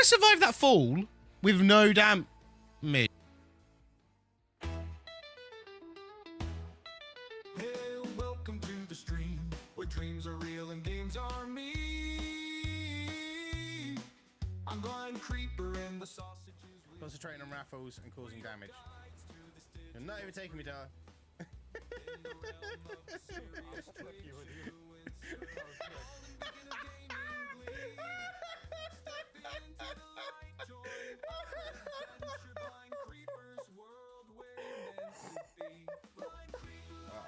survive that fall with no damage. Welcome to the stream, where dreams are real and games are me. I'm Blind Creeper and the sausages. Concentrating on raffles and causing damage. You're not overtaking me, Dar.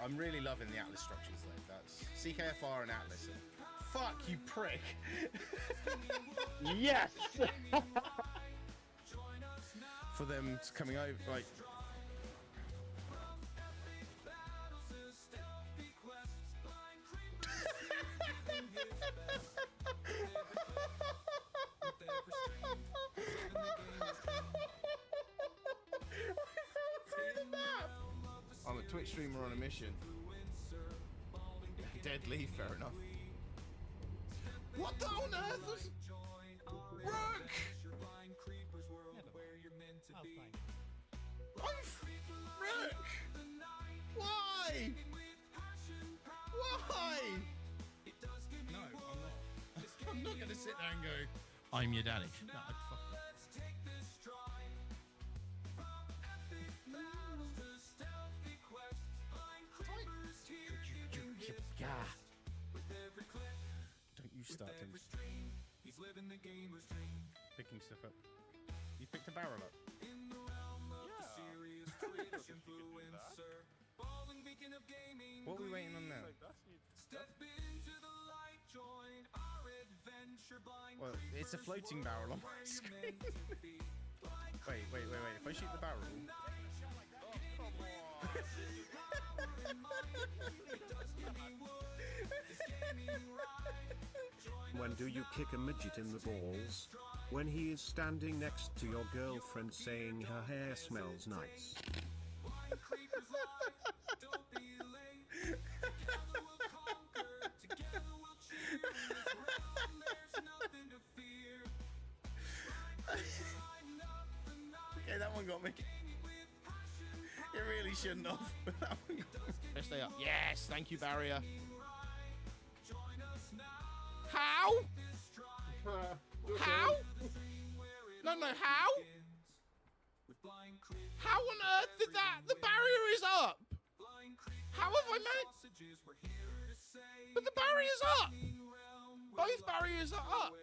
I'm really loving the Atlas structures though. That's CKFR and Atlas. Fuck you, prick. Yes. For them coming over, like. I'm a Twitch streamer on a mission. Dead leaf, fair enough. What the on earth was... Rook! Rook! Why? Why? No, I'm not. I'm not gonna sit there and go, I'm your daddy. No, I'd fuck you. Don't you start him. Picking stuff up. You picked a barrel up. What are we waiting on now? Well, it's a floating barrel on my screen. Wait. If I shoot the barrel... When do you kick a midget in the balls? When he is standing next to your girlfriend saying her hair smells nice. Okay, that one got me. It really shouldn't have. That one got me. Stay up. Yes, thank you, barrier. How? How? No, how? How on earth did that? The barrier is up. How have I managed? But the barrier's up. Both barriers are up.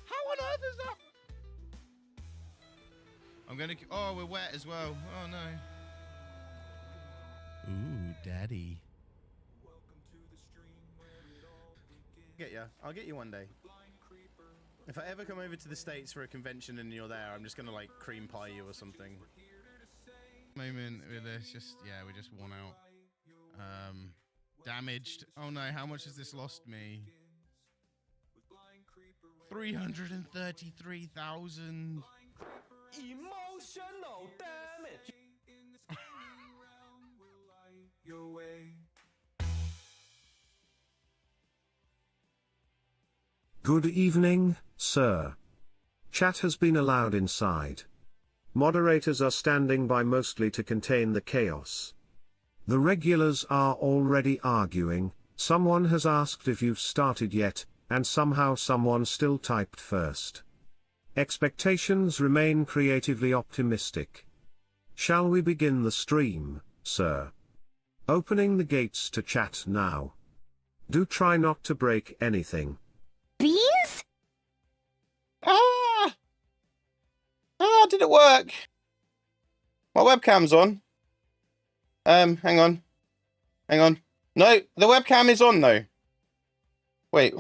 How on earth is that? I'm gonna. Oh, we're wet as well. Oh no. Ooh, daddy. Get ya. I'll get you one day. If I ever come over to the States for a convention and you're there, I'm just gonna like cream pie you or something. Moment with this, just yeah, we just won out. Damaged. Oh no, how much has this lost me? 333,000. Emotional damage. Your way. Good evening, sir. Chat has been allowed inside. Moderators are standing by mostly to contain the chaos. The regulars are already arguing, someone has asked if you've started yet, and somehow someone still typed first. Expectations remain creatively optimistic. Shall we begin the stream, sir? Opening the gates to chat now. Do try not to break anything. Beans? Ah, did it work? My webcam's on. Hang on. No, the webcam is on though. Wait.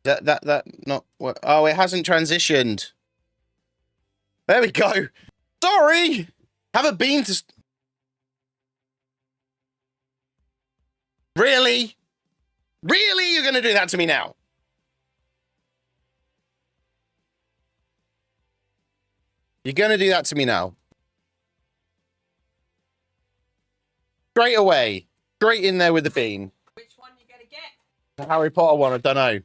That not what? Oh, it hasn't transitioned. There we go. Sorry. Have a bean to. Really? Really? You're gonna do that to me now? You're gonna do that to me now? Straight away. Straight in there with the bean. Which one you gonna get? The Harry Potter one, I don't know.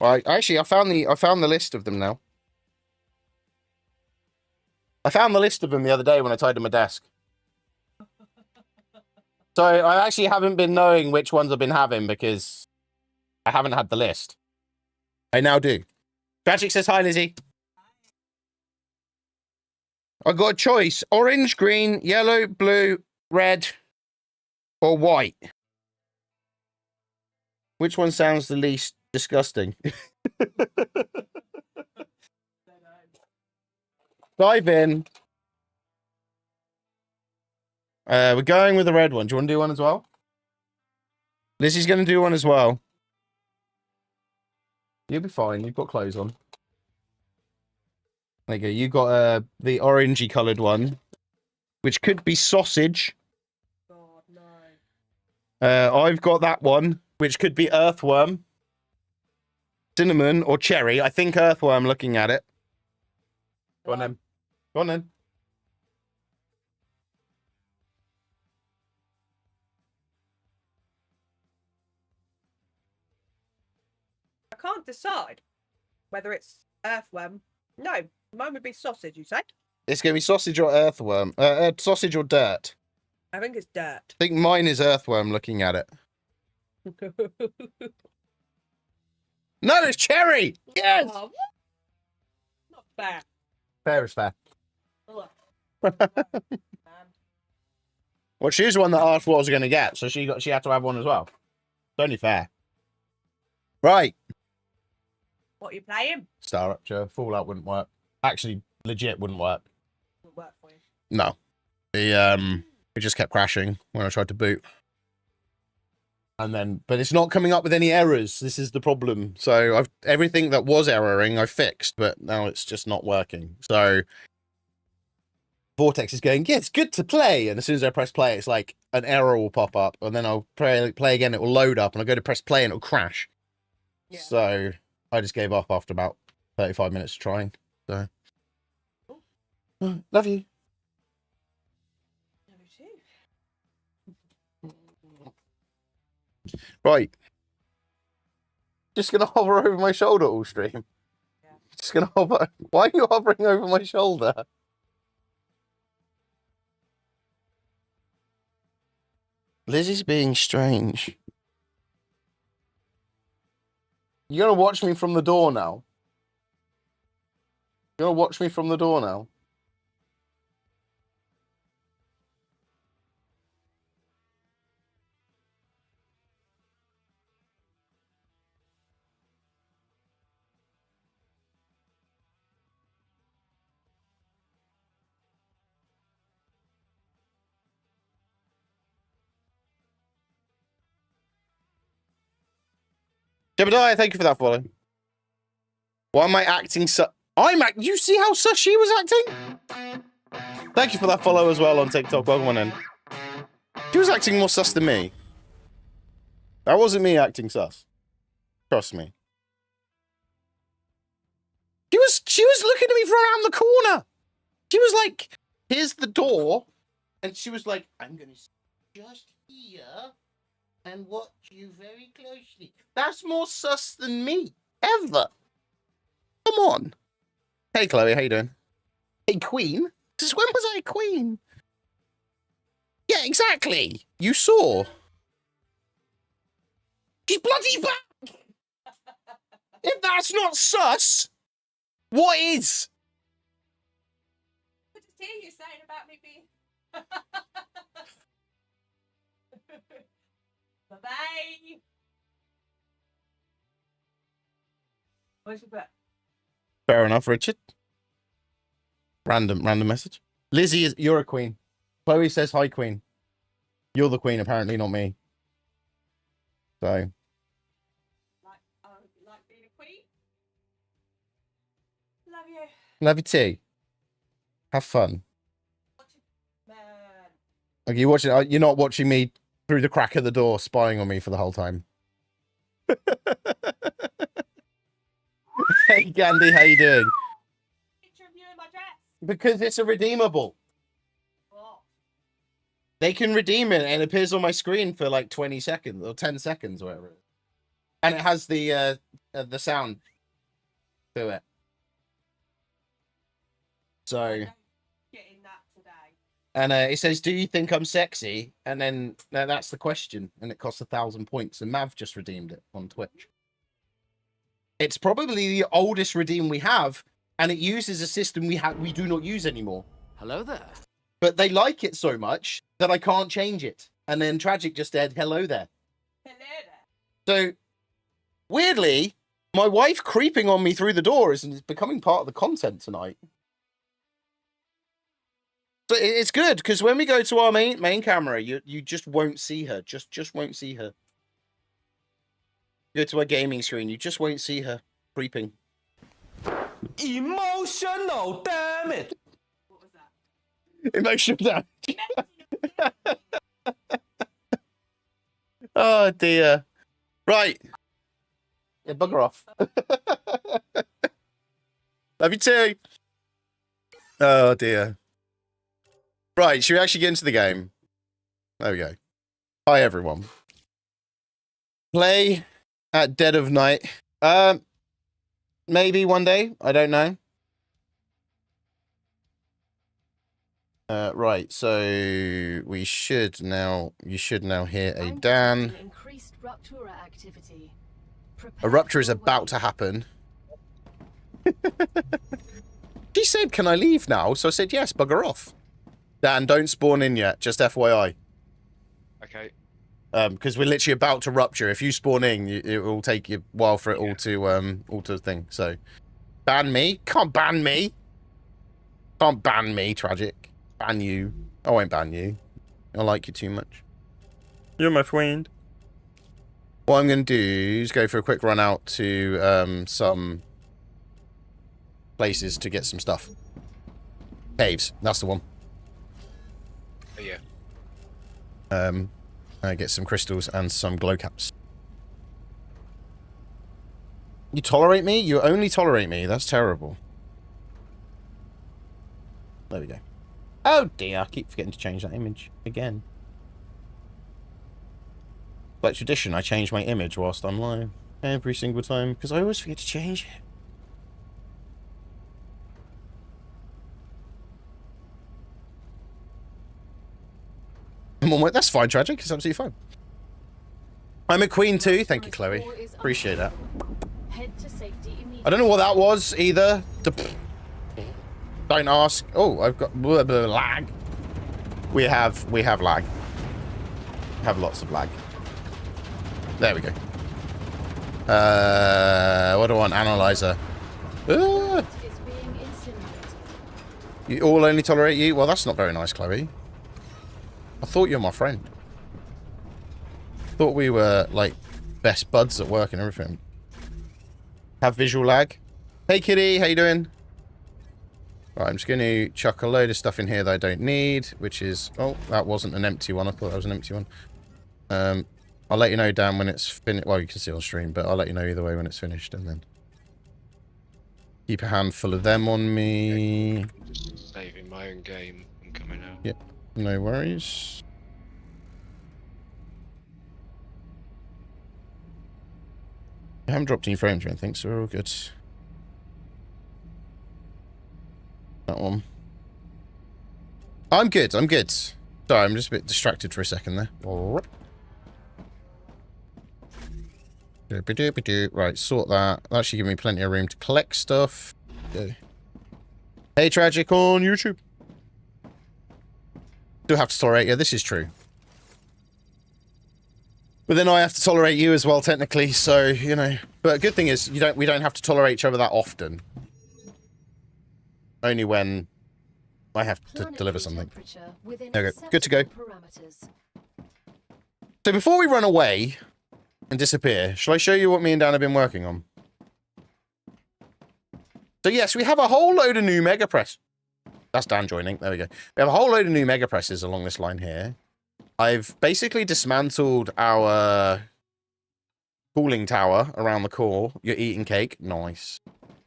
Right, actually, I found the list of them now. I found the list of them the other day when I tidied my desk. So I actually haven't been knowing which ones I've been having because I haven't had the list. I now do. Patrick says hi, Lizzie. I got a choice: orange, green, yellow, blue, red, or white. Which one sounds the least disgusting? Dive in. We're going with the red one. Do you want to do one as well? Lizzie's going to do one as well. You'll be fine. You've got clothes on. There you go. You got the orangey coloured one, which could be sausage. God, no. I've got that one, which could be earthworm, cinnamon, or cherry. I think earthworm, looking at it. Go on then. Go on then. I can't decide whether it's earthworm. No, mine would be sausage, you said? It's going to be sausage or earthworm. Sausage or dirt. I think it's dirt. I think mine is earthworm, looking at it. No, it's cherry! Yes! Oh, not fair. Fair is fair. Ugh. Well, she's the one that asked what I was going to get, so she had to have one as well. It's only fair. Right. What are you playing? StarRupture. Fallout wouldn't work. Actually, legit wouldn't work. Won't work for you. No. It just kept crashing when I tried to boot. And then, but it's not coming up with any errors. This is the problem. So everything that was erroring, I fixed, but now it's just not working. So Vortex is going, yeah, it's good to play. And as soon as I press play, it's like an error will pop up, and then I'll play again. It will load up, and I go to press play, and it'll crash. Yeah. So I just gave up after about 35 minutes of trying. So love you. Love you too. Right. Just gonna hover over my shoulder all stream. Yeah. Just gonna hover. Why are you hovering over my shoulder? Lizzie's being strange. You're gonna watch me from the door now. You're gonna watch me from the door now. Jebediah, thank you for that follow. Why am I acting so... You see how sus she was acting? Thank you for that follow as well on TikTok. Welcome on in. She was acting more sus than me. That wasn't me acting sus. Trust me. She was looking at me from around the corner. She was like, here's the door. And she was like, I'm going to just here and watch you very closely. That's more sus than me. Ever. Come on. Hey, Chloe, how you doing? Hey, Queen? Since when was I a queen? Yeah, exactly. You saw. She's bloody back! If that's not sus, what is? What did you saying about me being... Bye-bye. Where's your bet? Fair enough, Richard. Random message. Lizzie, you're a queen. Chloe says hi, queen. You're the queen, apparently, not me. So. Like being a queen? Love you. Love you too. Have fun. Man. Okay, you're not watching me through the crack of the door, spying on me for the whole time. Hey, Gandhi, how you doing? Picture of you in my dress. Because it's a redeemable. What? They can redeem it, and it appears on my screen for like 20 seconds or 10 seconds, or whatever. And it has the sound to it. So, Getting that today. and it says, "Do you think I'm sexy?" And then that's the question, and it costs 1,000 points. And Mav just redeemed it on Twitch. It's probably the oldest redeem we have, and it uses a system we do not use anymore. Hello there. But they like it so much that I can't change it. And then Tragic just said, "Hello there." Hello there. So, weirdly, my wife creeping on me through the door is becoming part of the content tonight. So it's good, because when we go to our main camera, you just won't see her. Just won't see her. Go to our gaming screen, you just won't see her creeping. Emotional, damn it! What was that? Emotional damage. Oh dear. Right. Yeah, bugger off. Love you too. Oh dear. Right, should we actually get into the game? There we go. Hi everyone. Play at dead of night. Maybe one day. I don't know. Right, so you should now hear a Dan. Increased rupture activity. A rupture is about to happen. She said, "Can I leave now?" So I said, "Yes, bugger off." Dan, don't spawn in yet, just FYI. Okay. Because we're literally about to rupture. If you spawn in, it will take you a while for it all to thing. So, ban me? Can't ban me. Can't ban me, Tragic. Ban you. I won't ban you. I like you too much. You're my friend. What I'm going to do is go for a quick run out to some places to get some stuff. Caves. That's the one. Oh, yeah. Get some crystals and some glow caps. You tolerate me? You only tolerate me. That's terrible. There we go. Oh dear, I keep forgetting to change that image again. Like tradition, I change my image whilst I'm live. Every single time, because I always forget to change it. That's fine, Tragic. It's absolutely fine. I'm a queen too. Thank you, Chloe. Appreciate that. I don't know what that was either. Don't ask. Oh, I've got lag. We have lag. We have lots of lag. There we go. What do I want? Analyzer. You all only tolerate you? Well, that's not very nice, Chloe. I thought you were my friend. Thought we were, like, best buds at work and everything. Have visual lag. Hey, Kitty. How you doing? Right, I'm just going to chuck a load of stuff in here that I don't need, which is... Oh, that wasn't an empty one. I thought that was an empty one. I'll let you know, Dan, when it's finished. Well, you can see on stream, but I'll let you know either way when it's finished, and then... Keep a handful of them on me. I'm just saving my own game and coming out. Yep. No worries. I haven't dropped any frames or anything, so we're all good. That one. I'm good, I'm good. Sorry, I'm just a bit distracted for a second there. Right, sort that. That should give me plenty of room to collect stuff. Okay. Hey, Tragic on YouTube. Do have to tolerate you. This is true. But then I have to tolerate you as well, technically. So you know. But good thing is, we don't have to tolerate each other that often. Only when I have to deliver something. There we go. Good to go. So before we run away and disappear, shall I show you what me and Dan have been working on? So yes, we have a whole load of new mega press. That's Dan joining. There we go. We have a whole load of new mega presses along this line here. I've basically dismantled our cooling tower around the core. You're eating cake. Nice.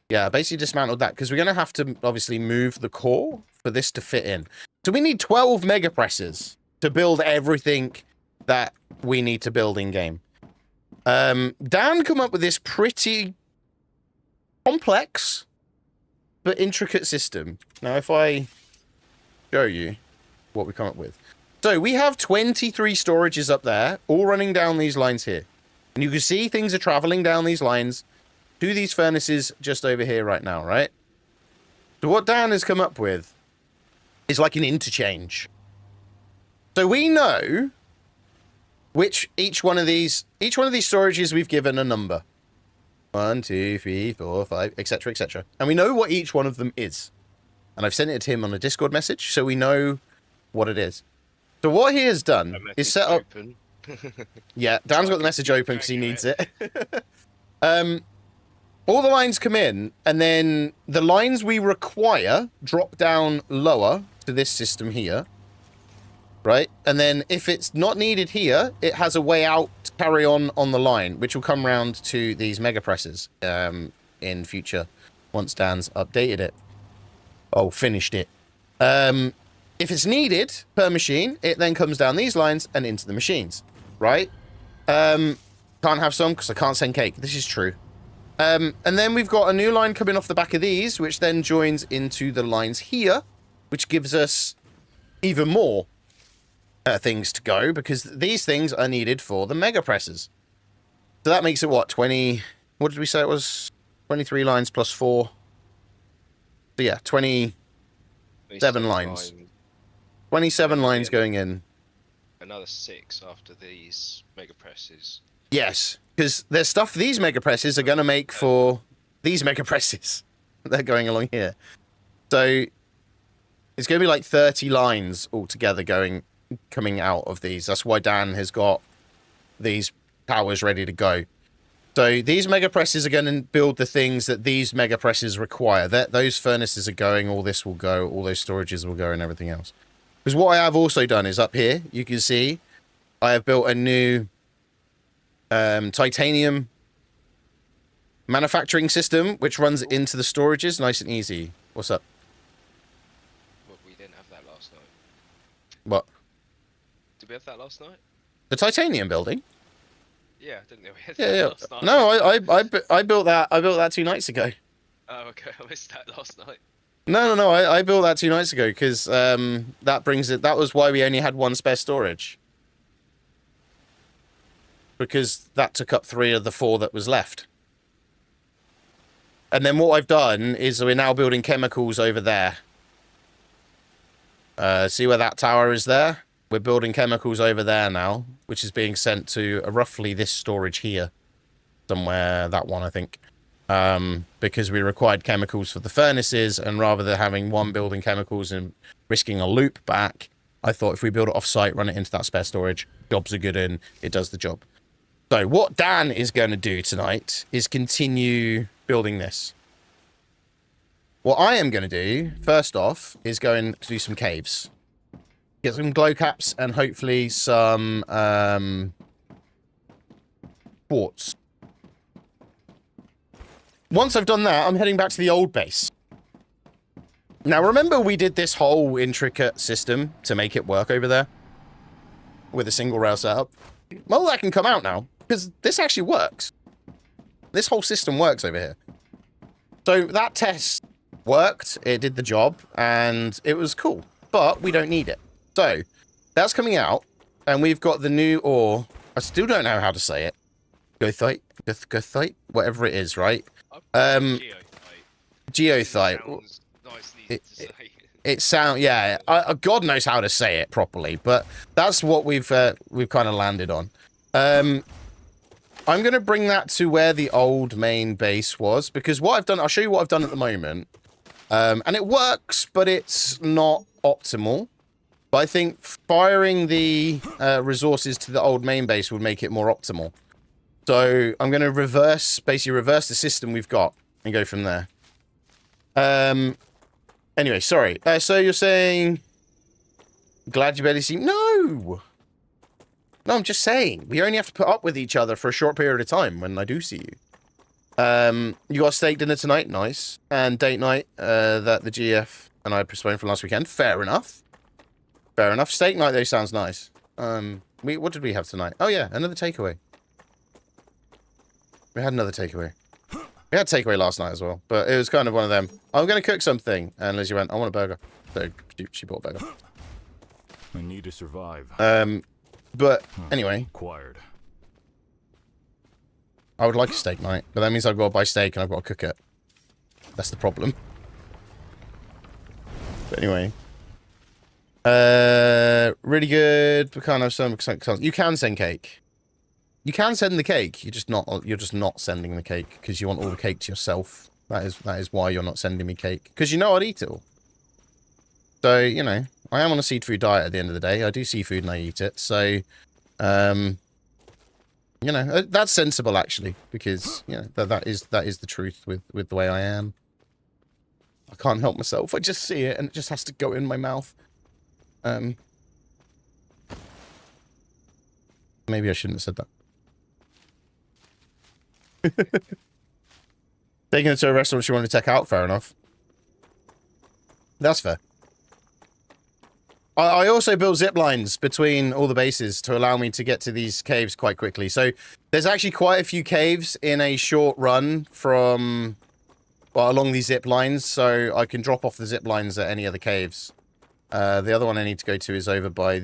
Yeah, basically dismantled that because we're going to have to obviously move the core for this to fit in. So we need 12 mega presses. to build everything that we need to build in game. Dan come up with this pretty complex but intricate system. Now, if I show you what we come up with. So we have 23 storages up there, all running down these lines here. And you can see things are traveling down these lines to these furnaces just over here right now, right? So what Dan has come up with is like an interchange. So we know which each one of these storages we've given a number. 1, 2, 3, 4, 5, etc., etc. And we know what each one of them is. And I've sent it to him on a Discord message, so we know what it is. So what he has done is set up... Yeah, Dan's got the message open because he needs it. All the lines come in, and then the lines we require drop down lower to this system here. Right? And then if it's not needed here, it has a way out to carry on the line, which will come round to these mega presses in future once Dan's updated it. Oh, finished it. If it's needed per machine, it then comes down these lines and into the machines. Right? Can't have some because I can't send cake. This is true. And then we've got a new line coming off the back of these, which then joins into the lines here, which gives us even more things to go, because these things are needed for the mega presses. So that makes it what, 20... What did we say it was? 23 lines plus 4. So yeah, 27 lines. 27 lines going in. Another 6 after these mega presses. Yes, because there's stuff these mega presses are going to make for these mega presses. They're going along here. So it's going to be like 30 lines altogether coming out of these. That's why Dan has got these towers ready to go. So these mega presses are going to build the things that these mega presses require. Those furnaces are going, all this will go, all those storages will go, and everything else. Because what I have also done is up here, you can see, I have built a new titanium manufacturing system, which runs into the storages nice and easy. What's up? Well, we didn't have that last night. What? Did we have that last night? The titanium building? Yeah, didn't we? We had Yeah, that yeah. last night. No, I built that. I built that 2 nights ago. Oh, okay. I missed that last night. No. I built that 2 nights ago because that brings it. That was why we only had 1 spare storage. Because that took up 3 of the 4 that was left. And then what I've done is we're now building chemicals over there. See where that tower is there? We're building chemicals over there now, which is being sent to roughly this storage here. Somewhere, that one, I think. Because we required chemicals for the furnaces, and rather than having one building chemicals and risking a loop back, I thought if we build it off-site, run it into that spare storage, jobs are good and it does the job. So what Dan is going to do tonight is continue building this. What I am going to do, first off, is going to do some caves. Get some glow caps and hopefully some quartz. Once I've done that, I'm heading back to the old base. Now, remember we did this whole intricate system to make it work over there? With a single rail setup? Well, that can come out now, because this actually works. This whole system works over here. So that test worked, it did the job, and it was cool. But we don't need it. So, that's coming out, and we've got the new ore. I still don't know how to say it. Goethite? Whatever it is, right? Geothite. Sounds nice and easy to say. It sounds, yeah. God knows how to say it properly, but that's what we've kind of landed on. I'm going to bring that to where the old main base was, because what I've done, I'll show you what I've done at the moment. And it works, but it's not optimal. But I think firing the resources to the old main base would make it more optimal. So I'm going to basically reverse the system we've got and go from there. Anyway, sorry. So you're saying, glad you barely see... No, I'm just saying. We only have to put up with each other for a short period of time when I do see you. You got a steak dinner tonight, nice. And date night that the GF and I postponed from last weekend, fair enough. Fair enough. Steak night though sounds nice. What did we have tonight? Oh yeah, another takeaway. We had another takeaway. We had takeaway last night as well, but it was kind of one of them. I'm going to cook something, and Lizzie went, "I want a burger." So she bought a burger. I need to survive. But anyway, Acquired. I would like a steak night, but that means I've got to buy steak and I've got to cook it. That's the problem. But anyway. Really good. Kind of some. You can send cake. You can send the cake. You're just not sending the cake because you want all the cake to yourself. That is why you're not sending me cake, because you know I'd eat it all. So you know I am on a seafood diet at the end of the day. I do seafood and I eat it. So, you know that's sensible actually, because you know that is the truth with the way I am. I can't help myself. I just see it and it just has to go in my mouth. Maybe I shouldn't have said that. Taking her to a restaurant she wanted to check out, fair enough. That's fair. I also built zip lines between all the bases to allow me to get to these caves quite quickly. So there's actually quite a few caves in a short run from, well, along these zip lines, so I can drop off the zip lines at any other caves. The other one I need to go to is over by is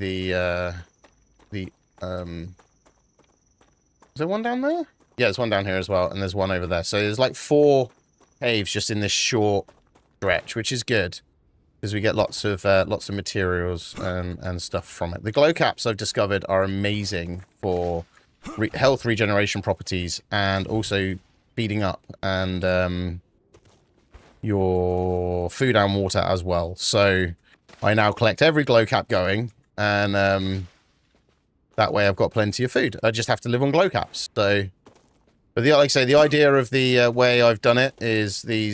there one down there? Yeah, there's one down here as well, and there's one over there. So there's like 4 caves just in this short stretch, which is good because we get lots of materials and stuff from it. The glow caps I've discovered are amazing for health regeneration properties and also speeding up and your food and water as well. So I now collect every glow cap going, and that way I've got plenty of food. I just have to live on glow caps. So, but like I say, the idea of the way I've done it is the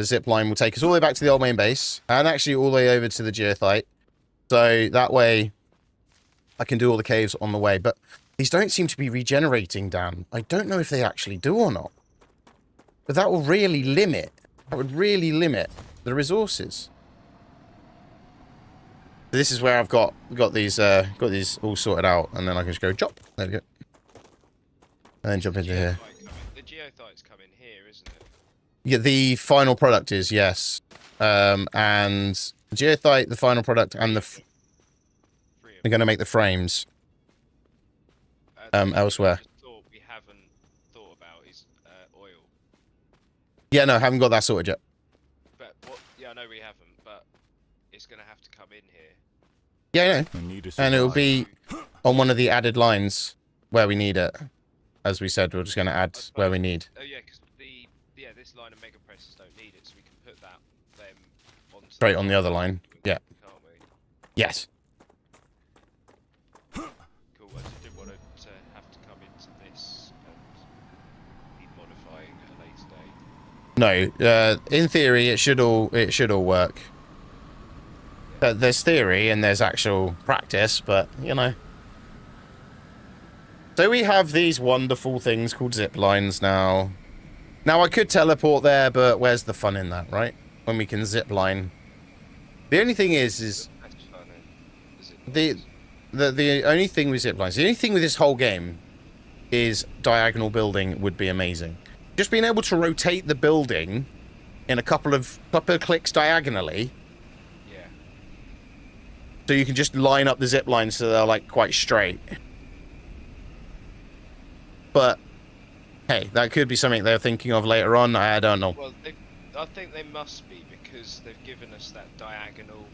zip line will take us all the way back to the old main base, and actually all the way over to the geothite. So that way I can do all the caves on the way. But these don't seem to be regenerating, Dan. I don't know if they actually do or not. But that will really limit. That would really limit the resources. This is where I've got these all sorted out, and then I can just go chop. There we go. And then jump into here. The geothite's coming here, isn't it? Yeah, the final product is, yes. And geothite, the final product, and they're going to make the frames elsewhere. We haven't thought about is oil. Yeah, no, I haven't got that sorted yet. But yeah, I know we haven't, but it's going to have to come in here. Yeah, I know. And it'll be on one of the added lines where we need it. As we said, we're just going to add where we need. Oh yeah, because this line of mega presses don't need it, so we can put them on straight on the other line. Yeah. Can't we? Yes. Cool. I just didn't want it to have to come into this and be modifying at a later date. No. In theory, it should all work. There's theory and there's actual practice, but you know. So we have these wonderful things called zip lines now. Now I could teleport there, but where's the fun in that, right? When we can zip line. The only thing is the only thing with zip lines, the only thing with this whole game is diagonal building would be amazing. Just being able to rotate the building in a couple of clicks diagonally. Yeah. So you can just line up the zip lines so they're like quite straight. But hey, that could be something they're thinking of later on. I don't know. Well, I think they must be, because they've given us that diagonal.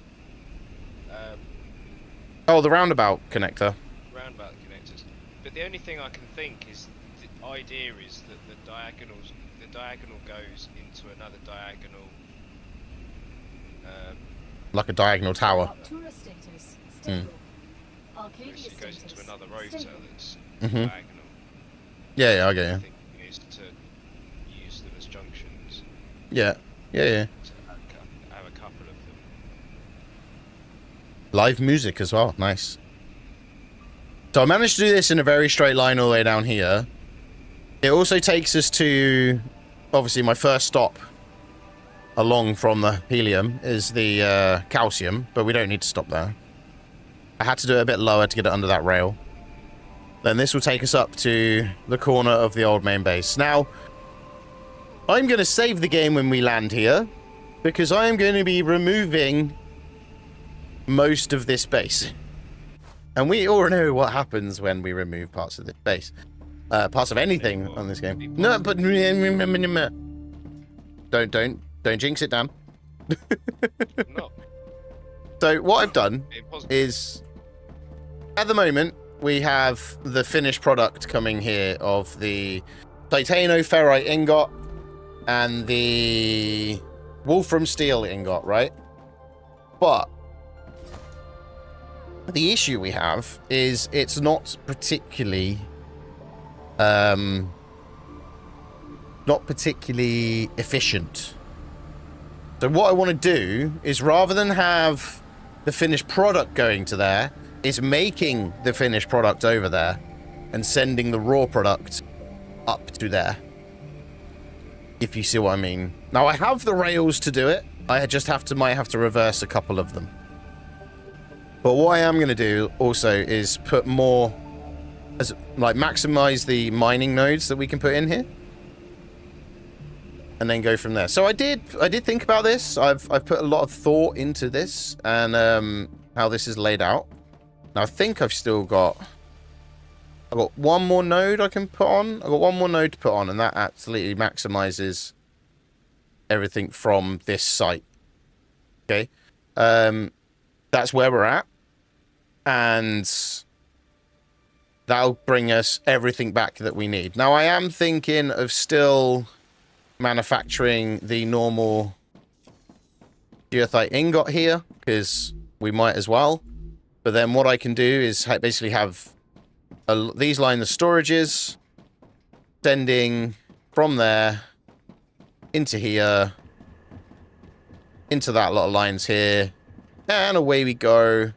Oh, the roundabout connector. Roundabout connectors. But the only thing I can think is the idea is that the diagonal goes into another diagonal. Like a diagonal tower. Raptura status stable. Arcadia It goes status into another rotor stable. that's Mhm. diagonal. Yeah, I get I you. think is to use them as junctions. Yeah. To have a couple of them. Live music as well. Nice. So I managed to do this in a very straight line all the way down here. It also takes us to, obviously, my first stop along from the helium is the calcium, but we don't need to stop there. I had to do it a bit lower to get it under that rail. Then this will take us up to the corner of the old main base. Now, I'm going to save the game when we land here, because I am going to be removing most of this base. And we all know what happens when we remove parts of this base. Parts of anything on this game. No, but... Don't jinx it, Dan. No. So what I've done is, at the moment, we have the finished product coming here of the titanoferrite ingot and the wolfram steel ingot, right? But the issue we have is it's not particularly efficient. So what I want to do is, rather than have the finished product going to there, is making the finished product over there and sending the raw product up to there. If you see what I mean. Now, I have the rails to do it. I just might have to reverse a couple of them. But what I am going to do also is put more, maximize the mining nodes that we can put in here. And then go from there. So I did think about this. I've put a lot of thought into this and how this is laid out. Now I think I've got one more node I can put on. I've got one more node to put on, and that absolutely maximizes everything from this site. Okay. That's where we're at. And that'll bring us everything back that we need. Now I am thinking of still manufacturing the normal geothite ingot here, because we might as well. But then what I can do is basically have these line of storages sending from there into here, into that lot of lines here, and away we go.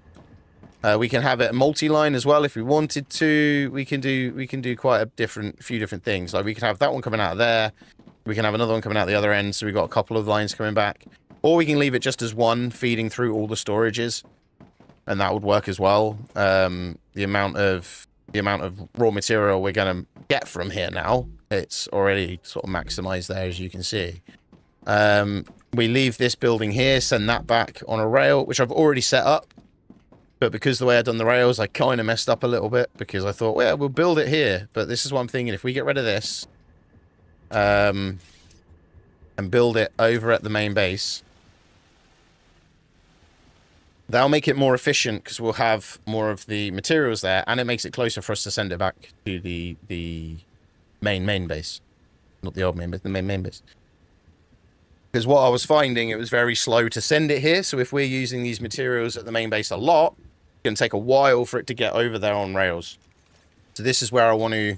We can have it multi-line as well if we wanted to. We can do quite a few different things. Like we can have that one coming out of there. We can have another one coming out the other end, so we've got a couple of lines coming back. Or we can leave it just as one, feeding through all the storages, and that would work as well. The amount of raw material we're going to get from here now, it's already sort of maximized there, as you can see. We leave this building here, send that back on a rail, which I've already set up. But because the way I've done the rails, I kind of messed up a little bit, because I thought, well, we'll build it here. But this is what I'm thinking. If we get rid of this, and build it over at the main base, that'll make it more efficient, because we'll have more of the materials there, and it makes it closer for us to send it back to the main base. Not the old main base, the main base. Because what I was finding, it was very slow to send it here, so if we're using these materials at the main base a lot, it's going to take a while for it to get over there on rails. So this is where I want to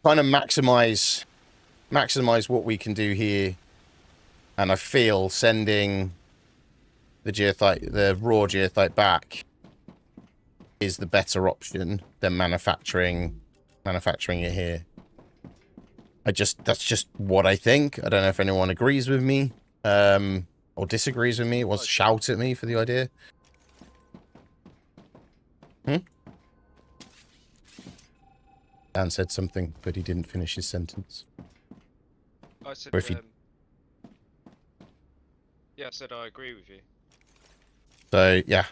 kind of maximize what we can do here. And I feel sending the raw geothite back is the better option than manufacturing it here. That's just what I think. I don't know if anyone agrees with me or disagrees with me, wants to shout at me for the idea. Dan said something, but he didn't finish his sentence. I said, yeah, I said I agree with you. So, yeah.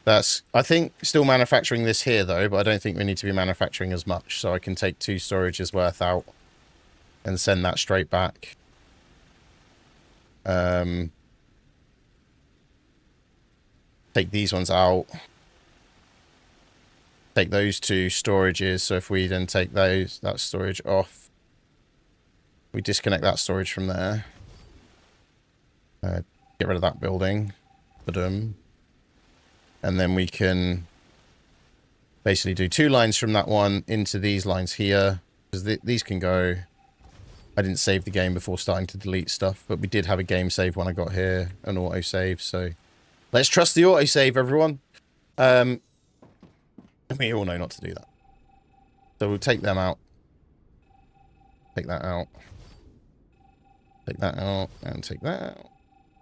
I think, still manufacturing this here, though, but I don't think we need to be manufacturing as much. So I can take 2 storages worth out and send that straight back. Take these ones out. Take those 2 storages. So if we then take that storage off, we disconnect that storage from there. Get rid of that building. And then we can basically do 2 lines from that one into these lines here, because these can go. I didn't save the game before starting to delete stuff, but we did have a game save when I got here, an autosave, so let's trust the autosave, everyone. We all know not to do that. So we'll take them out. Take that out. Take that out and take that out.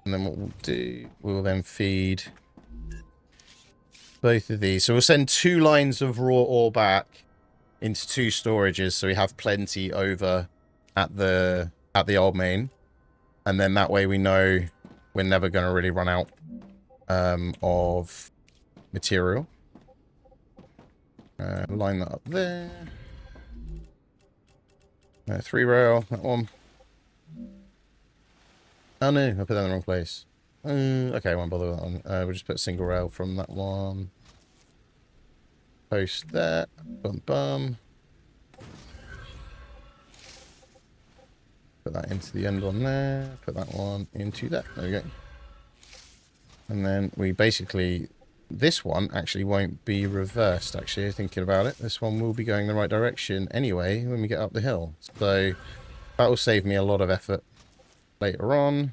And then what we'll do, we'll then feed both of these. So we'll send 2 lines of raw ore back into 2 storages, so we have plenty over at the old main. And then that way we know we're never going to really run out of material. Line that up there. 3 rail, that one. Oh no, I put that in the wrong place. Okay, I won't bother with that one. We'll just put a single rail from that one. Post that. Bum bum. Put that into the end one there. Put that one into that. There we go. And then we basically... This one actually won't be reversed, actually, thinking about it. This one will be going the right direction anyway when we get up the hill. So that will save me a lot of effort later on.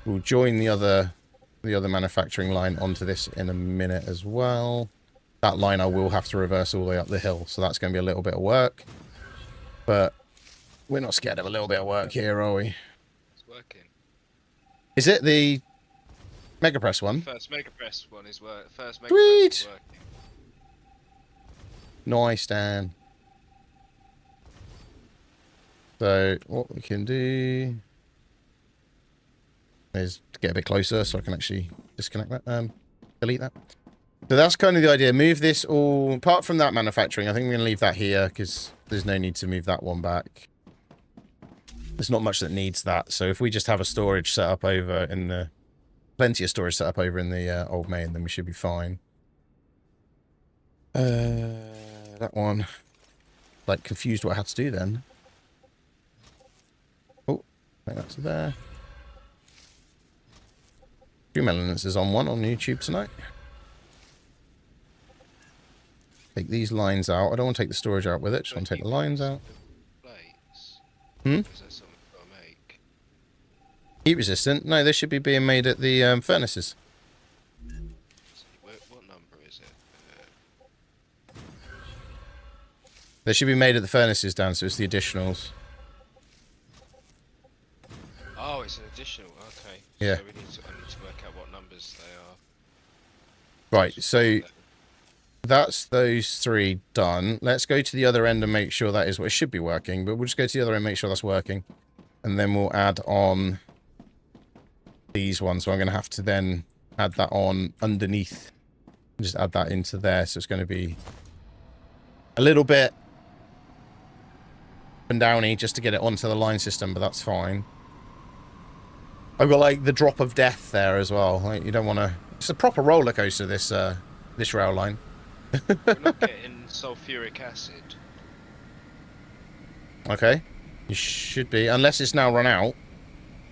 We'll join the other manufacturing line onto this in a minute as well. That line I will have to reverse all the way up the hill, so that's going to be a little bit of work. But we're not scared of a little bit of work here, are we? It's working. Is it the Mega Press one? First Mega Press one is working. First Mega Sweet. Press is working. Nice, Dan. So what we can do is get a bit closer so I can actually disconnect that, delete that. So that's kind of the idea. Move this all, apart from that manufacturing, I think we're going to leave that here because there's no need to move that one back. There's not much that needs that. So if we just have a storage set up over in the, plenty of storage set up over in the old main, then we should be fine. That one, like confused what I had to do then. Oh, take that to there. Stream Elements is on one on YouTube tonight. Take these lines out. I don't want to take the storage out with it. Just want to take the lines out. Hmm? Is that something I've got to make? Heat resistant? No, they should be being made at the furnaces. What number is it? They should be made at the furnaces, Dan, so it's the additionals. Oh, it's an additional. Okay. Yeah. So I need to work out what numbers they are. Right, so that's those 3 done. Let's go to the other end and make sure that is what it should be working, but we'll just go to the other end and make sure that's working. And then we'll add on these ones. So I'm going to have to then add that on underneath. Just add that into there. So it's going to be a little bit up and downy just to get it onto the line system, but that's fine. I've got like the drop of death there as well. Like, you don't want to... It's a proper roller coaster, this rail line. We're not getting sulfuric acid. Okay. You should be. Unless it's now run out.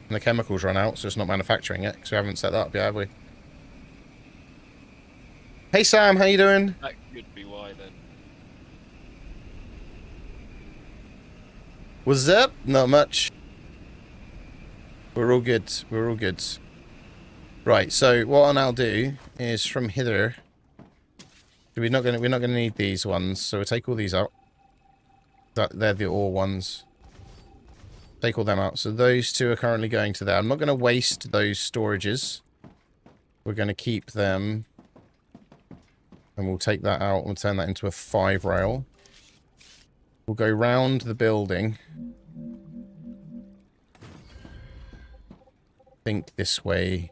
And the chemicals run out, so it's not manufacturing it. Because we haven't set that up yet, have we? Hey Sam, how you doing? That could be why then. What's up? Not much. We're all good. We're all good. Right, so what I'll now do is from hither... We're not gonna need these ones, so we'll take all these out. They're the ore ones. Take all them out. So those 2 are currently going to there. I'm not going to waste those storages. We're going to keep them. And we'll take that out. We'll turn that into a 5 rail. We'll go round the building. Think this way.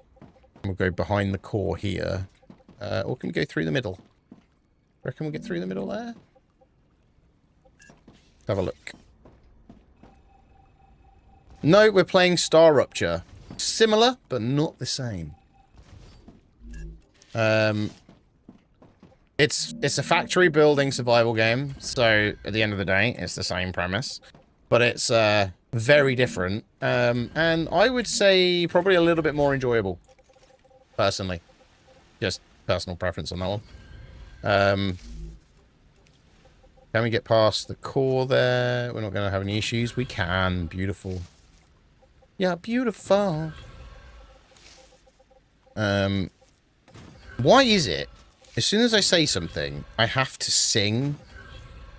We'll go behind the core here. Or can we go through the middle? Reckon we'll get through the middle there? Let's have a look. No, we're playing StarRupture. Similar, but not the same. It's a factory building survival game, so at the end of the day, it's the same premise. But it's very different. And I would say probably a little bit more enjoyable. Personally. Just personal preference on that one. Can we get past the core there? We're not going to have any issues. We can. Beautiful. Yeah, beautiful. Why is it, as soon as I say something, I have to sing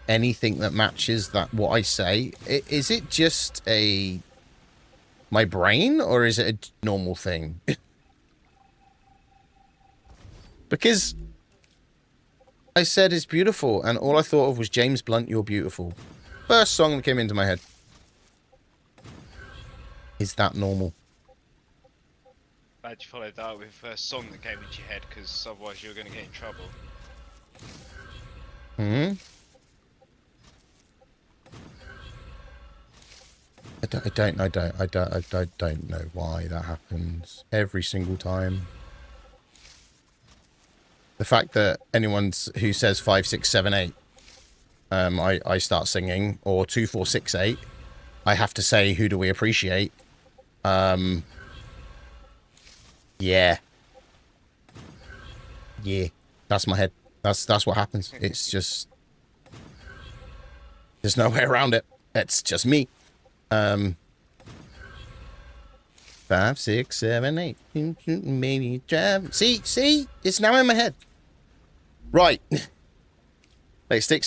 anything that matches that what I say? Is it just a my brain, or is it a normal thing? Because I said it's beautiful, and all I thought of was James Blunt, You're Beautiful. First song that came into my head. Is that normal? Glad you followed that up with the first song that came into your head, because otherwise you're going to get in trouble. Hmm? I don't know why that happens every single time. The fact that anyone who says 5, 6, 7, 8, I start singing, or 2, 4, 6, 8, I have to say, who do we appreciate? Yeah. Yeah. That's my head. That's what happens. It's just... There's no way around it. It's just me. 5, 6, 7, 8. Maybe drive. See? It's now in my head. Right. Like, stick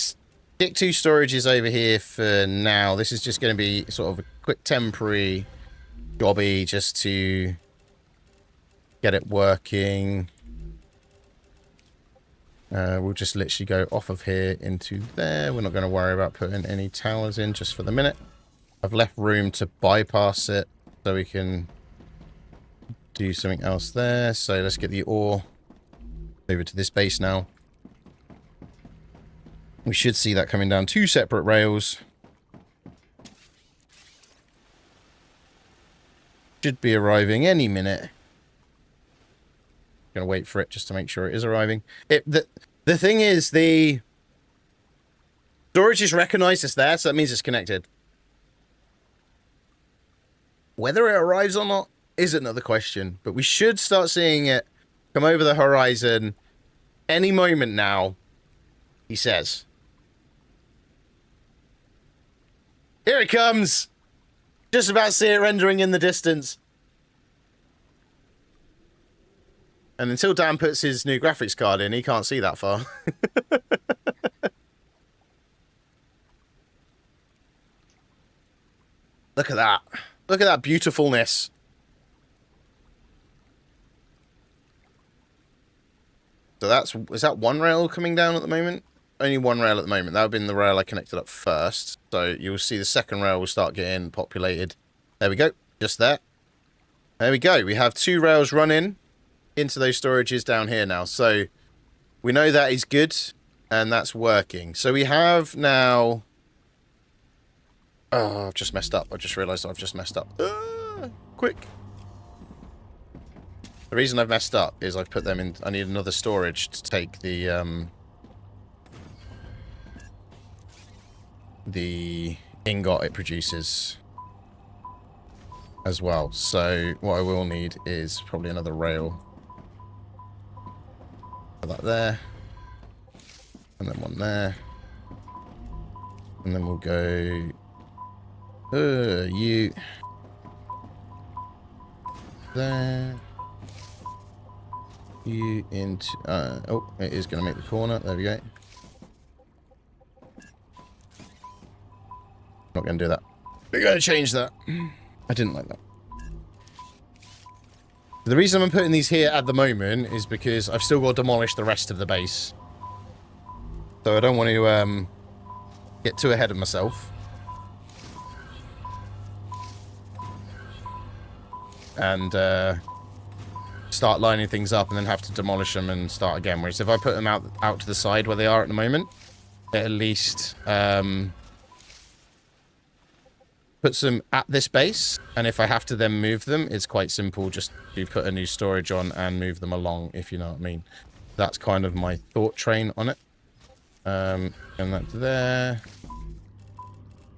2 storages over here for now. This is just going to be sort of a quick temporary jobby just to get it working. We'll just literally go off of here into there. We're not going to worry about putting any towers in just for the minute. I've left room to bypass it so we can do something else there. So let's get the ore over to this base now. We should see that coming down 2 separate rails. Should be arriving any minute. Gonna wait for it just to make sure it is arriving. The thing is, the storage is recognized as there, so that means it's connected. Whether it arrives or not is another question, but we should start seeing it come over the horizon any moment now, he says. Here it comes! Just about to see it rendering in the distance. And until Dan puts his new graphics card in, he can't see that far. Look at that. Look at that beautifulness. So is that one rail coming down at the moment? Only one rail at the moment. That would have been the rail I connected up first. So you'll see the second rail will start getting populated. There we go. Just there. There we go. We have 2 rails running into those storages down here now. So we know that is good and that's working. So we have now... Oh, I've just messed up. I just realized I've just messed up. Quick. The reason I've messed up is I've put them in... I need another storage to take the ingot it produces as well. So what I will need is probably another rail. Put that there. And then one there. And then we'll go... you... there. You into... oh, it is going to make the corner. There we go. Not going to do that. We're going to change that. I didn't like that. The reason I'm putting these here at the moment is because I've still got to demolish the rest of the base. So I don't want to get too ahead of myself. And start lining things up and then have to demolish them and start again. Whereas if I put them out to the side where they are at the moment, it at least puts them at this base, and if I have to then move them, it's quite simple, just to put a new storage on and move them along, if you know what I mean. That's kind of my thought train on it. And that there.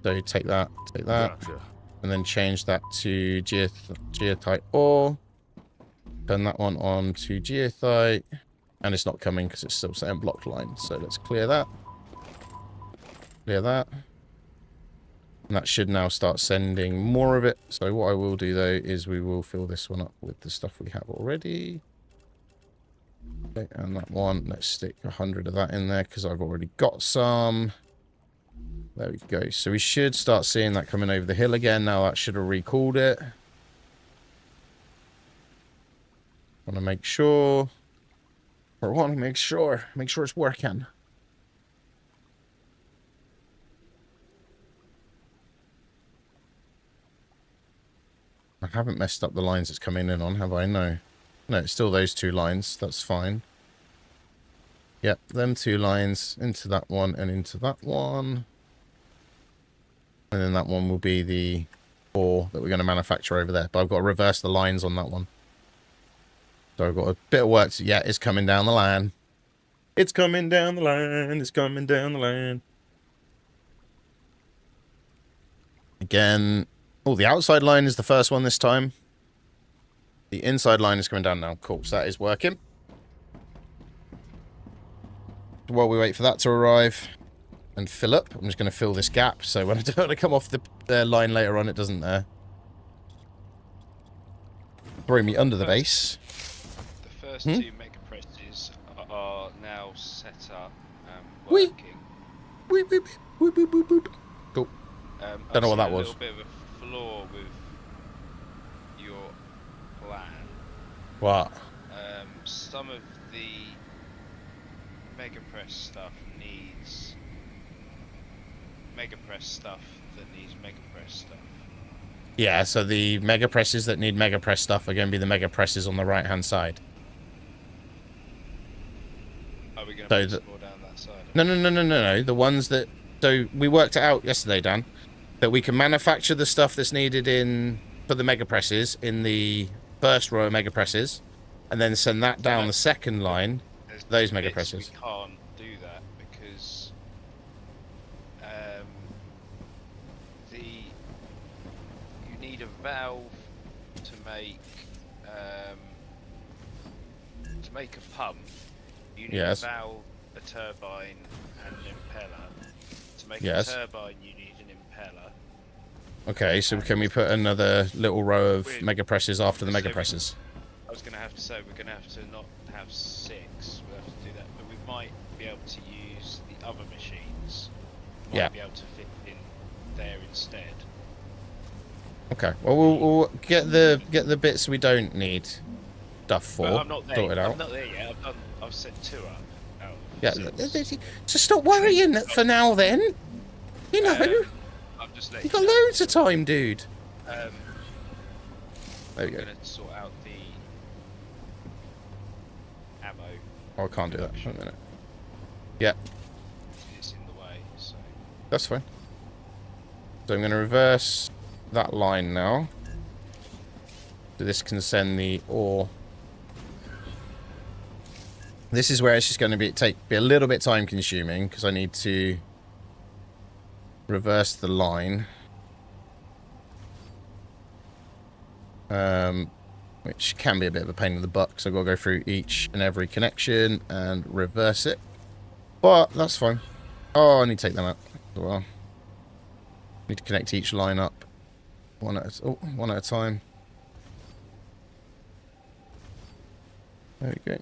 So take that, Gotcha. and then change that to geothite ore. Turn that one on to geothite, and it's not coming because it's still saying block line. So let's clear that. Clear that. And that should now start sending more of it. So what I will do, though, is we will fill this one up with the stuff we have already. Okay, and that one, let's stick 100 of that in there because I've already got some. There we go. So we should start seeing that coming over the hill again. Now that should have recalled it. Want to make sure. Or want to make sure it's working. I haven't messed up the lines it's coming in on, have I? No. No, it's still those two lines. That's fine. Yep, them two lines into that one and into that one. And then that one will be the ore that we're going to manufacture over there. But I've got to reverse the lines on that one. So I've got a bit of work to... Yeah, it's coming down the line. It's coming down the line. It's coming down the line. Again... Oh, the outside line is the first one this time. The inside line is coming down now. Cool, so that is working. While we wait for that to arrive and fill up, I'm just going to fill this gap, so when I don't want to come off the line later on, it doesn't throw me under the base. The first two mega presses are now set up and Wee. working. Weep, weep, weep, weep, weep, weep. Cool. Don't know what that was. A little bit of a flaw with your plan. What? Some of the mega press stuff needs mega press stuff that needs mega press stuff. Yeah, so the mega presses that need mega press stuff are going to be the mega presses on the right hand side. Are we going to put more down that side? No. The ones that... So we worked it out yesterday, Dan, that we can manufacture the stuff that's needed for the mega presses in the first row of mega presses, and then send that down the second line, those mega presses. We can't do that because you need a valve to make a pump. You need a valve, a turbine, and an impeller. To make a turbine, you need an impeller. Okay, so can we put another little row of mega presses after the mega presses? I was going to have to say we're going to have to not have 6. We'll have to do that, but we might be able to use the other machines. Might be able to fit in there instead. Okay. Well, we'll get the bits we don't need stuff for. Well, I'm not there. Sorted out. I'm not there yet. I've set 2 up. Yeah. So stop worrying for now, then. You know. I'm just You've got loads of time, dude. There we go. I'm going to sort out the ammo. Oh, I can't do that. Wait a minute. Yeah. It's in the way, so... That's fine. So I'm going to reverse that line now. So this can send the ore. This is where it's just going to be a little bit time consuming because I need to reverse the line. Which can be a bit of a pain in the butt because I've got to go through each and every connection and reverse it. But that's fine. Oh, I need to take them out as well. Need to connect each line up one at a time. There we go.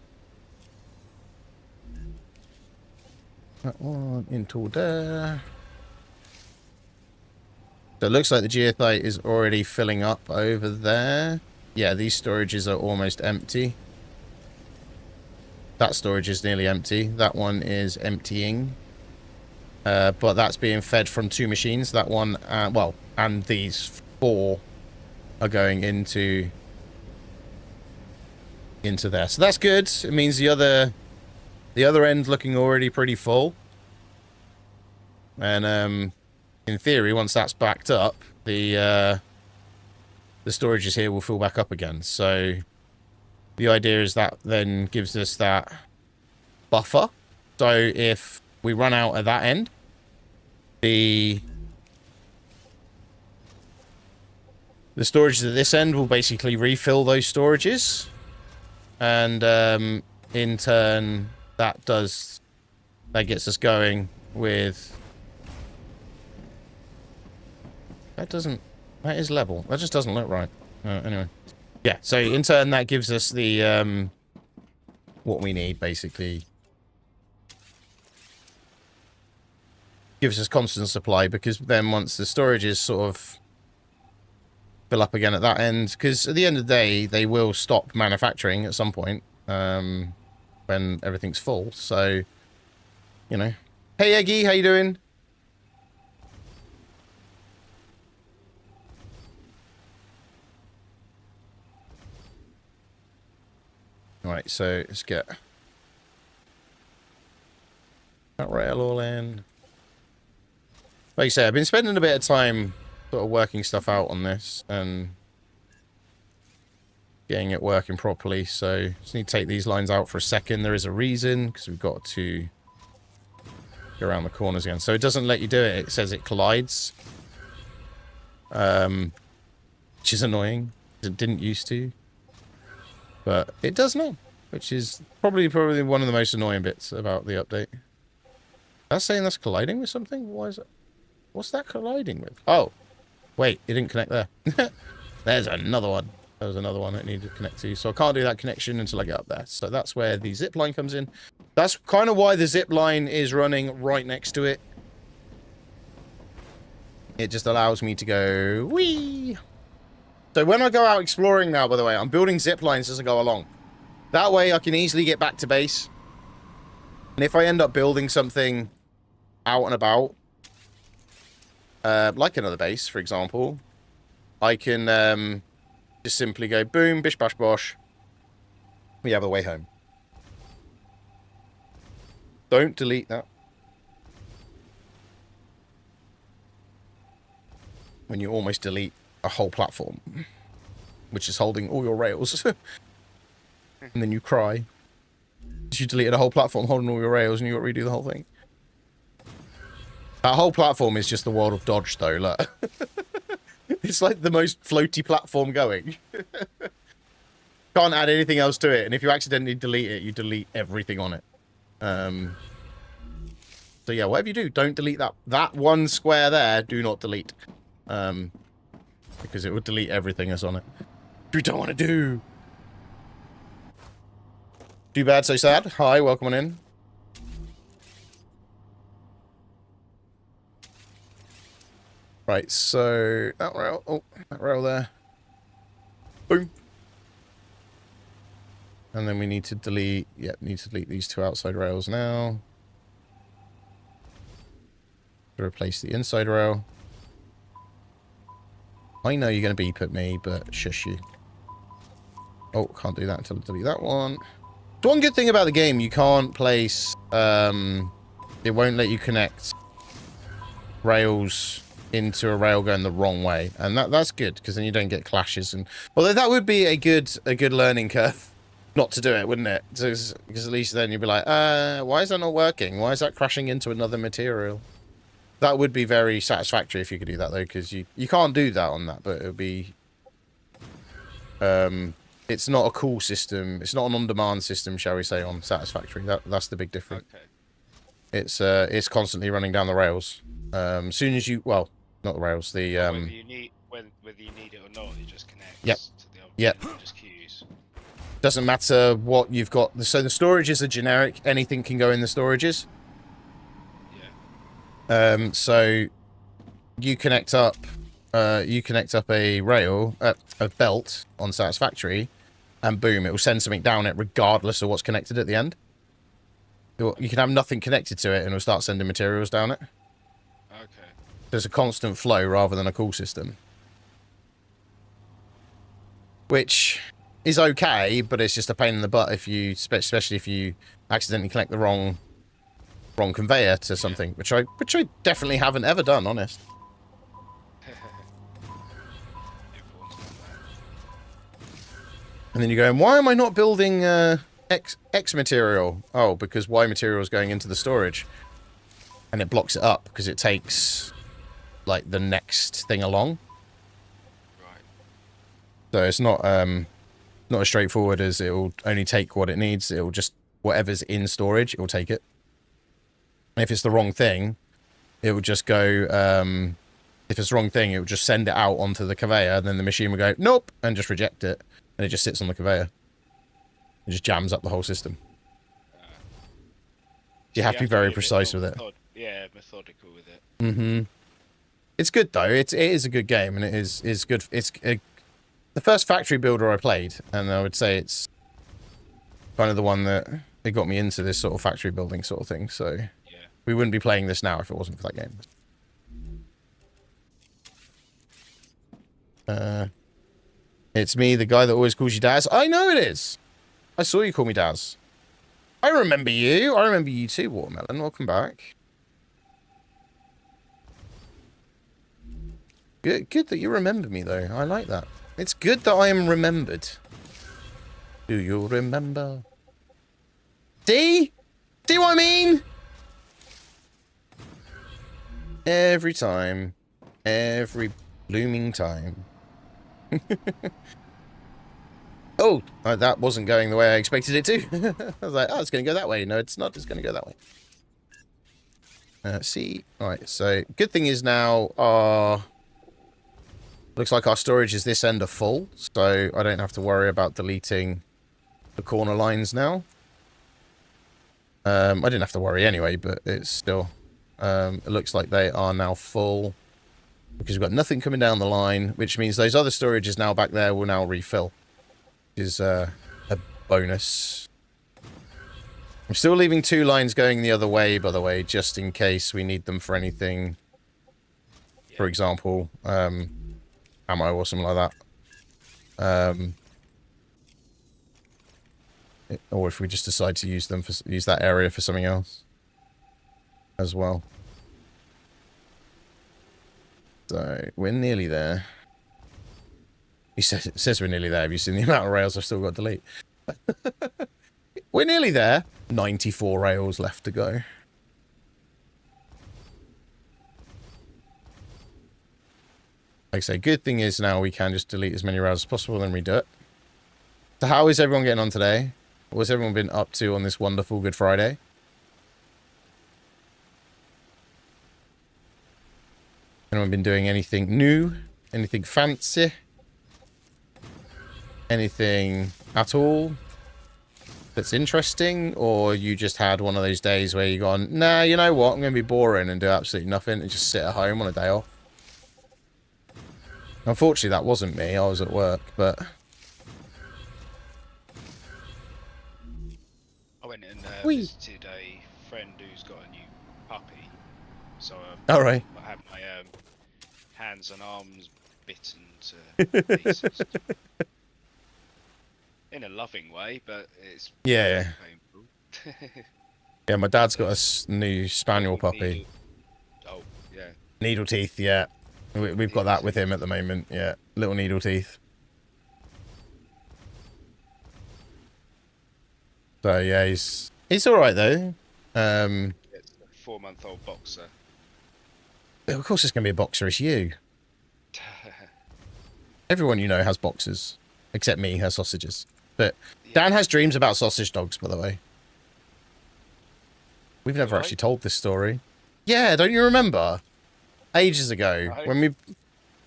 That one into there. So it looks like the geothite is already filling up over there. Yeah, these storages are almost empty. That storage is nearly empty. That one is emptying. But that's being fed from 2 machines. That one, and these 4 are going into there. So that's good. It means the other end looking already pretty full. And in theory, once that's backed up, the storages here will fill back up again. So the idea is that then gives us that buffer. So if we run out at that end, the storages at this end will basically refill those storages. And in turn, that gets us going with... That is level. That just doesn't look right. Anyway. Yeah, so in turn that gives us the what we need, basically. Gives us constant supply, because then once the storage is sort of fill up again at that end, because at the end of the day, they will stop manufacturing at some point when everything's full. So, you know. Hey, Eggy, how you doing? All right, so let's get that rail all in. Like I say, I've been spending a bit of time sort of working stuff out on this and getting it working properly. So just need to take these lines out for a second. There is a reason, because we've got to go around the corners again. So it doesn't let you do it. It says it collides, which is annoying. It didn't used to. But it does now, which is probably one of the most annoying bits about the update. That's saying that's colliding with something? Why is it? What's that colliding with? Oh, wait, it didn't connect there. There's another one. There was another one it needed to connect to. So I can't do that connection until I get up there. So that's where the zip line comes in. That's kind of why the zip line is running right next to it. It just allows me to go, whee! So when I go out exploring now, by the way, I'm building zip lines as I go along. That way I can easily get back to base. And if I end up building something out and about, like another base, for example, I can just simply go boom, bish, bash, bosh. We have a way home. Don't delete that. When you almost delete a whole platform, which is holding all your rails. And then you cry. You deleted a whole platform holding all your rails and you got to redo the whole thing. That whole platform is just the world of Dodge, though. Look. It's like the most floaty platform going. Can't add anything else to it. And if you accidentally delete it, you delete everything on it. So yeah, whatever you do, don't delete that. That one square there, do not delete. Because it would delete everything that's on it. Which we don't want to do. Too bad, so sad. Hi, welcome on in. Right, so that rail, oh, that rail there. Boom. And then we need to delete, yeah, need to delete these two outside rails now. To replace the inside rail. I know you're going to beep at me, but shush you. Oh, can't do that until I delete that one. The one good thing about the game, you can't place, it won't let you connect rails into a rail going the wrong way. And that's good, because then you don't get clashes. And although that would be a good learning curve not to do it, wouldn't it? Because at least then you'd be like, why is that not working? Why is that crashing into another material? That would be very satisfactory if you could do that, though, because you can't do that on that, but it would be... it's not a cool system. It's not an on-demand system, shall we say, on Satisfactory. That's the big difference. Okay. It's constantly running down the rails. As soon as you... Well, not the rails, the... whether you need it or not, it just connects to the object. Yep. And just queues. Doesn't matter what you've got. So the storages are generic. Anything can go in the storages. So you connect up a rail, a belt on Satisfactory, and boom, it will send something down it regardless of what's connected at the end. You can have nothing connected to it and it'll start sending materials down it. Okay. There's a constant flow rather than a call system. Which is okay, but it's just a pain in the butt if you, especially if you accidentally connect the wrong conveyor to something, which I definitely haven't ever done, honest. And then you go, why am I not building X material? Oh, because Y material is going into the storage. And it blocks it up because it takes like the next thing along. Right. So it's not as straightforward as it will only take what it needs. It will just, whatever's in storage, it will take it. If it's the wrong thing, it would just go, if it's the wrong thing, it would just send it out onto the conveyor, and then the machine would go, nope, and just reject it, and it just sits on the conveyor. It just jams up the whole system. You have to be very precise with it. Yeah, methodical with it. Mm-hmm. It's good though. It is a good game, and it is good. It's the first factory builder I played, and I would say it's kind of the one that it got me into this sort of factory building sort of thing. So Yeah. we wouldn't be playing this now if it wasn't for that game. It's me, the guy that always calls you Daz. I know it is. I saw you call me Daz. I remember you. I remember you too, Watermelon. Welcome back. Good that you remember me, though. I like that. It's good that I am remembered. Do you remember? See? See what I mean? Every time. Every blooming time. Oh, that wasn't going the way I expected it to. I was like, oh, it's going to go that way. No, it's not. It's going to go that way. See? Alright, so good thing is now our... Looks like our storage is this end are full, so I don't have to worry about deleting the corner lines now. I didn't have to worry anyway, but it's still... it looks like they are now full. Because we've got nothing coming down the line, which means those other storages now back there will now refill. Which is a bonus. I'm still leaving 2 lines going the other way, by the way, just in case we need them for anything. For example, ammo or something like that. Or if we just decide to use them for use that area for something else as well. So we're nearly there. It says we're nearly there. Have you seen the amount of rails I've still got to delete? We're nearly there. 94 rails left to go. Like I say, good thing is now we can just delete as many rails as possible and redo it. So how is everyone getting on today? What's everyone been up to on this wonderful Good Friday? Anyone been doing anything new? Anything fancy? Anything at all that's interesting? Or you just had one of those days where you're gone, nah, you know what? I'm going to be boring and do absolutely nothing and just sit at home on a day off. Unfortunately, that wasn't me. I was at work, but... I went and visited a friend who's got a new puppy. So Alright. I had my hands and arms bitten to pieces. In a loving way, but it's yeah. painful. Yeah, my dad's got a new spaniel puppy. Oh, yeah. Needle teeth, yeah. We've got that with him at the moment, yeah. Little needle teeth. So, yeah, he's alright, though. It's a 4-month-old boxer. Of course it's going to be a boxer, it's you. Everyone you know has boxers. Except me, has sausages. But Dan has dreams about sausage dogs, by the way. We've never actually told this story. Yeah, don't you remember? Ages ago, when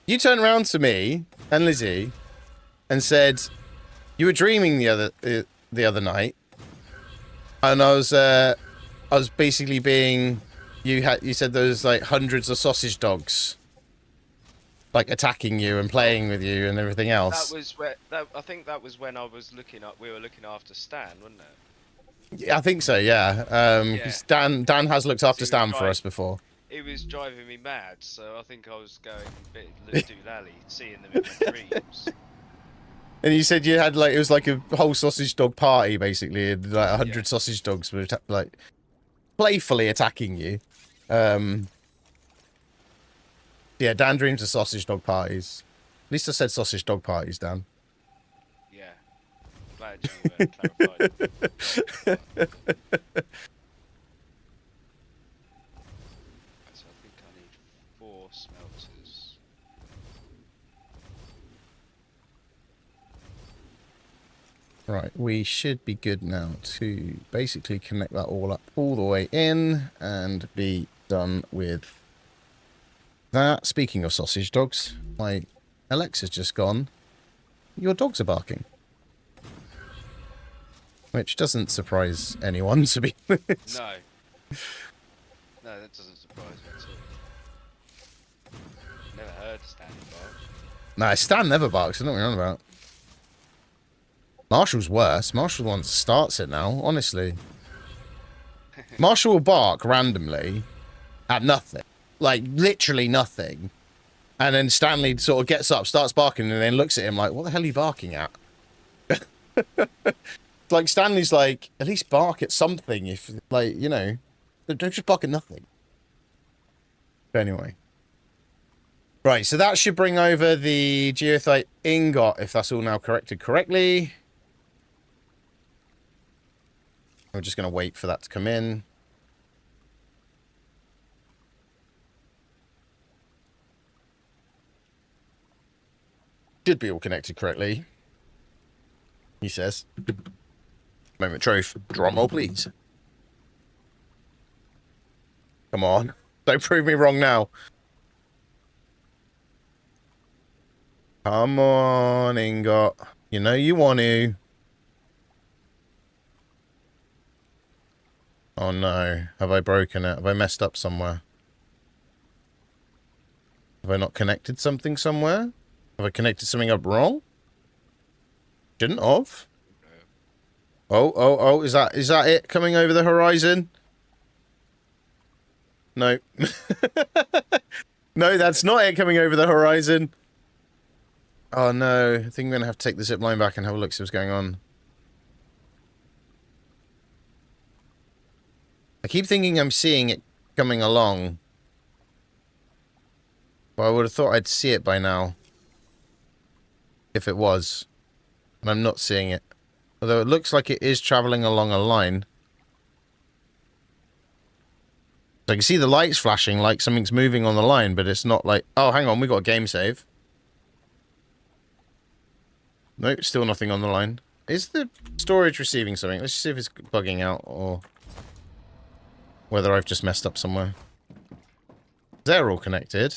you turned around to me and Lizzie and said you were dreaming the other night, and I was basically being you said there was like hundreds of sausage dogs like attacking you and playing with you and everything else. That was where I think that was when I was we were looking after Stan, wasn't it? Yeah, I think so. Yeah. Dan has looked after Stan for us before. It was driving me mad, so I think I was going a bit doolally, seeing them in my dreams. And you said you had it was like a whole sausage dog party basically, and like 100 sausage dogs were like playfully attacking you. Yeah, Dan dreams of sausage dog parties. At least I said sausage dog parties, Dan. Yeah. Glad you clarified. So I think I need 4 smelters. Right, we should be good now to basically connect that all up all the way in and be done with that. Speaking of sausage dogs, my Alexa's just gone. Your dogs are barking. Which doesn't surprise anyone, to be honest. No. No, that doesn't surprise me at all. Never heard Stan bark. Nah, Stan never barks. I don't know what you're on about. Marshall's worse. Marshall's the one that starts it now, honestly. Marshall will bark randomly at nothing. Like, literally nothing. And then Stanley sort of gets up, starts barking, and then looks at him like, what the hell are you barking at? Like, Stanley's like, at least bark at something if, like, you know, don't just bark at nothing. But anyway. Right, so that should bring over the geothite ingot, if that's all now corrected correctly. We're just going to wait for that to come in. Should be all connected correctly, he says. Moment truth. Drum roll, please. Come on. Don't prove me wrong now. Come on, Ingot. You know you want to. Oh no. Have I broken it? Have I messed up somewhere? Have I not connected something somewhere? Have I connected something up wrong? Shouldn't have. Oh, is that it coming over the horizon? No. No, that's not it coming over the horizon. Oh no, I think I'm going to have to take the zip line back and have a look see what's going on. I keep thinking I'm seeing it coming along. But I would have thought I'd see it by now. If it was. And I'm not seeing it. Although it looks like it is travelling along a line. So I can see the lights flashing like something's moving on the line, but it's not like... Oh, hang on, we got a game save. Nope, still nothing on the line. Is the storage receiving something? Let's see if it's bugging out or... whether I've just messed up somewhere. They're all connected.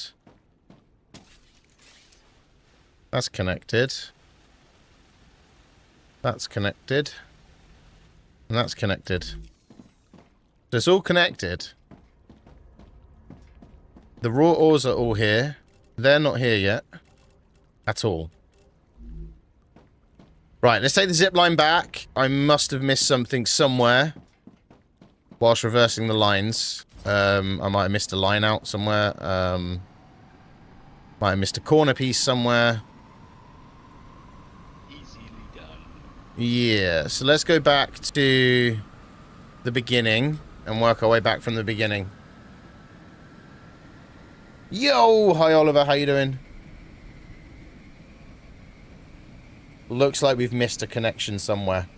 That's connected. That's connected. And that's connected. So it's all connected. The raw ores are all here. They're not here yet. At all. Right, let's take the zip line back. I must have missed something somewhere. Whilst reversing the lines. I might have missed a line out somewhere. Might have missed a corner piece somewhere. Yeah, so let's go back to the beginning and work our way back from the beginning. Yo! Hi, Oliver. How you doing? Looks like we've missed a connection somewhere.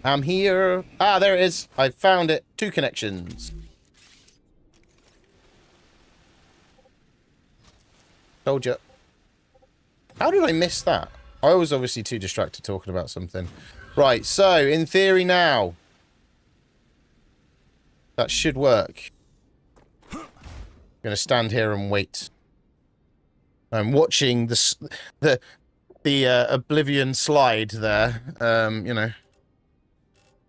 I'm here. Ah, there it is. I found it. 2 connections. Told you. How did I miss that? I was obviously too distracted talking about something. Right, so, in theory now. That should work. I'm going to stand here and wait. I'm watching the Oblivion slide there. You know.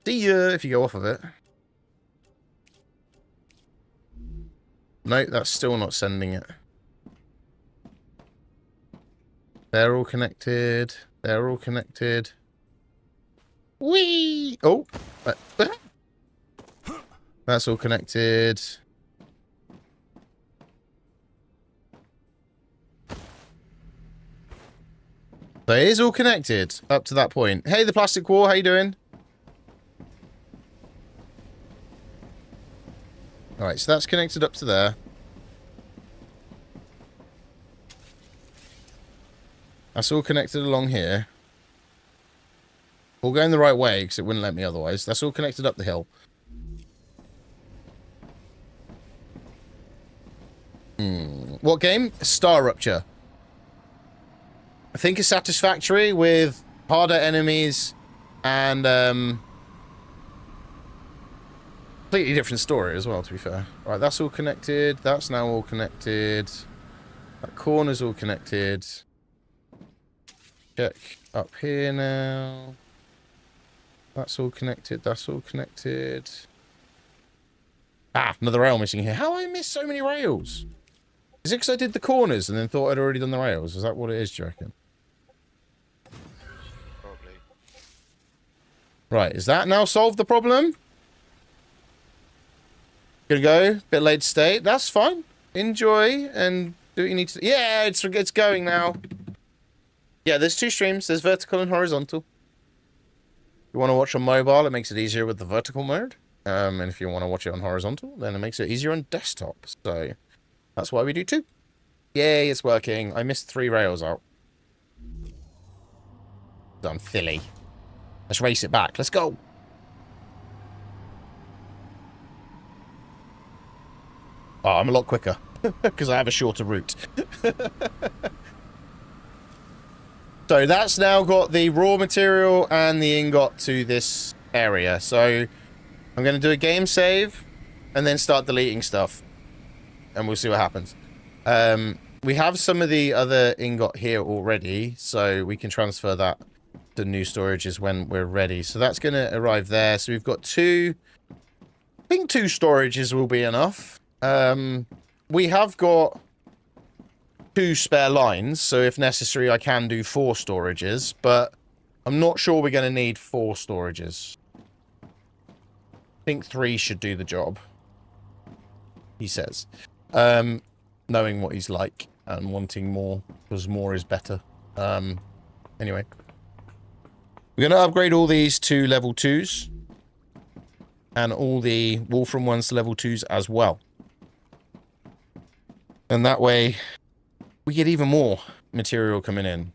See ya if you go off of it. No, that's still not sending it. They're all connected. They're all connected. Whee! Oh! That's all connected. So it is all connected up to that point. Hey, the plastic wall, how you doing? Alright, so that's connected up to there. That's all connected along here. All going the right way, because it wouldn't let me otherwise. That's all connected up the hill. What game? StarRupture. I think it's satisfactory with harder enemies and completely different story as well, to be fair. Right, that's all connected. That's now all connected. That corner's all connected. Check up here now. That's all connected. That's all connected. Ah, another rail missing here. How I missed so many rails? Is it because I did the corners and then thought I'd already done the rails? Is that what it is, do you reckon? Probably. Right, is that now solved the problem? Gonna go, bit late to stay. That's fine. Enjoy and do what you need to. Yeah, it's going now. Yeah, there's 2 streams. There's vertical and horizontal. If you want to watch on mobile, it makes it easier with the vertical mode. And if you want to watch it on horizontal, then it makes it easier on desktop. So that's why we do 2. Yay, it's working. I missed 3 rails out. Done, Philly. Let's race it back. Let's go. Oh, I'm a lot quicker because I have a shorter route. So that's now got the raw material and the ingot to this area. So I'm going to do a game save and then start deleting stuff. And we'll see what happens. We have some of the other ingot here already, so we can transfer that to new storages when we're ready. So that's going to arrive there. So we've got 2... I think 2 storages will be enough. We have got 2 spare lines, so if necessary I can do 4 storages, but I'm not sure we're going to need 4 storages. I think 3 should do the job, he says. Knowing what he's like and wanting more, because more is better. Anyway. We're going to upgrade all these to level 2s. And all the Wolfram ones to level 2s as well. And that way, we get even more material coming in.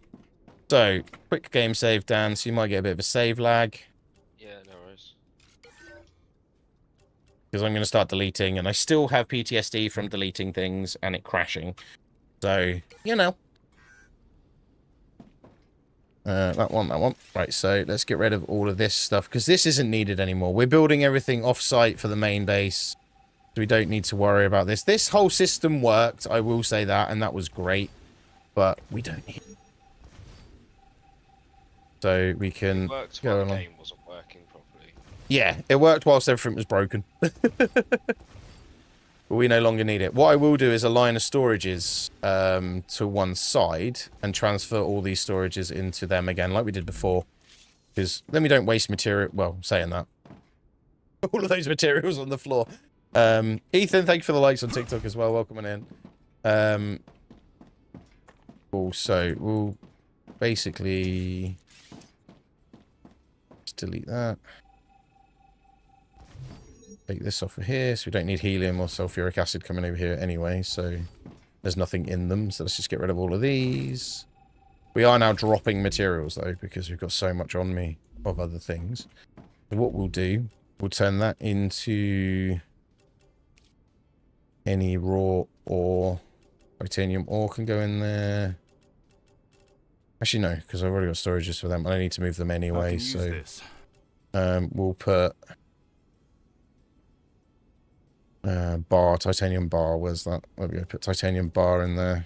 So, quick game save, Dan, so you might get a bit of a save lag. Yeah, no worries. Because I'm going to start deleting, and I still have PTSD from deleting things and it crashing. So, you know. That one. Right, so let's get rid of all of this stuff, because this isn't needed anymore. We're building everything off-site for the main base. So we don't need to worry about this. This whole system worked, I will say that, and that was great. But we don't need it. So we can It worked go while the along. game wasn't working properly. Yeah, it worked whilst everything was broken. But we no longer need it. What I will do is align the storages to one side and transfer all these storages into them again, like we did before. Because then we don't waste material. Well, saying that. All of those materials on the floor. Ethan, thank you for the likes on TikTok as well. Welcome on in. Also, we'll basically just delete that. Take this off of here, so we don't need helium or sulfuric acid coming over here anyway, so there's nothing in them. So let's just get rid of all of these. We are now dropping materials, though, because we've got so much on me of other things. So what we'll do, we'll turn that into any raw ore. Titanium ore can go in there. Actually, no, because I've already got storages for them. I need to move them anyway, so we'll put bar, titanium bar. Where's that? There we go. Put titanium bar in there.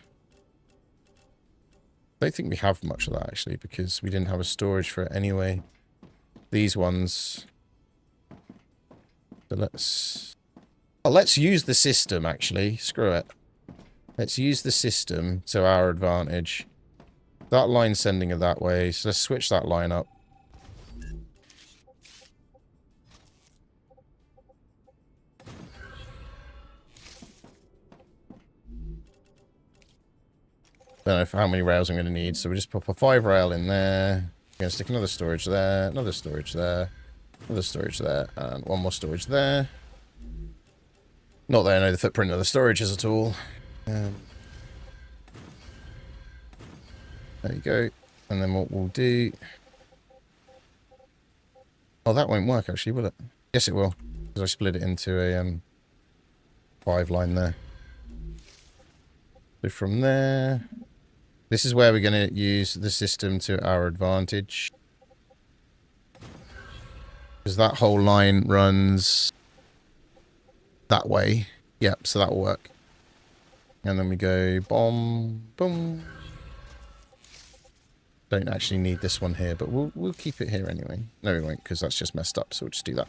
I don't think we have much of that, actually, because we didn't have a storage for it anyway. These ones. So let's... Oh, let's use the system, actually. Screw it. Let's use the system to our advantage. That line's sending it that way, so let's switch that line up. Don't know how many rails I'm going to need, so we just pop a 5 rail in there. I'm going to stick another storage there, another storage there, another storage there, and one more storage there. Not that I know the footprint of the storages at all. There you go. And then what we'll do... Oh, that won't work, actually, will it? Yes, it will. Because I split it into a 5 line there. So from there... This is where we're going to use the system to our advantage. Because that whole line runs that way. Yep, so that will work. And then we go bomb, boom. Don't actually need this one here, but we'll keep it here anyway. No, we won't, because that's just messed up, so we'll just do that.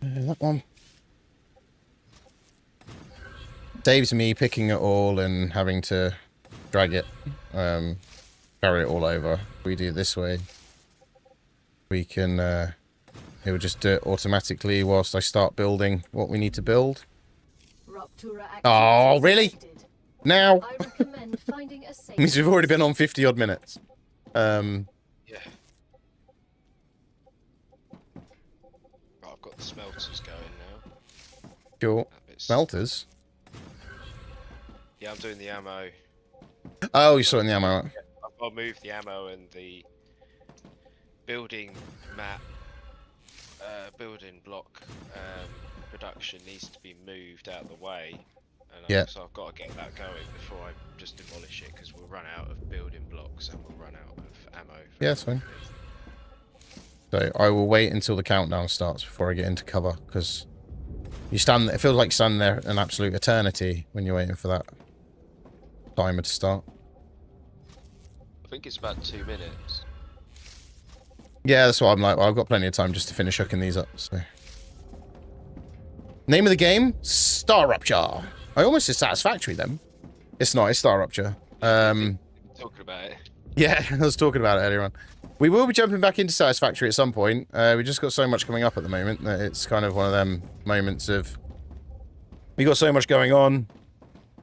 That one. Saves me picking it all and having to drag it, carry it all over. If we do it this way, we can, it will just do it automatically whilst I start building what we need to build. Oh, really? Now? I recommend finding a safe Means we've already been on 50 odd minutes. Yeah. Right, I've got the smelters going now. Cool. That bit's- Smelters? Yeah, I'm doing the ammo. Oh, you're sorting the ammo out. I've got to move the ammo and the building map, building block production needs to be moved out of the way. And Yeah. So I've got to get that going before I just demolish it, because we'll run out of building blocks and we'll run out of ammo. Yeah, that's fine. So I will wait until the countdown starts before I get into cover, because you stand. It feels like standing there an absolute eternity when you're waiting for that timer to start. I think it's about 2 minutes. Yeah, that's what I'm like. Well, I've got plenty of time just to finish hooking these up. So, name of the game: StarRupture. I almost said Satisfactory then. It's not. It's StarRupture. Talking about it. Yeah, I was talking about it earlier on. We will be jumping back into Satisfactory at some point. We just got so much coming up at the moment that it's kind of one of them moments of... We got so much going on.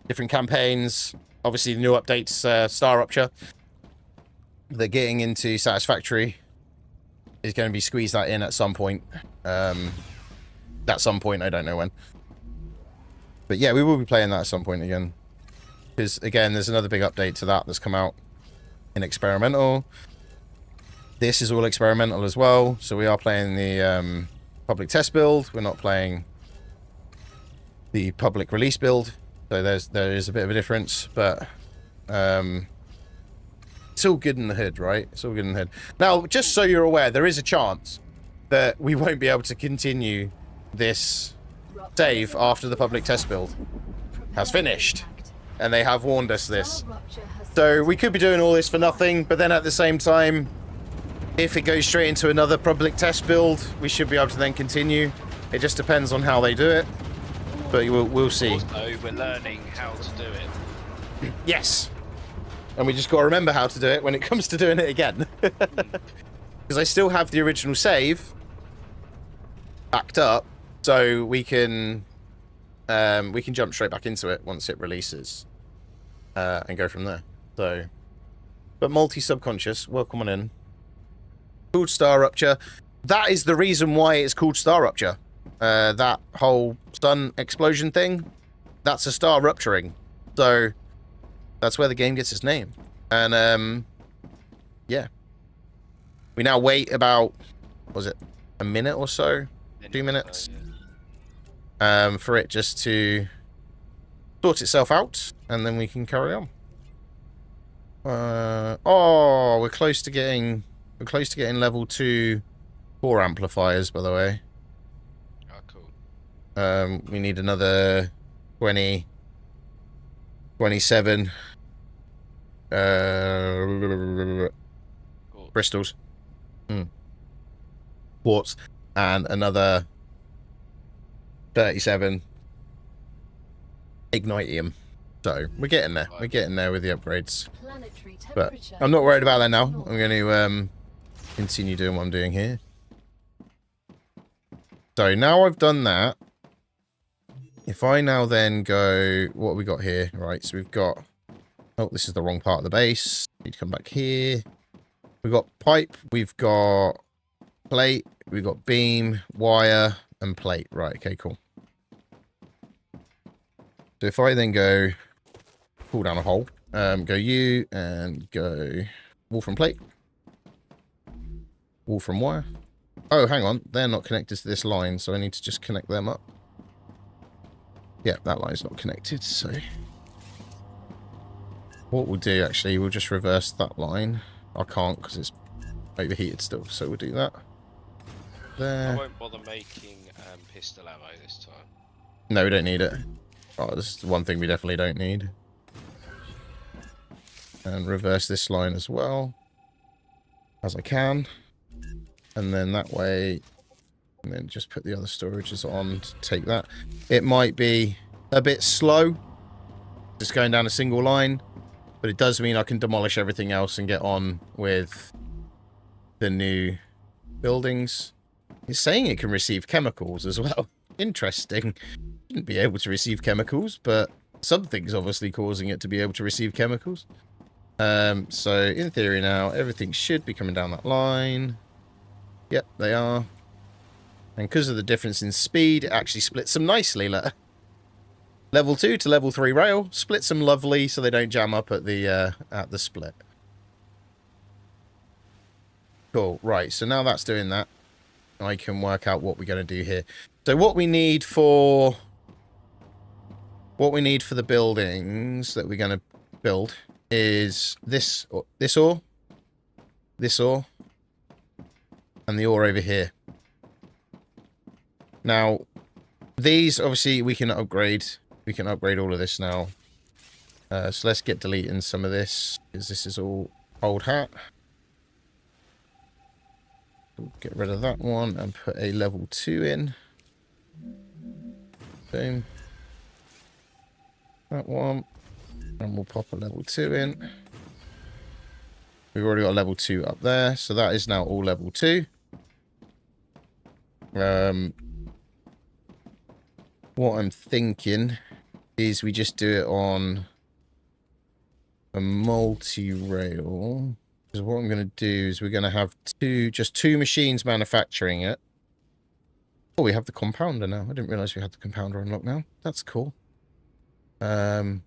Different campaigns. Obviously, the new updates, StarRupture. They're getting into Satisfactory. Is going to be squeezed that in at some point. At some point, I don't know when. But yeah, we will be playing that at some point again. Because, again, there's another big update to that that's come out in experimental. This is all experimental as well. So we are playing the public test build. We're not playing the public release build. So there is a bit of a difference. But it's all good in the hood, right? It's all good in the hood. Now, just so you're aware, there is a chance that we won't be able to continue this save after the public test build has finished. And they have warned us this. So we could be doing all this for nothing, but then at the same time, if it goes straight into another public test build, we should be able to then continue. It just depends on how they do it. But we'll see. Also, we're learning how to do it. Yes. And we just got to remember how to do it when it comes to doing it again. Because I still have the original save backed up, so we can jump straight back into it once it releases, and go from there. So, but multi-subconscious, welcome on in. Called StarRupture. That is the reason why it's called StarRupture. That whole sun explosion thing, that's a star rupturing. So that's where the game gets its name. And yeah. We now wait about, what was it, a minute or so? 2 minutes? For it just to sort itself out, and then we can carry on. Oh, we're close to getting level 2 core amplifiers, by the way. Oh, cool. We need another 20, 27 Cool. crystals, quartz, and another 37 ignitium. So we're getting there. We're getting there with the upgrades. But I'm not worried about that now. I'm going to continue doing what I'm doing here. So now I've done that. If I now then go, what have we got here? Right, so we've got, oh, this is the wrong part of the base. Need to come back here. We've got pipe, we've got plate, we've got beam, wire, and plate. Right, okay, cool. So if I then go, pull down a hole, go U and go wall from plate, wall from wire. Oh, hang on, they're not connected to this line, so I need to just connect them up. Yeah, that line's not connected, so what we'll do, actually, we'll just reverse that line. I can't because it's overheated still, so we'll do that. There. I won't bother making pistol ammo this time. No, we don't need it. Oh, this is one thing we definitely don't need. And reverse this line as well, as I can. And then that way, and then just put the other storages on to take that. It might be a bit slow Just going down a single line. But it does mean I can demolish everything else and get on with the new buildings. It's saying it can receive chemicals as well. Interesting. Shouldn't be able to receive chemicals, but something's obviously causing it to be able to receive chemicals. So in theory now, everything should be coming down that line. Yep, they are. And because of the difference in speed, it actually splits them nicely. Level 2 to level 3 rail splits them lovely, so they don't jam up at the split. Cool. Right. So now that's doing that, I can work out what we're going to do here. So what we need for the buildings that we're going to build is this ore, this ore, and the ore over here. Now, these obviously we can upgrade. We can upgrade all of this now. So let's get deleting some of this, because this is all old hat. We'll get rid of that one and put a level 2 in. Boom. That one. And we'll pop a level 2 in. We've already got a level 2 up there, so that is now all level 2. What I'm thinking is we just do it on a multi-rail. Because what I'm going to do is we're going to have just two machines manufacturing it. Oh, we have the compounder now. I didn't realize we had the compounder unlocked now. That's cool. There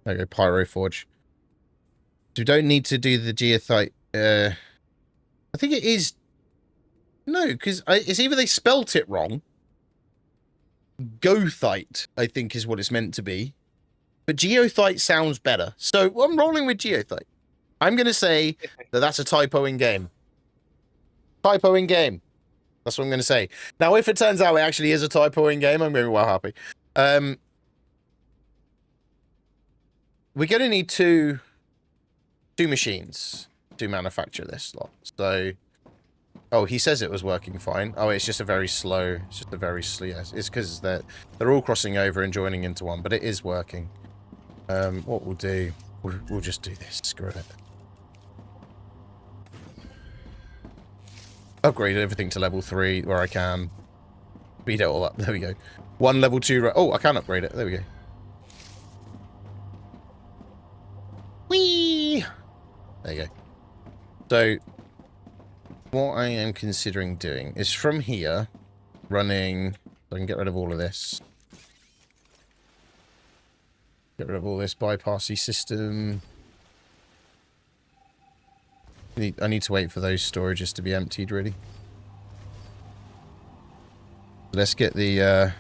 you go, Pyro Forge. So we don't need to do the geothite. I think it is... No, because it's either they spelt it wrong. Gothite, I think, is what it's meant to be. But geothite sounds better. So I'm rolling with geothite. I'm going to say that that's a typo in game. Typo in game. That's what I'm going to say. Now, if it turns out it actually is a typo in game, I'm going to be well happy. We're going to need two machines to manufacture this lot. So, oh, he says it was working fine. Oh, it's just a very slow. It's just a very slow. Yes, it's because they're all crossing over and joining into one, but it is working. What we'll do, we'll just do this. Screw it. Upgrade everything to level 3 where I can. Speed it all up. There we go. One level 2. Oh, I can upgrade it. There we go. Whee! There you go. So, what I am considering doing is from here, running... So I can get rid of all of this. Get rid of all this bypassy system. I need to wait for those storages to be emptied, really. Let's get the...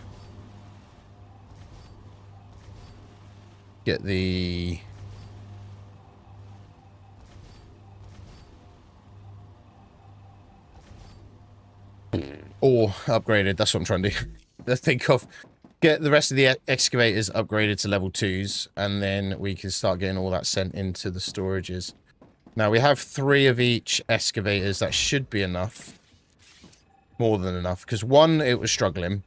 ore upgraded. That's what I'm trying to do. Let's think of... Get the rest of the excavators upgraded to level 2s, and then we can start getting all that sent into the storages. Now, we have 3 of each excavators. That should be enough. More than enough. Because one, it was struggling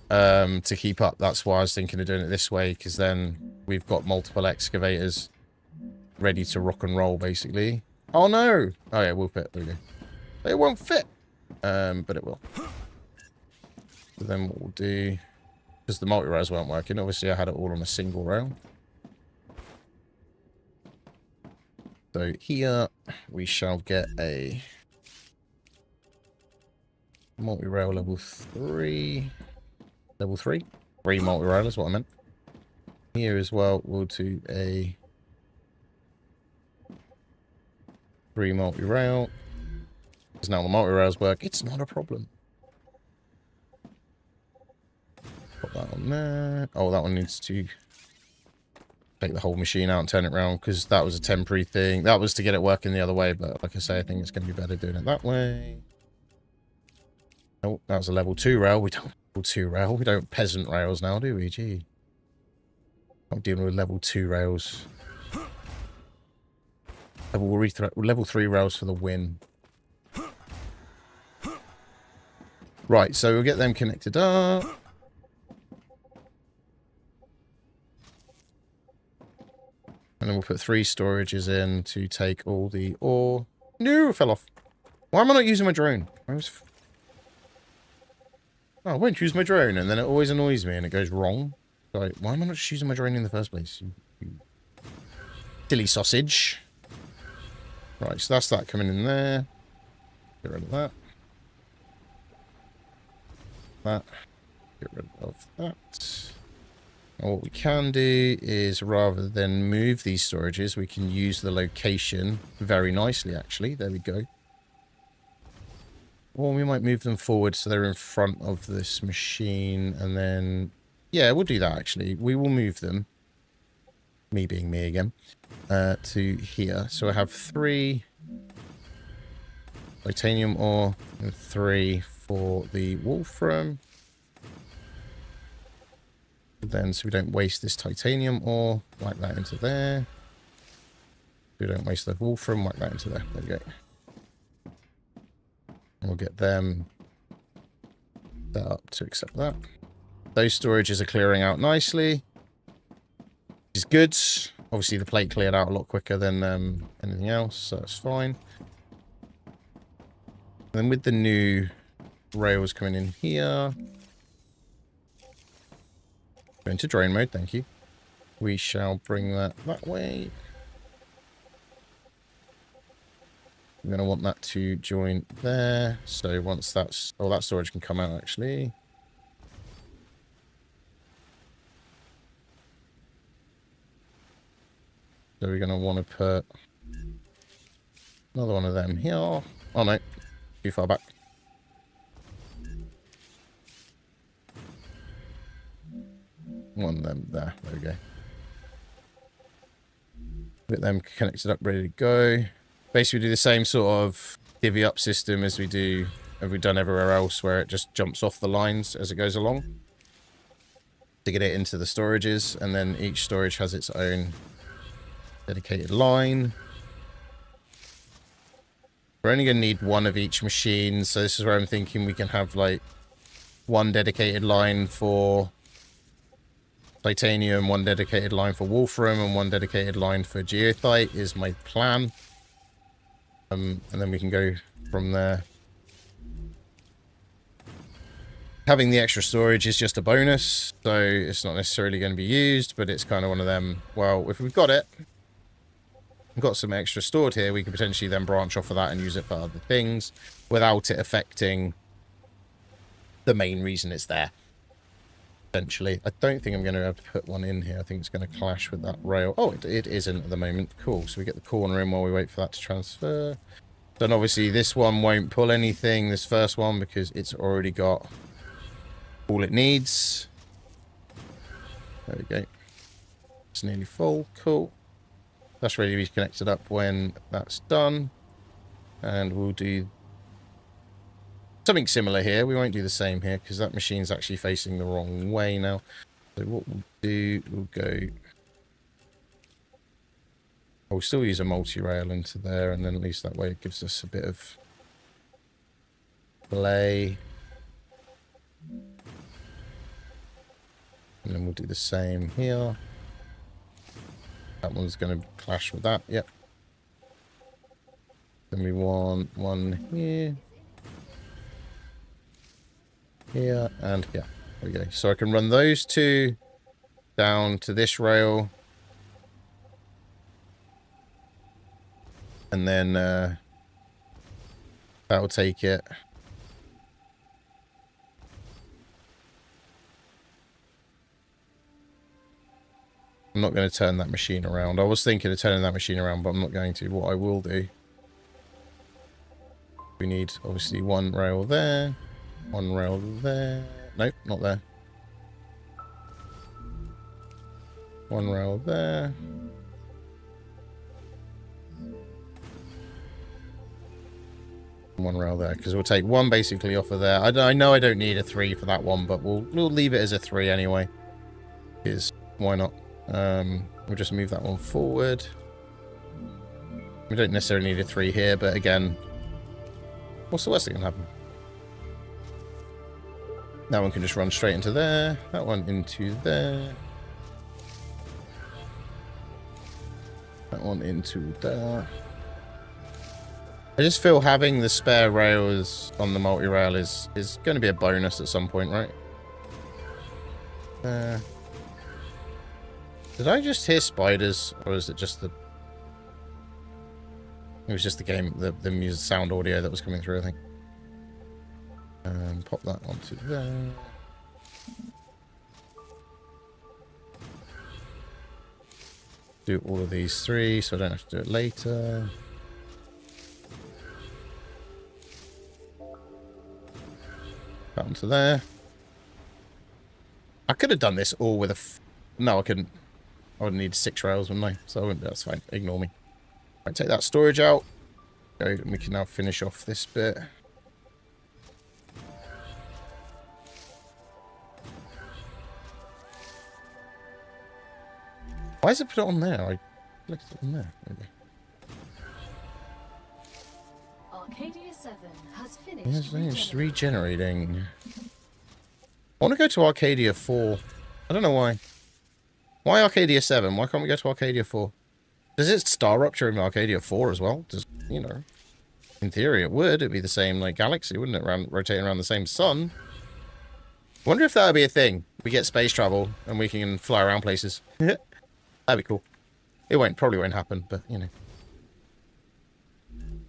to keep up. That's why I was thinking of doing it this way, because then we've got multiple excavators ready to rock and roll, basically. Oh, no! Oh, yeah, it will fit. There we go. It won't fit. But it will. So then what we'll do... Because the multi-rails weren't working. Obviously, I had it all on a single rail. So here we shall get a multi-rail level 3. Level 3? 3 multi-rail is what I meant. Here as well, we'll do a 3 multi-rail. Because now the multi-rails work, it's not a problem. Put that on there. Oh, that one needs to... take the whole machine out and turn it around, because that was a temporary thing. That was to get it working the other way, but like I say, I think it's going to be better doing it that way. Oh, that was a level 2 rail. We don't level 2 rail. We don't peasant rails now, do we? Gee. I'm dealing with level 2 rails. Level 3 rails for the win. Right, so we'll get them connected up. we'll put 3 storages in to take all the ore. No, it fell off. Why am I not using my drone? Oh, I won't use my drone, and then it always annoys me and it goes wrong. Like, why am I not just using my drone in the first place? You silly sausage. Right, so that's that coming in there. Get rid of that. That. Get rid of that. And what we can do is, rather than move these storages, we can use the location very nicely, actually. There we go. Or we might move them forward so they're in front of this machine, and then... Yeah, we'll do that, actually. We will move them, me being me again, to here. So I have 3 titanium ore and 3 for the wolfram. Then, so we don't waste this titanium ore, whack that into there. We don't waste the wolfram, whack that into there. There we go. And we'll get them set up to accept that. Those storages are clearing out nicely, which is good. Obviously, the plate cleared out a lot quicker than anything else, so that's fine. And then with the new rails coming in here, go into drone mode, thank you. We shall bring that way. We're going to want that to join there. So once that's... Oh, that storage can come out, actually. So we're going to want to put another one of them here. Oh, no. Too far back. One of them there. There we go. Get them connected up, ready to go. Basically, do the same sort of divvy up system as we've done everywhere else, where it just jumps off the lines as it goes along to get it into the storages, and then each storage has its own dedicated line. We're only going to need 1 of each machine, so this is where I'm thinking we can have like 1 dedicated line for titanium, 1 dedicated line for wolfram, and 1 dedicated line for geothite is my plan. And then we can go from there. Having the extra storage is just a bonus, so it's not necessarily going to be used, but it's kind of one of them, well, if we've got it, we've got some extra stored here, we could potentially then branch off of that and use it for other things without it affecting the main reason it's there. Essentially, I don't think I'm going to have to put one in here. I think it's going to clash with that rail. Oh, it isn't at the moment. Cool. So we get the corner in while we wait for that to transfer. Then obviously this one won't pull anything, this first one, because it's already got all it needs. There we go. It's nearly full. Cool. That's ready to be connected up when that's done. And we'll do something similar here. We won't do the same here because that machine's actually facing the wrong way now. So what we'll do, we'll go... We'll still use a multi-rail into there, and then at least that way it gives us a bit of play. And then we'll do the same here. That one's going to clash with that, yep. Then we want one here. Here and here. There we go. So I can run those 2 down to this rail. And then that'll take it. I'm not going to turn that machine around. I was thinking of turning that machine around, but I'm not going to. What I will do, we need obviously 1 rail there. 1 rail there. Nope, not there. 1 rail there. One rail there, because we'll take 1 basically off of there. I know I don't need a 3 for that one, but we'll leave it as a 3 anyway. Because why not? We'll just move that one forward. We don't necessarily need a 3 here, but again, what's the worst that can happen? That one can just run straight into there. That one into there. That one into there. I just feel having the spare rails on the multi-rail is going to be a bonus at some point, right? Did I just hear spiders, or is it just the... It was just the game, the music sound audio that was coming through, I think. Pop that onto there. Do all of these 3, so I don't have to do it later. That onto there. I could have done this all with a... No, I couldn't. I would need 6 rails, wouldn't I? So I wouldn't, that's fine. Ignore me. Right, take that storage out. Go, and we can now finish off this bit. Why is it put it on there? I clicked it on there. Okay. Arcadia 7 has Yes, finished. it's regenerating. I want to go to Arcadia 4. I don't know why. Why Arcadia 7? Why can't we go to Arcadia 4? Does it StarRupture in Arcadia 4 as well? Does, you know, in theory it would. It'd be the same like galaxy, wouldn't it? Rotating around the same sun. Wonder if that would be a thing. We get space travel and we can fly around places. That'd be cool. It probably won't happen, but you know.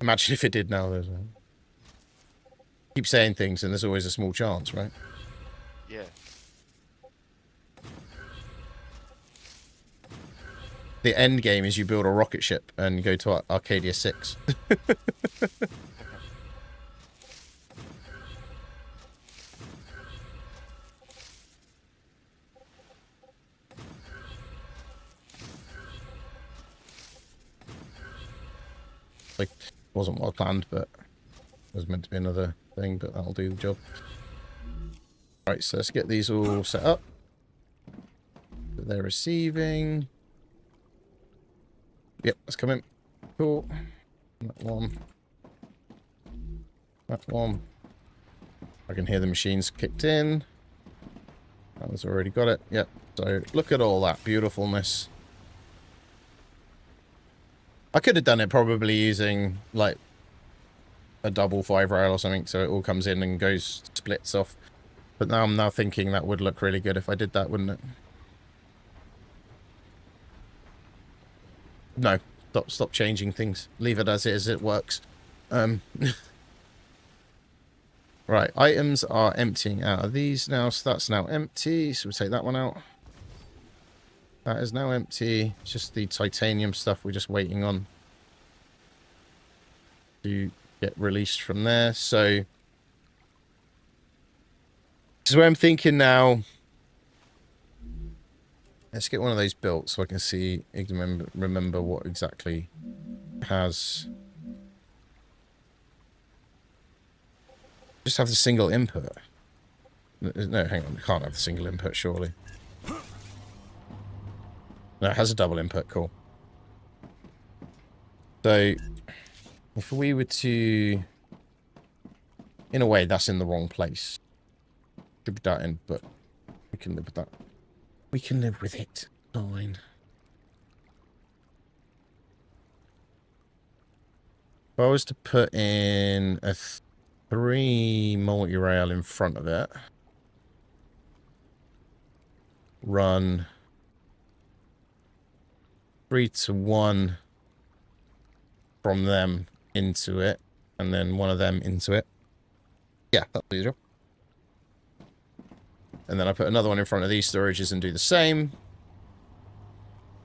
Imagine if it did now. There's keep saying things and there's always a small chance, right? Yeah. The end game is you build a rocket ship and go to Arcadia 6. Like, wasn't well planned, but it was meant to be another thing, but that'll do the job. Right, so let's get these all set up. So they're receiving. Yep, that's coming. Cool. That one. That one. I can hear the machines kicked in. That one's already got it. Yep. So look at all that beautifulness. I could have done it probably using like a double 5 rail or something, so it all comes in and goes splits off. But now I'm now thinking that would look really good if I did that, wouldn't it? No, stop changing things. Leave it as it is. It works. Right, items are emptying out of these now, so that's now empty. So we'll take that one out. That is now empty. It's just the titanium stuff we're just waiting on to get released from there. So this is where I'm thinking now. Let's get one of those built so I can see, remember what exactly has. Just have the single input. No, hang on, it can't have the single input, surely. No, it has a double input, cool. So, if we were to... In a way, that's in the wrong place. Should be that in, but we can live with that. We can live with it. Fine. If I was to put in a 3 multi-rail in front of it. Run 3 to 1 from them into it, and then one of them into it. Yeah, that'll do the job. And then I put another one in front of these storages and do the same.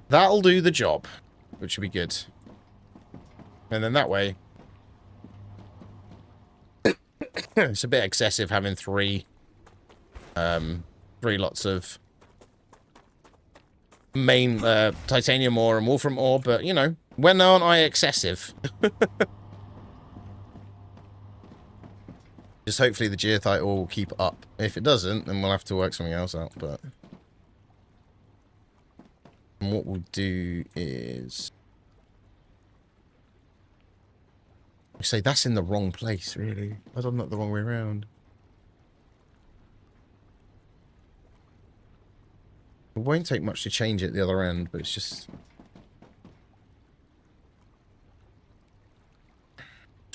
That'll do the job, which would be good. And then that way, it's a bit excessive having 3 lots of main titanium ore and wolfram ore, but you know, when aren't I excessive? Just hopefully the geothite ore will keep up. If it doesn't, then we'll have to work something else out. But and what we'll do is I say that's in the wrong place, really. I've done that the wrong way around. It won't take much to change it at the other end, but it's just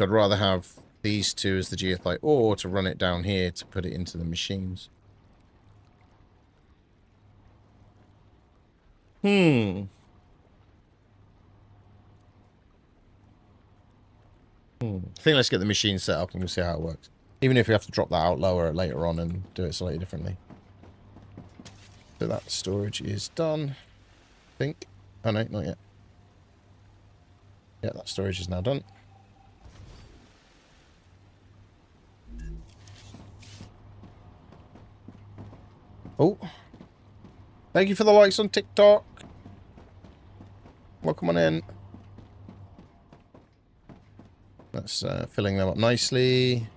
So I'd rather have these two as the geothite, or to run it down here to put it into the machines. I think let's get the machine set up and we'll see how it works. Even if we have to drop that out lower later on and do it slightly differently. So that storage is done. I think. Oh no, not yet. Yeah, that storage is now done. Oh. Thank you for the likes on TikTok. Welcome on in. That's filling them up nicely.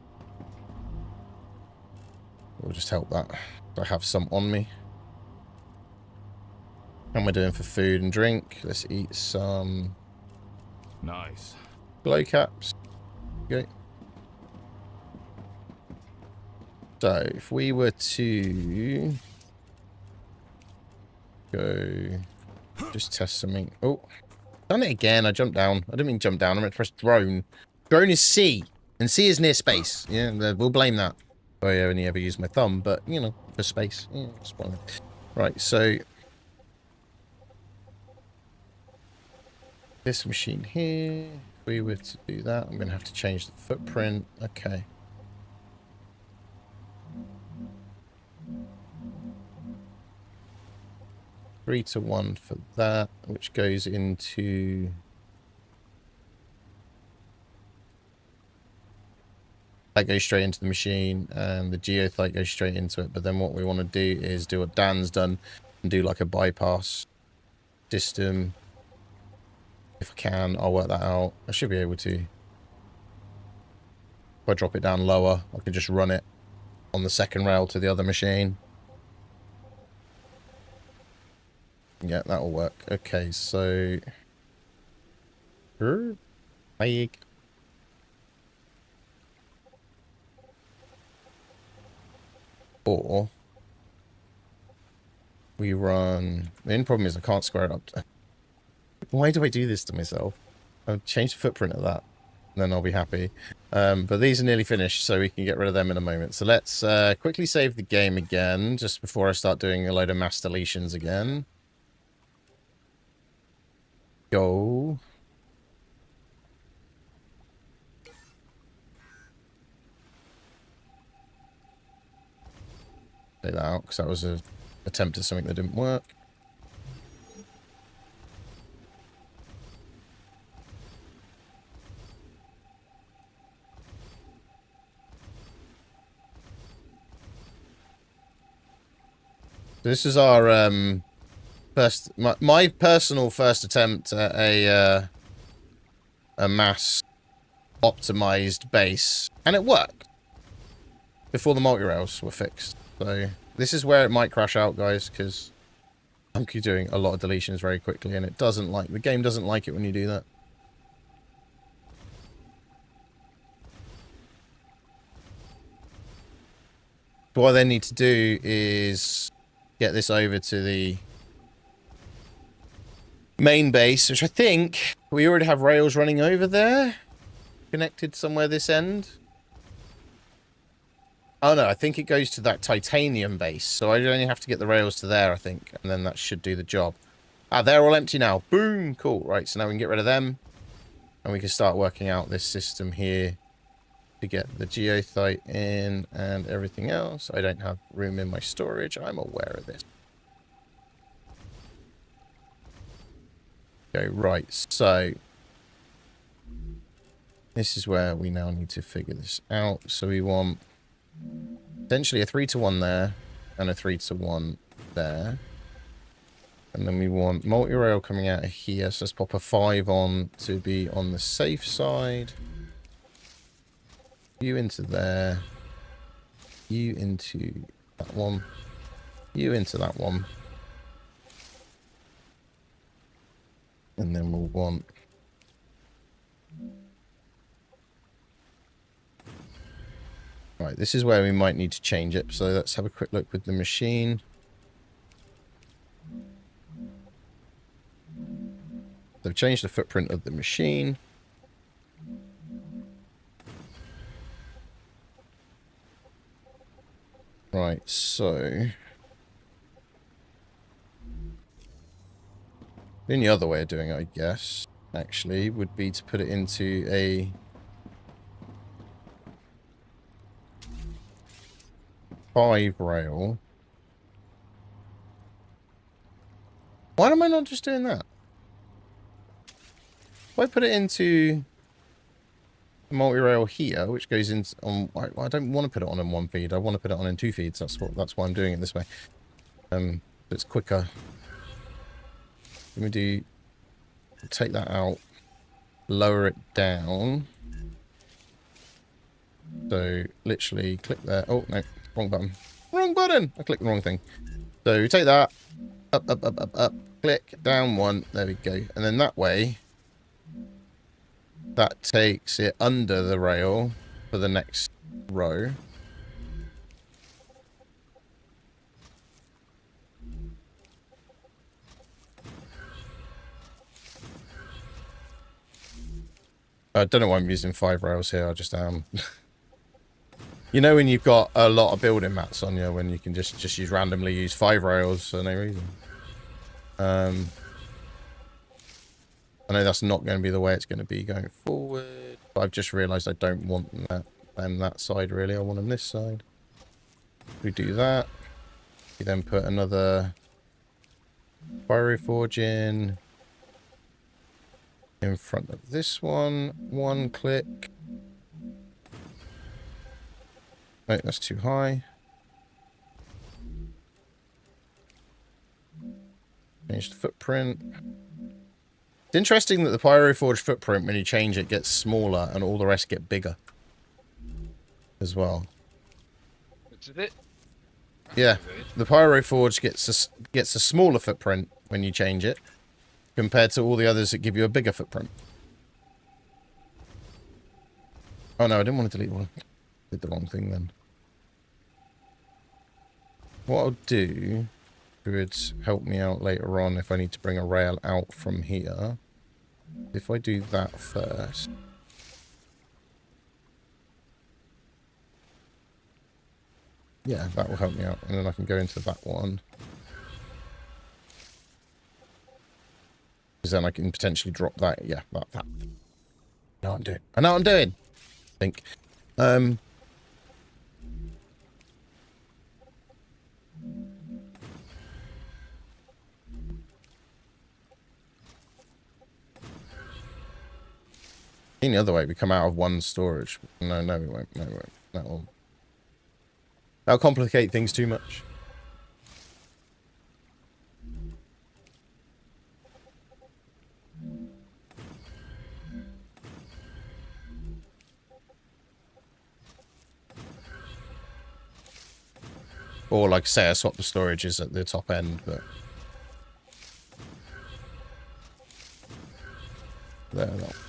We'll just help that. I have some on me. How am I doing for food and drink? Let's eat some... Nice. glow caps. Okay. So, if we were to... go... just test something. Oh. Done it again. I jumped down. I didn't mean jump down. I meant to press drone. Drone is C. And C is near space. Yeah, we'll blame that. I only ever use my thumb, but, you know, for space. Yeah, right, so... this machine here. If we were to do that, I'm going to have to change the footprint. Okay. Three to 1 for that, which goes into... that goes straight into the machine, and the geothite goes straight into it. But then what we want to do is do what Dan's done and do like a bypass system. If I can, I'll work that out. I should be able to. If I drop it down lower, I can just run it on the second rail to the other machine. Yeah, that'll work. Okay, so... bike. Or... we run... the only problem is I can't square it up. Why do I do this to myself? I'll change the footprint of that. And then I'll be happy. But these are nearly finished, so we can get rid of them in a moment. So let's quickly save the game again, just before I start doing a load of mass deletions again. Go. Take that out, because that was an attempt at something that didn't work. This is our first, my personal first attempt at a mass optimized base, and it worked before the multi-rails were fixed. So this is where it might crash out, guys, because I'm doing a lot of deletions very quickly, and it doesn't like, the game doesn't like it when you do that. What I then need to do is get this over to the main base, which I think we already have rails running over there, connected somewhere this end. Oh no, I think it goes to that titanium base, so I only have to get the rails to there, I think, and then that should do the job. Ah, they're all empty now. Boom, cool. Right, so now we can get rid of them, and we can start working out this system here to get the geothite in and everything else. I don't have room in my storage. I'm aware of this. Okay, right, so this is where we now need to figure this out. So we want essentially a 3 to 1 there and a 3 to 1 there. And then we want multi-rail coming out of here. So let's pop a 5 on to be on the safe side. You into there. You into that one. You into that one. And then we'll want... right, this is where we might need to change it. So let's have a quick look with the machine. So I've changed the footprint of the machine. Right, so the only other way of doing it, I guess, actually, would be to put it into a five rail. Why am I not just doing that? If I put it into a multi-rail here, which goes into on, I don't want to put it on in one feed. I want to put it on in two feeds. That's why I'm doing it this way. It's quicker. Let me take that out, lower it down. So literally click there. Oh no, wrong button. Wrong button. I clicked the wrong thing. So take that up, up, up, up, up. Click down one. There we go. And then that way, that takes it under the rail for the next row. I don't know why I'm using 5 rails here. I just am. You know when you've got a lot of building mats on you, when you can just randomly use 5 rails for no reason. I know that's not going to be the way it's going to be going forward, but I've just realised I don't want that side really. I want them this side. We do that. We then put another pyroforge in front of this one. One click. Wait, that's too high. Change the footprint. It's interesting that the pyroforge footprint, when you change it, gets smaller and all the rest get bigger as well. Is it? Yeah, the pyroforge gets a smaller footprint when you change it, compared to all the others that give you a bigger footprint. Oh no, I didn't want to delete one. Did the wrong thing then. What I'll do would help me out later on if I need to bring a rail out from here. If I do that first. Yeah, that will help me out. And then I can go into that one. Because then I can potentially drop that. Yeah, that. I know what I'm doing. I know what I'm doing. I think. The other way, we come out of one storage. No, we won't. No, we won't. That'll complicate things too much. Or like say I swap the storages at the top end, but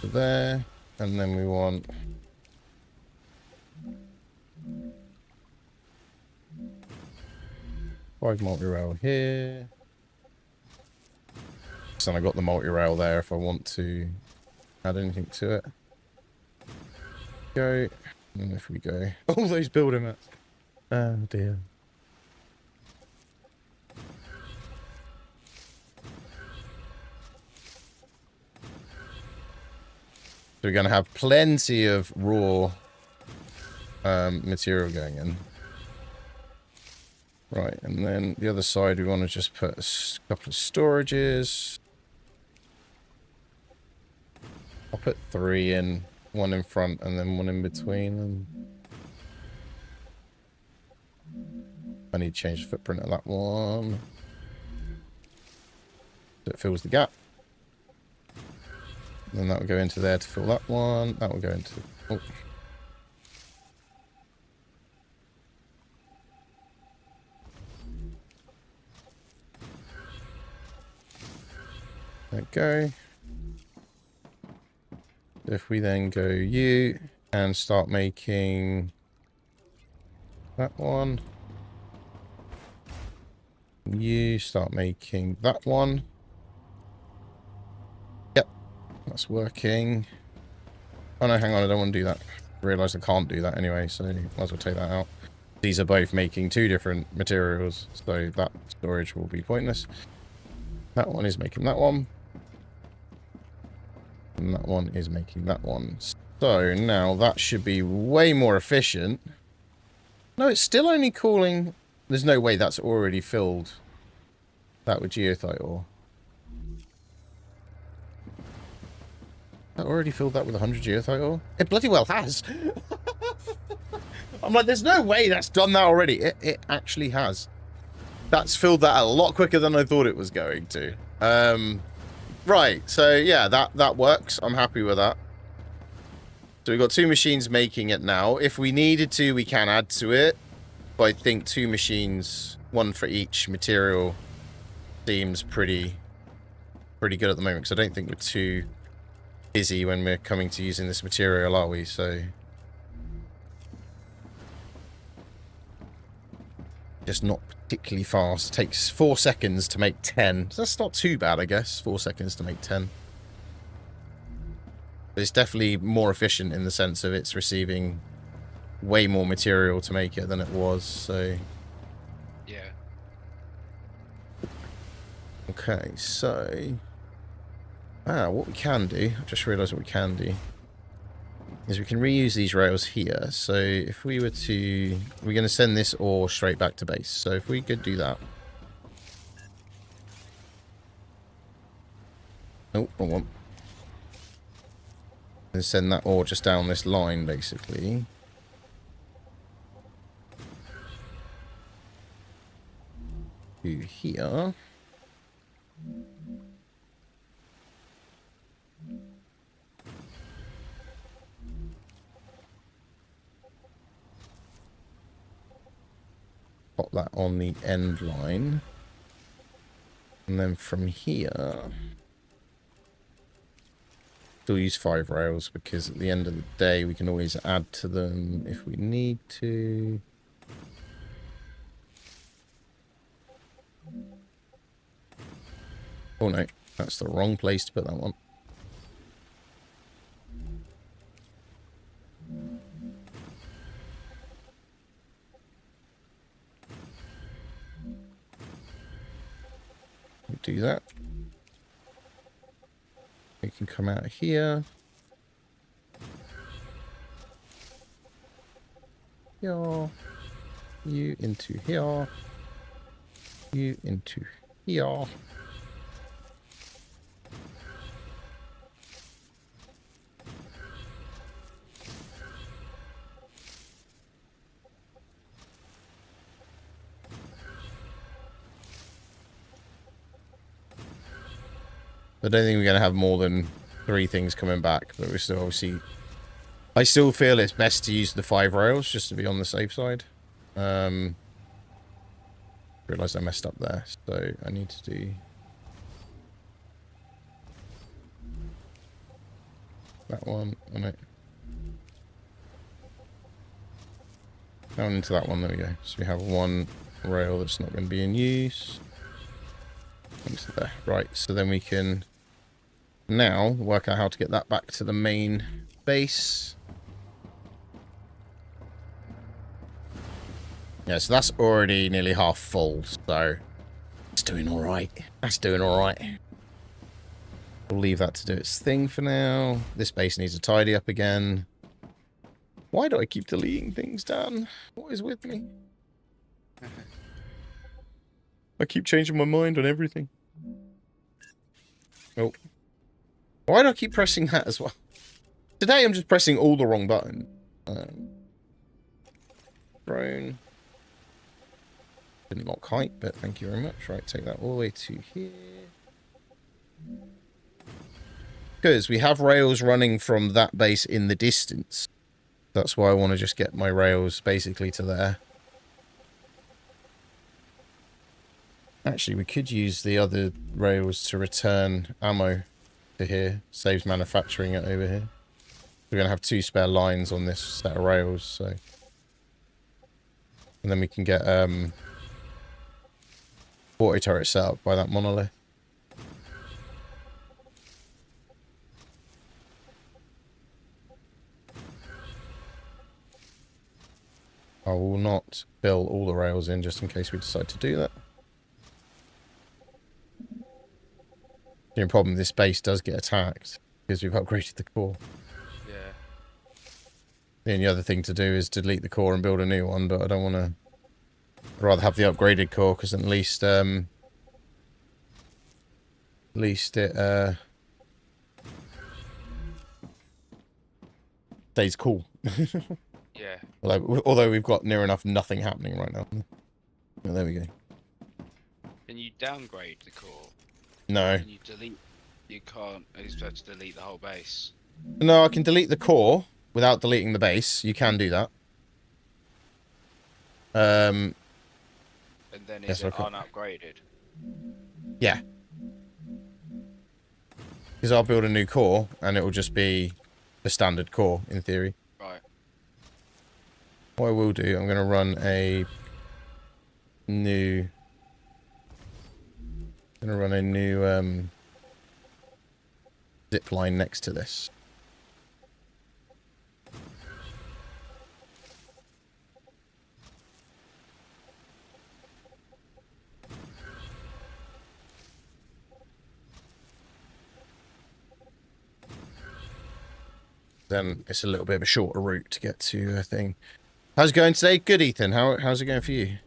there. And then we want 5 multi-rail here. So I got the multi-rail there if I want to add anything to it. Go. And if we go, all those building mats. Oh dear. So we're going to have plenty of raw material going in. Right, and then the other side we want to just put a couple of storages. I'll put 3 in, 1 in front and then 1 in between. And I need to change the footprint of that one. So it fills the gap. Then that will go into there to fill that one. That will go into... Oh. There we go. If we then go U and start making that one. You start making that one. That's working. Oh no, hang on, I don't want to do that. I realised I can't do that anyway, so might as well take that out. These are both making 2 different materials, so that storage will be pointless. That one is making that one. And that one is making that one. So now that should be way more efficient. No, it's still only calling... There's no way that's already filled that with geothite ore. That already filled that with 100 geothite ore? It bloody well has. I'm like, there's no way that's done that already. It actually has. That's filled that a lot quicker than I thought it was going to. Right, so yeah, that works. I'm happy with that. So we've got 2 machines making it now. If we needed to, we can add to it. But I think 2 machines, 1 for each material, seems pretty good at the moment. Because I don't think we're too busy when we're coming to using this material, are we? So just not particularly fast. It takes 4 seconds to make 10. So that's not too bad, I guess. 4 seconds to make 10. But it's definitely more efficient in the sense of it's receiving way more material to make it than it was, so... Yeah. Okay, so... what we can do, I've just realised what we can do, is we can reuse these rails here. So if we were to... We're going to send this ore straight back to base. So if we could do that... Oh, wrong one. And send that ore just down this line, basically. To here. Pop that on the end line. And then from here... Still use 5 rails, because at the end of the day we can always add to them if we need to. Oh no, that's the wrong place to put that one. Do that. We can come out here. Here. You into here. You into here. I don't think we're going to have more than 3 things coming back, but we're still obviously... I still feel it's best to use the 5 rails, just to be on the safe side. Realised I messed up there, so I need to do... that one on it. Down into that one, there we go. So we have 1 rail that's not going to be in use. Into there. Right, so then we can... now work out how to get that back to the main base. Yeah, so that's already nearly half full, so it's doing alright. That's doing alright. We'll leave that to do its thing for now. This base needs to tidy up again. Why do I keep deleting things, Dan? What is with me? I keep changing my mind on everything. Oh. Why do I keep pressing that as well? Today I'm just pressing all the wrong button. Drone. Didn't lock height, but thank you very much. Right, take that all the way to here. Because we have rails running from that base in the distance. That's why I want to just get my rails basically to there. Actually, we could use the other rails to return ammo to here. Saves manufacturing it over here. We're going to have 2 spare lines on this set of rails, so... And then we can get auto turret set up by that monolith. I will not fill all the rails in just in case we decide to do that. The only problem, this base does get attacked because we've upgraded the core. Yeah. The only other thing to do is delete the core and build a new one, but I don't want to. I'd rather have the upgraded core because at least it stays cool. Yeah. Although we've got near enough nothing happening right now. Oh, there we go. Can you downgrade the core? No. Can you delete? You can't. You just have to delete the whole base. No, I can delete the core without deleting the base. You can do that. And then Yes, is it okay. unupgraded? Yeah. Because I'll build a new core and it will just be the standard core in theory. Right. What I will do, I'm going to run a new... zip line next to this. Then it's a little bit of a shorter route to get to a thing. How's it going today? Good, Ethan. How's it going for you?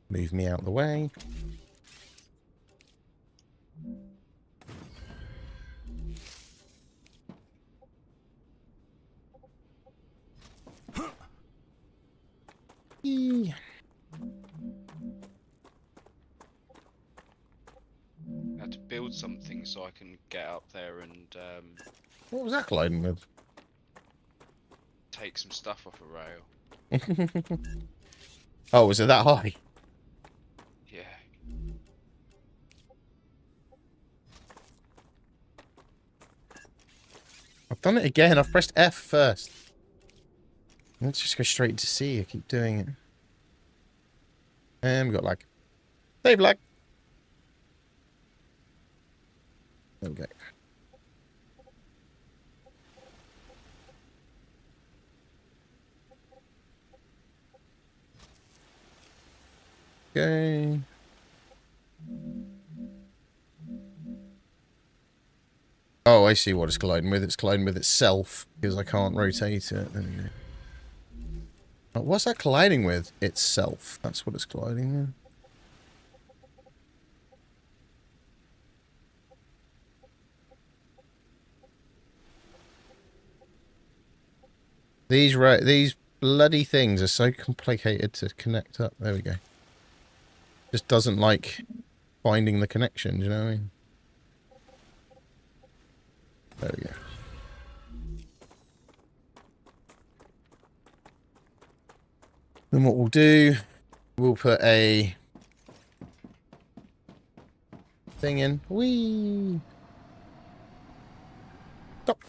Move me out of the way. Eee. I have to build something so I can get up there and What was that colliding with? take some stuff off a rail. Oh, was it that high? Yeah. I've done it again. I've pressed F first. Let's just go straight to C. I keep doing it. And we got lag. Save lag. There we go. Okay. Oh, I see what it's colliding with. It's colliding with itself because I can't rotate it. There we go. Oh, what's that colliding with? Itself. That's what it's colliding with. These bloody things are so complicated to connect up. There we go. Just doesn't like finding the connection, do you know what I mean? There we go. Then what we'll do, we'll put a thing in. Whee! Stop.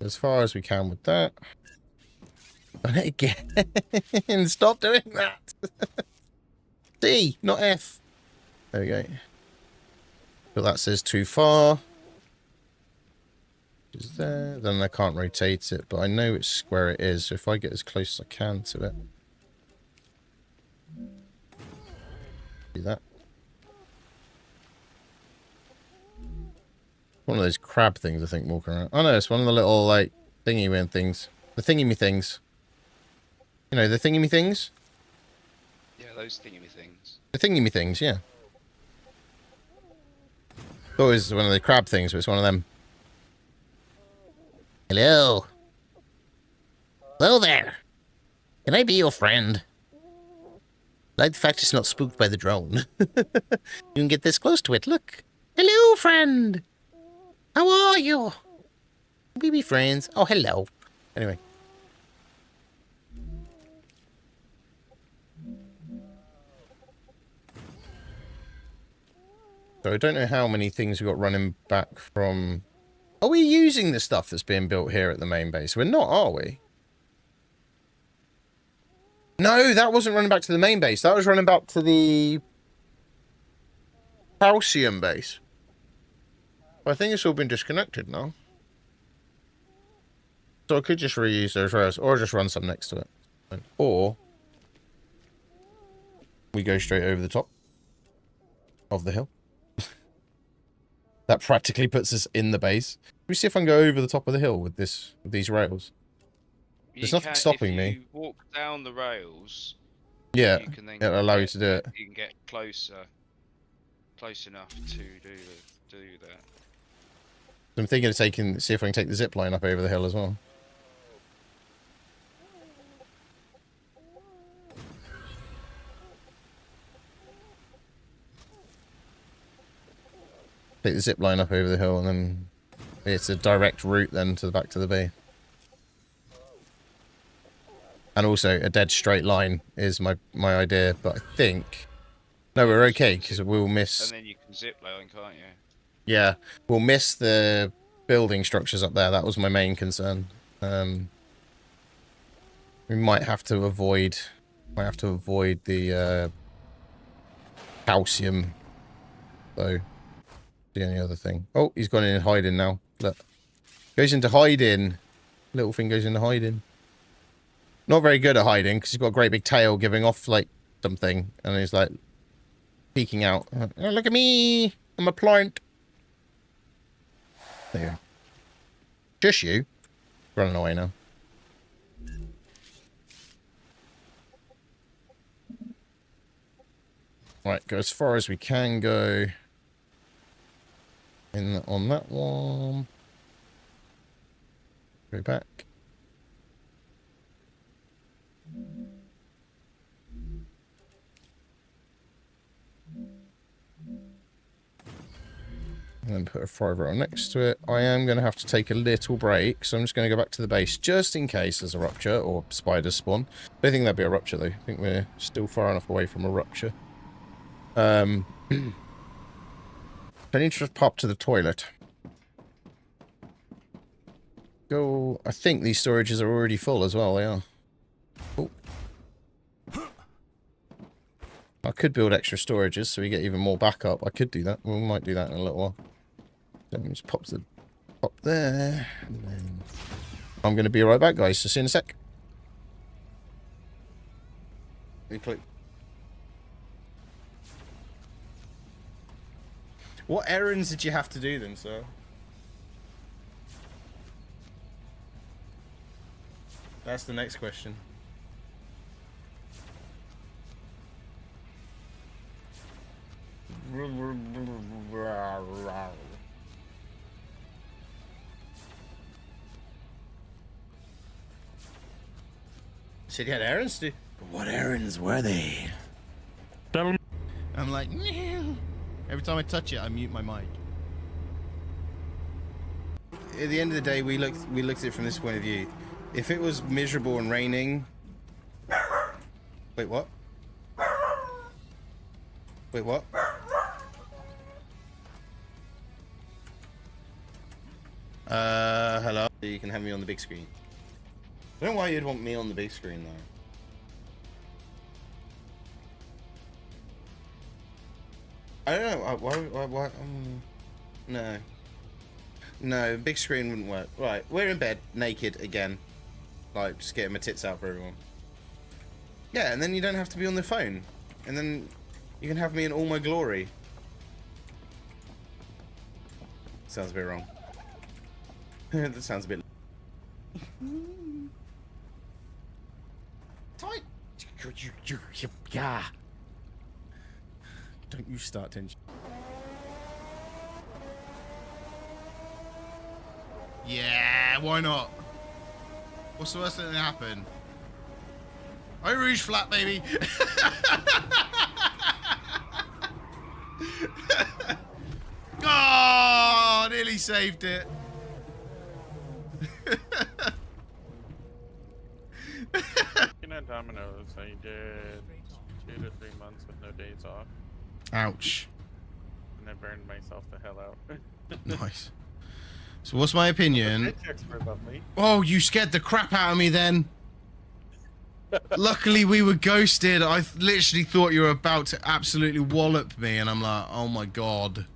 As far as we can with that. Done it again. Stop doing that. D, not F. There we go. But that says too far. Is there? Then I can't rotate it, but I know it's where it is. So if I get as close as I can to it, do that. One of those crab things, I think, walking around. Oh no, it's one of the little like thingy-me things. The thingy-me things. You know, the thingy-me things. Yeah, those thingy things. The thingy-me things, yeah. Thought it was one of the crab things, but it's one of them. Hello. Hello there. Can I be your friend? I like the fact it's not spooked by the drone. You can get this close to it. Look. Hello, friend. How are you? We be friends. Oh, hello. Anyway. So I don't know how many things we've got running back from... Are we using the stuff that's being built here at the main base? We're not, are we? No, that wasn't running back to the main base. That was running back to the... Calcium base. I think it's all been disconnected now. So I could just reuse those rails, or just run some next to it. Or we go straight over the top of the hill. That practically puts us in the base. Let me see if I can go over the top of the hill with these rails. There's nothing stopping me. If you walk down the rails, Yeah, you can then it'll allow you to do it. You can get close enough to do that. I'm thinking of see if I can take the zip line up over the hill as well. Take the zip line up over the hill, and then it's a direct route then to the back to the bay. And also a dead straight line is my idea, but I think no, we're okay because we'll miss. And then you can zip line, can't you? Yeah, we'll miss the building structures up there. That was my main concern. We might have to avoid the calcium, though. The only other thing. Oh, he's gone in hiding now. Look, goes into hiding. Little thing goes into hiding. Not very good at hiding because he's got a great big tail giving off like something, and he's like peeking out. Oh, look at me! I'm a plant. There you go. Shush you. Running away now. Right, go as far as we can go. On that one. Go back. And then put a fire rail next to it. I am going to have to take a little break, so I'm just going to go back to the base just in case there's a rupture or spiders spawn. I don't think that'd be a rupture though. I think we're still far enough away from a rupture. I need to just pop to the toilet. Go. I think these storages are already full as well. They are. Oh. I could build extra storages so we get even more backup. I could do that. We might do that in a little while. So let me just pop there. And then I'm going to be right back, guys. So see you in a sec. Click. What errands did you have to do then, sir? That's the next question. Said you had errands to do. What errands were they? I'm like, meow. Every time I touch it, I mute my mic. At the end of the day, we looked at it from this point of view. If it was miserable and raining... Wait, what? Wait, what? Hello? You can have me on the big screen. I don't know why you'd want me on the big screen, though. I don't know. Why? No. No, big screen wouldn't work. Right, we're in bed, naked again. Like, just getting my tits out for everyone. Yeah, and then you don't have to be on the phone. And then you can have me in all my glory. Sounds a bit wrong. That sounds a bit... Tight! Yeah. Don't you start tension. Yeah, why not? What's the worst thing that happen? Oh, Rouge flat, baby. Oh, nearly saved it. At Domino's, I did 2 to 3 months with no days off. Ouch. And I burned myself the hell out. Nice. So what's my opinion? Oh, you scared the crap out of me then. Luckily we were ghosted. I literally thought you were about to absolutely wallop me, and I'm like, oh my god.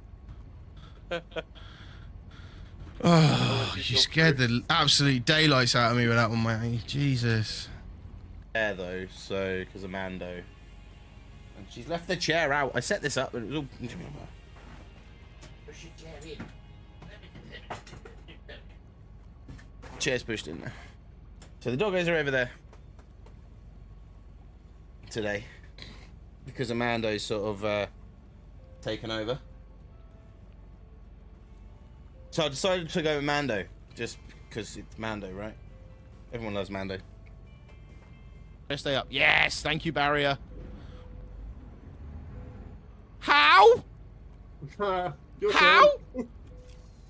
Oh, you scared the absolute daylights out of me with that one, mate. Jesus. There though, so because of Mando, and she's left the chair out. I set this up, but it was all. Push your chair in. Chair's pushed in there. So the doggos are over there today because Amando's sort of taken over. So I decided to go with Mando, just because it's Mando, right? Everyone loves Mando. Stay up. Yes, thank you, barrier. How? How?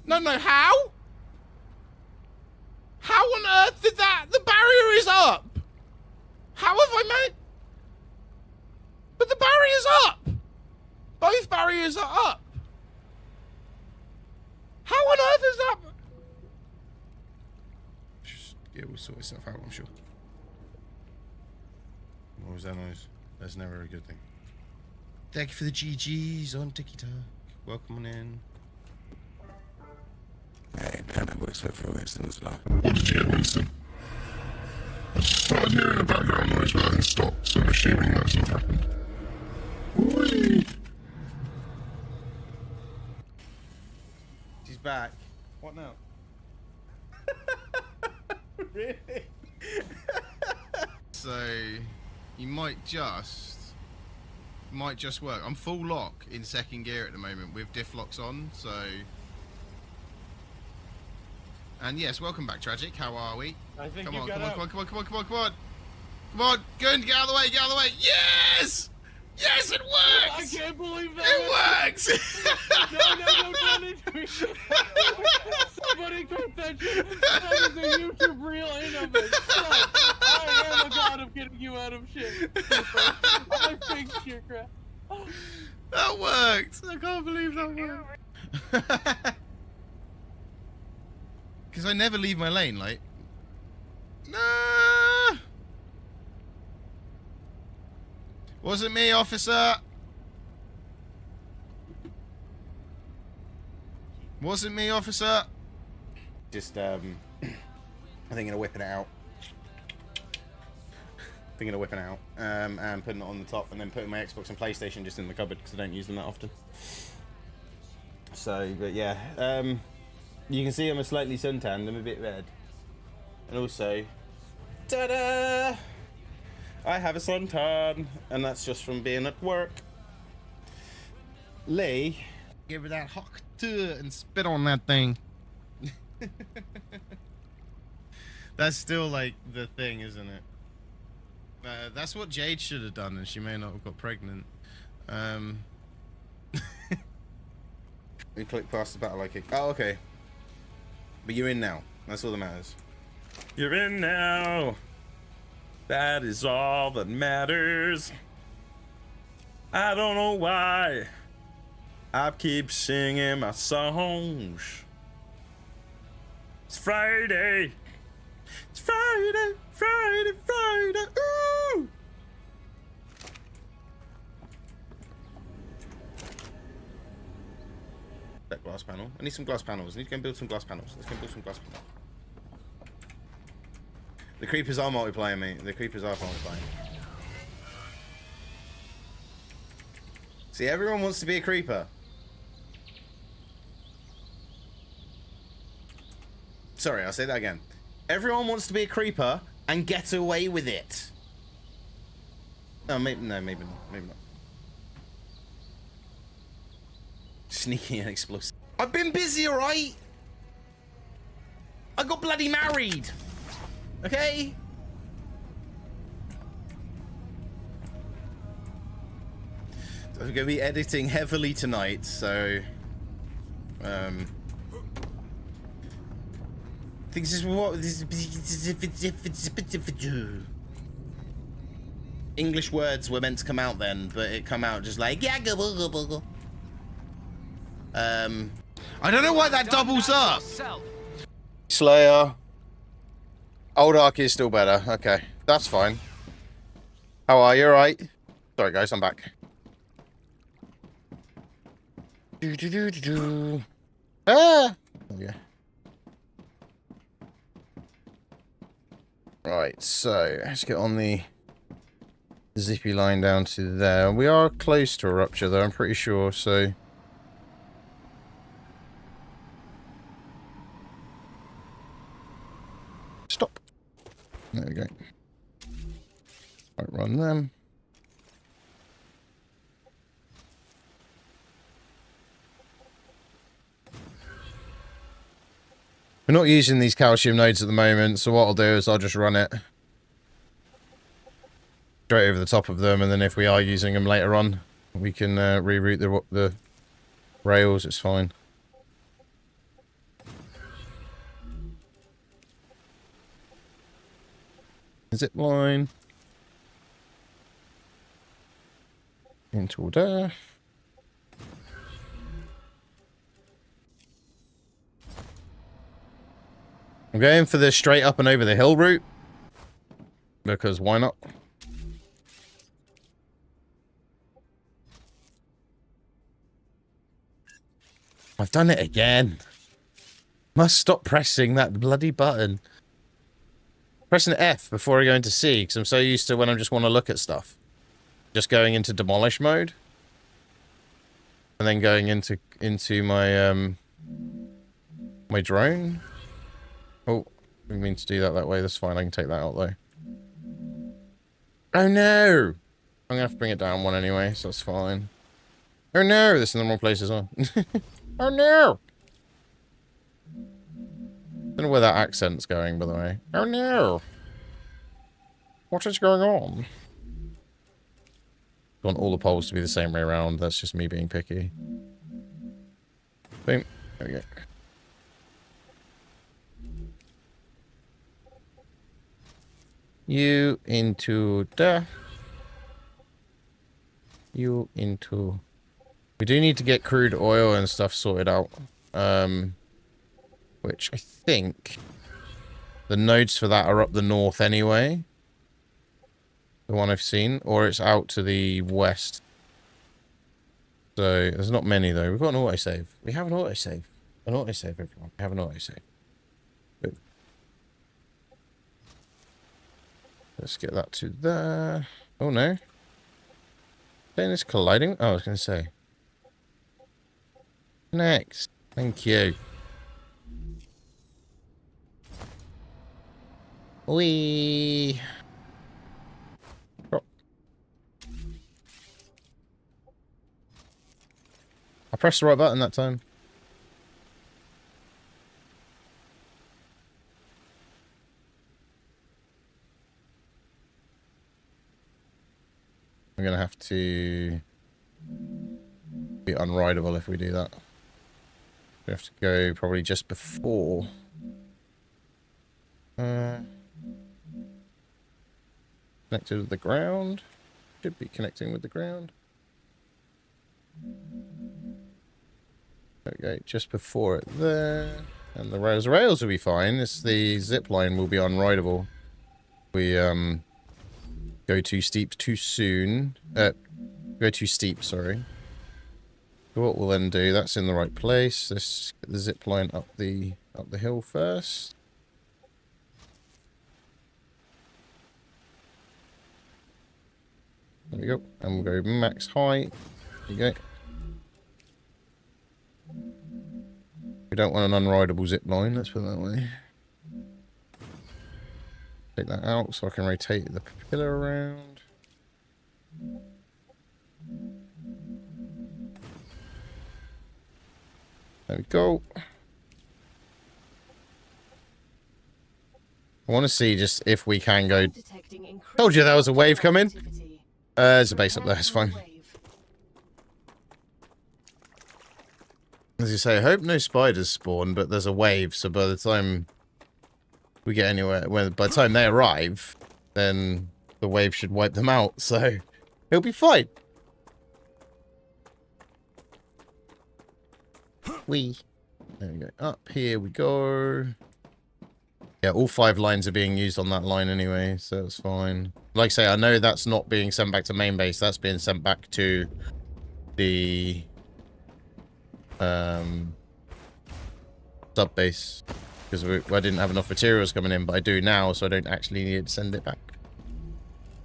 No, how? How on earth did that? The barrier is up. How have I made? But the barrier's up. Both barriers are up. How on earth is that? Yeah, we'll sort itself out, I'm sure. What was that noise? That's never a good thing. Thank you for the GGs on TikTok. Welcome on in. Hey, that works for Winston as well. What did you hear, Winston? I just started hearing a background noise but then stopped, so I'm assuming that's not happened. Whee! She's back. What now? Really? So, you might just work. I'm full lock in second gear at the moment with diff locks on, so. And yes, welcome back, Tragic. How are we? I think come you on, got come on, out. come on, come on, come on, come on, come on. Come on, good, get out of the way, get out of the way. Yes! Yes, it works! I can't believe that. It works! No, don't me. Somebody clip that shit. That is a YouTube reel in of it. Stop. I am a god of getting you out of shit. I fixed your crap. That worked! I can't believe that worked. Because I never leave my lane, like. Nah! Wasn't me, officer! Wasn't me, officer! Just, I think of whipping it out. Thinking of whipping it out. And putting it on the top, and then putting my Xbox and PlayStation just in the cupboard, because I don't use them that often. So, but yeah. You can see I'm a slightly suntanned, I'm a bit red. And also, ta-da! I have a suntan, and that's just from being at work. Lee, give her that hawk and spit on that thing. That's still like the thing, isn't it? That's what Jade should have done, and she may not have got pregnant. We click past the battle like it. Oh, okay. But you're in now. That's all that matters. You're in now. That is all that matters. I don't know why I keep singing my songs. It's Friday. It's Friday, Friday, Friday. Ooh! That glass panel. I need some glass panels. I need to go and build some glass panels. Let's go and build some glass panels. The creepers are multiplayer, mate. The creepers are multiplayer. See, everyone wants to be a creeper. Sorry, I'll say that again. Everyone wants to be a creeper and get away with it. Oh, maybe not. Maybe not. Sneaky and explosive. I've been busy, alright? I got bloody married. Okay? So I'm going to be editing heavily tonight, so... This is what... English words were meant to come out then, but it come out just like... I don't know why that doubles up. Slayer. Old Ark is still better. Okay, that's fine. How are you? Alright? Sorry guys, I'm back. Ah! Oh yeah. Right, so let's get on the zippy line down to there. We are close to a rupture, though, I'm pretty sure, so... Stop. There we go. Right, run them. We're not using these calcium nodes at the moment, so what I'll do is I'll just run it straight over the top of them, and then if we are using them later on, we can reroute the rails. It's fine. Zip line into there. I'm going for the straight up and over the hill route, because why not? I've done it again. Must stop pressing that bloody button. Pressing F before I go into C, because I'm so used to when I just want to look at stuff. Just going into demolish mode. And then going into my my drone. Oh, I didn't mean to do that way. That's fine. I can take that out, though. Oh, no! I'm going to have to bring it down one anyway, so that's fine. Oh, no! This is in the wrong place as well. Oh, no! Don't know where that accent's going, by the way. Oh, no! What is going on? I want all the poles to be the same way around. That's just me being picky. Boom. There we go. You into the... You into... We do need to get crude oil and stuff sorted out. Which I think... The nodes for that are up the north anyway. The one I've seen. Or it's out to the west. So, there's not many though. We've got an autosave. We have an autosave. An autosave, everyone. We have an autosave. Good. Let's get that to there. Oh no. Saying it's colliding? Oh, I was going to say. Next. Thank you. Whee! Drop. I pressed the right button that time. I'm going to have to be unrideable if we do that. We have to go probably just before. Connected with the ground. Should be connecting with the ground. There we go, just before it there. And the rails. The rails will be fine. It's the zip line will be unrideable. We go too steep too soon. Go too steep, sorry. So what we'll then do, that's in the right place. Let's get the zip line up the hill first. There we go. And we'll go max height. There you go. We don't want an unrideable zip line, let's put it that way. Take that out so I can rotate the pillar around. There we go. I want to see just if we can go. Told you there was a wave coming. There's a base up there, it's fine. As you say, I hope no spiders spawn, but there's a wave, so by the time we get anywhere, by the time they arrive, then the wave should wipe them out, so it'll be fine. There we go. Up here we go. Yeah, all 5 lines are being used on that line anyway, so it's fine. Like I say, I know that's not being sent back to main base. That's being sent back to the sub base. because I didn't have enough materials coming in, but I do now, so I don't actually need to send it back.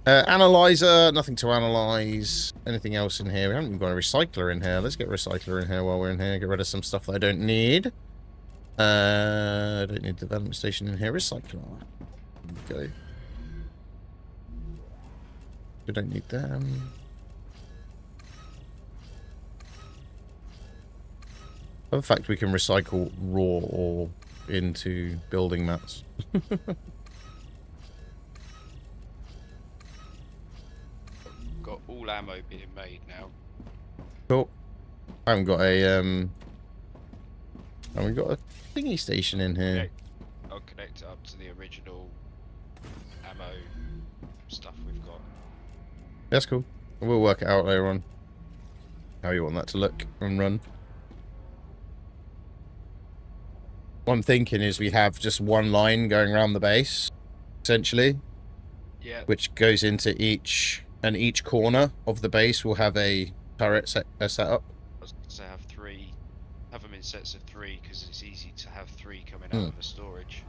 Analyzer, nothing to analyze. Anything else in here? We haven't even got a recycler in here. Let's get a recycler in here while we're in here. Get rid of some stuff that I don't need. I don't need development station in here. Recycler. Go. We don't need them. In fact, we can recycle raw ore into building mats. Got all ammo being made now. Cool. I haven't got a haven't got a thingy station in here. I'll connect it up to the original ammo stuff we've got. That's cool. We'll work it out later on. How you want that to look and run. What I'm thinking is we have just one line going around the base, essentially. Yeah. Which goes into each corner of the base will have a turret set up. I was going to say have them in sets of 3 because it's easy to have 3 coming out of the storage.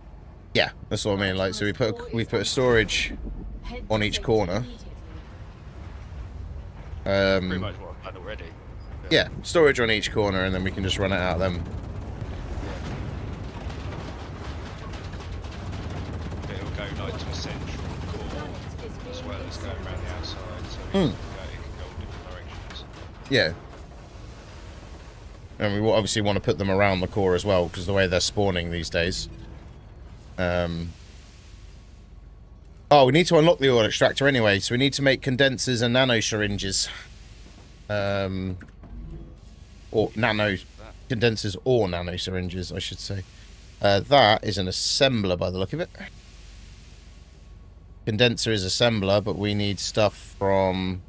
Yeah, that's what I mean. Like, so we put a storage on each corner. Pretty much what I've done already. Yeah, storage on each corner, and then we can just run it out of them. It'll go like to a central core as well as going around the outside, so it can go in different directions. Yeah. And we obviously want to put them around the core as well, because the way they're spawning these days. Oh, we need to unlock the ore extractor anyway, so we need to make condensers and nano syringes. Or nano condensers or nano syringes, I should say. That is an assembler by the look of it. Condenser is assembler, but we need stuff from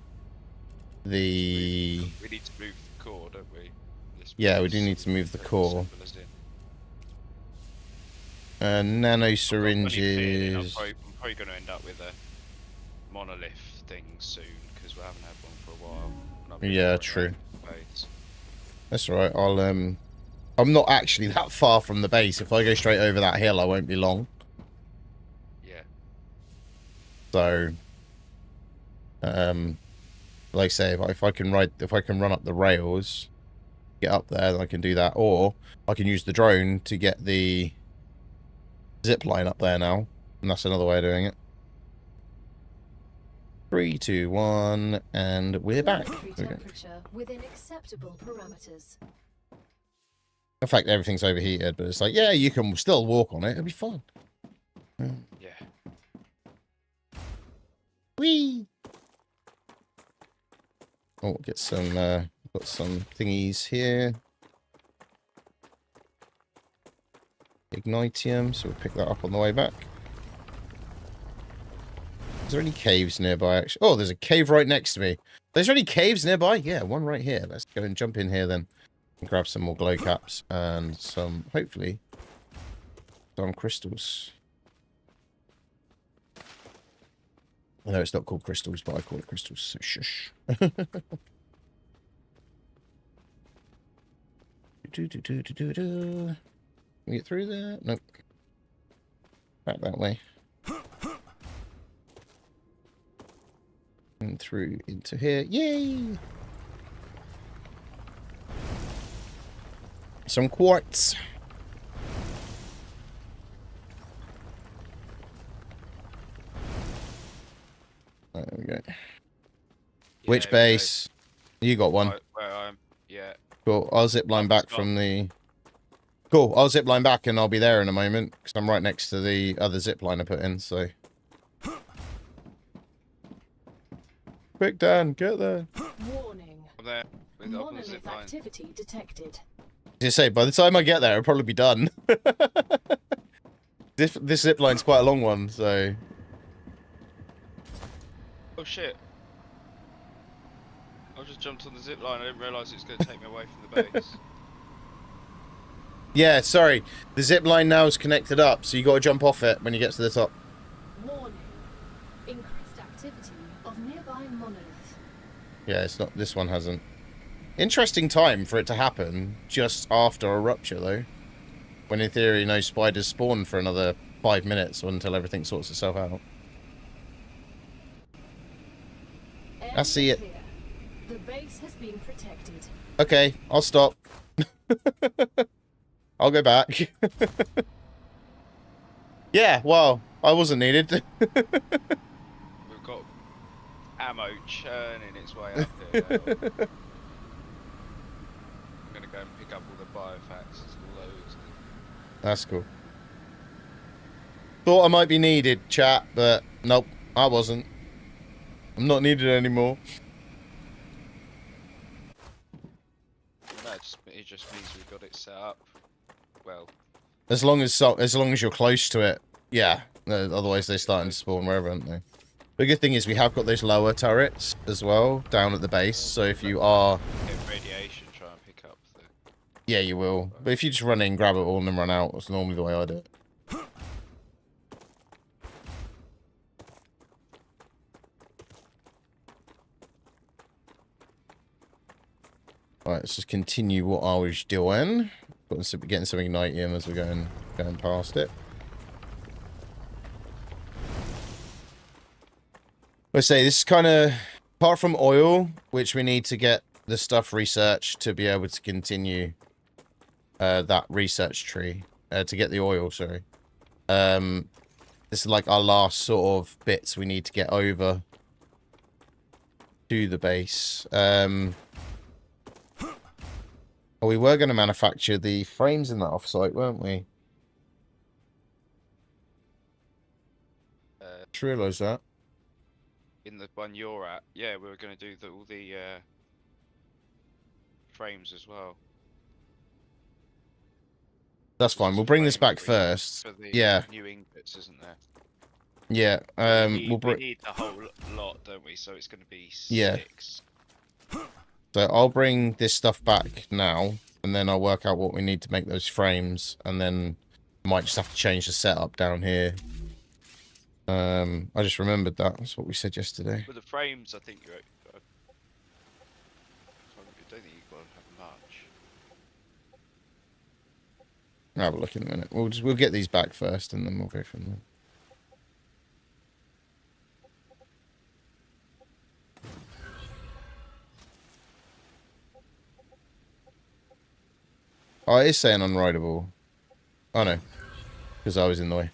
the... We need to move the core, don't we? Yeah, we do need to move the core. Nano syringes... I'm probably going to end up with a monolith thing soon, because we haven't had one for a while. Yeah, true. That's alright, I'm not actually that far from the base. If I go straight over that hill, I won't be long. Yeah. So, like I say, if I can run up the rails, get up there, then I can do that. Or I can use the drone to get the zip line up there now, and that's another way of doing it. 3, 2, 1, and we're back. Within acceptable parameters. In fact, everything's overheated, but it's like, yeah, you can still walk on it. It'll be fine. Yeah. Whee! Oh, get some, got some thingies here. Ignitium, so we'll pick that up on the way back. Is there any caves nearby, actually? Oh, there's a cave right next to me. There's any caves nearby? Yeah, one right here. Let's go and jump in here then. And grab some more glow caps and some, hopefully, some crystals. I know it's not called crystals, but I call it crystals, so shush. Can we get through there? Nope. Back that way. And through into here. Yay! Some quartz. There we go. Yeah, which base? You got one. Where I'm, yeah. Cool. I'll zip line back from the... Cool. I'll zip line back and I'll be there in a moment, because I'm right next to the other zip line I put in, so... Quick, Dan, get there. Warning. I'm there. With the Monolith zip line. activity detected. Just say, by the time I get there, it'll probably be done. This zip line's quite a long one, so... Oh shit. I just jumped on the zip line, I didn't realise it was going to take me away from the base. Yeah, sorry. The zip line now is connected up, so you got to jump off it when you get to the top. Warning. Increased activity of nearby monolith. Yeah, it's not. This one hasn't. Interesting time for it to happen just after a rupture, though. When in theory, no spiders spawn for another 5 minutes until everything sorts itself out. I see it. The base has been protected. Okay, I'll stop. I'll go back. Yeah, well, I wasn't needed. We've got ammo churning its way up here now. I'm gonna go and pick up all the biofacts. There's loads of them. That's cool. Thought I might be needed, chat, but nope, I wasn't. I'm not needed anymore. No, it just means we've got it set up. Well, As long as you're close to it, yeah. Otherwise, they're starting to spawn wherever, aren't they? The good thing is we have got those lower turrets as well down at the base. So if you are, get radiation, try and pick up the. yeah, you will. But if you just run in, grab it all, and then run out, that's normally the way I do it. Right, let's just continue what I was doing. Getting some ignitium as we're going past it. Let's say this is kind of, apart from oil, which we need to get the stuff researched to be able to continue that research tree, to get the oil, sorry. This is like our last sort of bits we need to get over to the base. Oh, we were going to manufacture the frames in that offsite, weren't we? Just realised that. In the one you're at, yeah, we were going to do all the frames as well. That's fine. We'll bring this back first. For the Yeah. new ingots, isn't there? Yeah. We need the whole lot, don't we? So it's going to be 6. Yeah. So I'll bring this stuff back now, and then I'll work out what we need to make those frames, and then I might just have to change the setup down here. I just remembered that. That's what we said yesterday. With the frames, I think you're. I don't think you've got to have much. I'll have a look in a minute. We'll get these back first, and then we'll go from there. Oh, it is saying unrideable. Oh no, because I was in the way.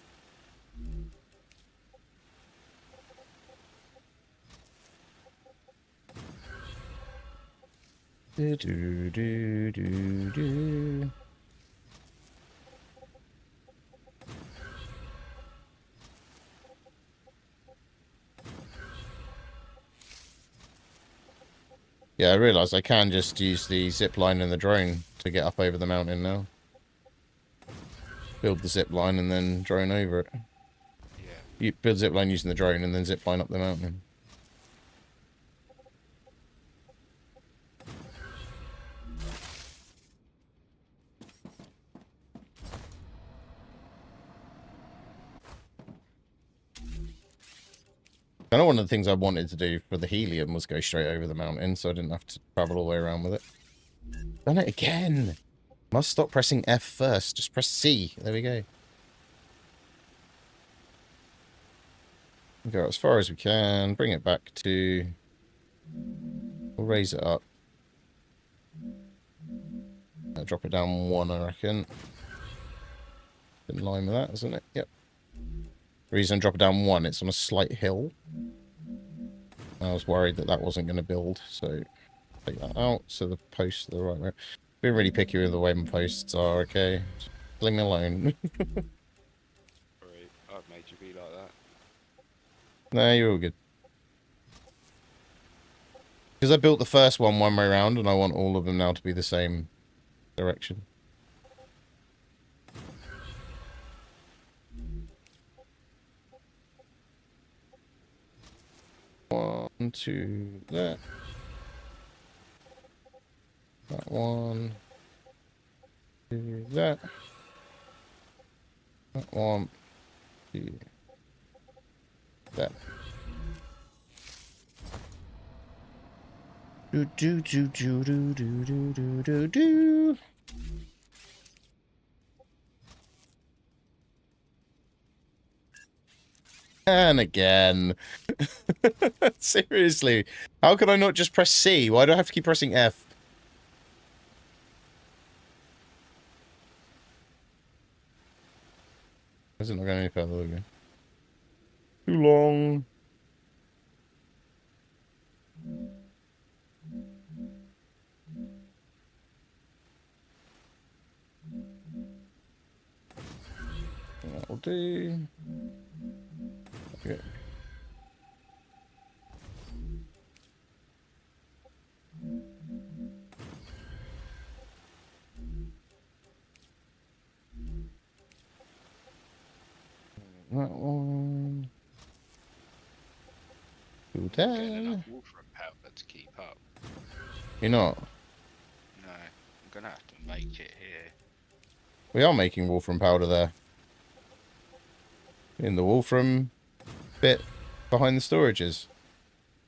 Do, do, do, do, do. Yeah, I realised I can just use the zip line and the drone to get up over the mountain now. Build the zip line and then drone over it. Yeah. You build zip line using the drone and then zip line up the mountain. I know one of the things I wanted to do for the helium was go straight over the mountain, so I didn't have to travel all the way around with it. Done it again! Must stop pressing F first. Just press C. There we go. Go as far as we can. Bring it back to... We'll raise it up. Drop it down 1, I reckon. In line with that, isn't it? Yep. The reason I drop it down 1, it's on a slight hill. I was worried that that wasn't going to build, so take that out. So the posts are the right way. Been really picky with the way my posts are, okay? Just leave me alone. Sorry, I've made you be like that. No, you're all good. Because I built the first one way round, and I want all of them now to be the same direction. One, two, that. That one. Two, that. That one. Two. That. Do do do do do do do do do do. And again. Seriously. How can I not just press C? Why do I have to keep pressing F? Is it not going any further? Okay. Too long. That'll do. Okay. That one. Do Getting that. enough water and powder to keep up. You're not. No, I'm gonna have to make it here. We are making wolfram powder there. In the wolfram bit behind the storages.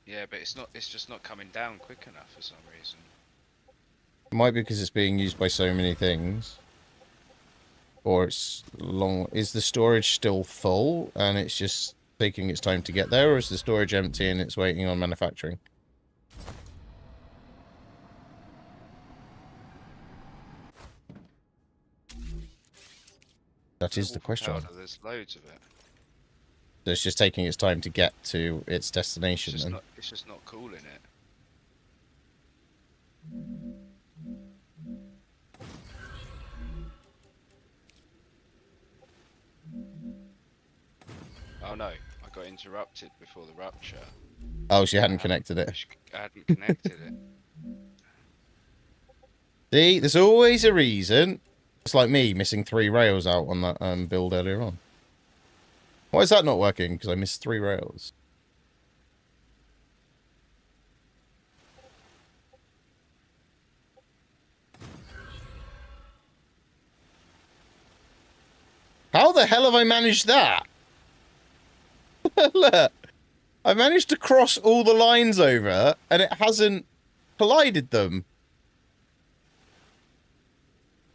Yeah, but it's just not coming down quick enough for some reason. It might be because it's being used by so many things. Or it's long. Is the storage still full and it's just taking its time to get there, or is the storage empty and it's waiting on manufacturing? That is the question. Powder, there's loads of it. So it's just taking its time to get to its destination. It's just not cooling it. Oh no, I got interrupted before the rupture. Oh, she hadn't connected it. I hadn't connected it. See, there's always a reason. It's like me missing 3 rails out on that build earlier on. Why is that not working? Because I missed 3 rails. How the hell have I managed that? Look, I managed to cross all the lines over and it hasn't collided them.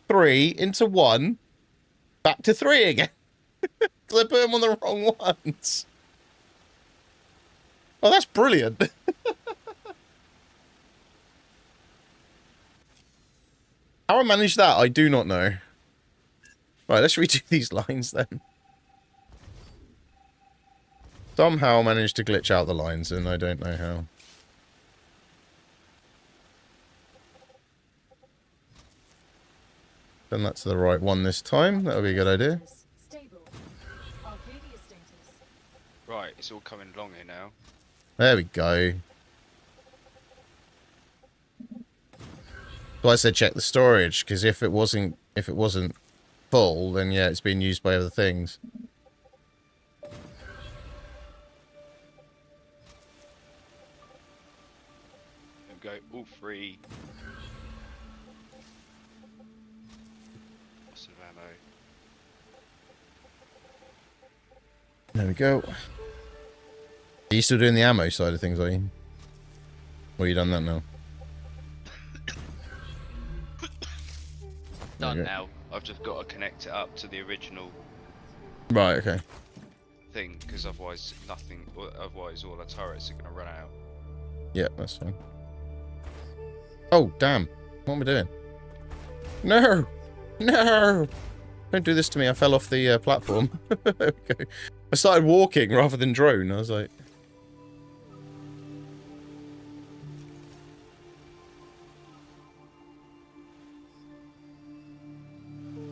3 into 1, back to 3 again. Because I put them on the wrong ones. Oh, that's brilliant. How I managed that, I do not know. Right, let's redo these lines then. Somehow I managed to glitch out the lines, and I don't know how. Then that's the right one this time. That would be a good idea. Right, it's all coming along here now. There we go. So I said check the storage, because if it wasn't full, then yeah, it's been used by other things. There we go, all 3. Lots of ammo. There we go. Are you still doing the ammo side of things, are you? Or you done that now? Done now. I've just got to connect it up to the original Right, okay. thing, because otherwise otherwise all the turrets are going to run out. Yeah, that's fine. Oh, damn. What am I doing? No! No! Don't do this to me. I fell off the platform. Okay. I started walking rather than drone. I was like...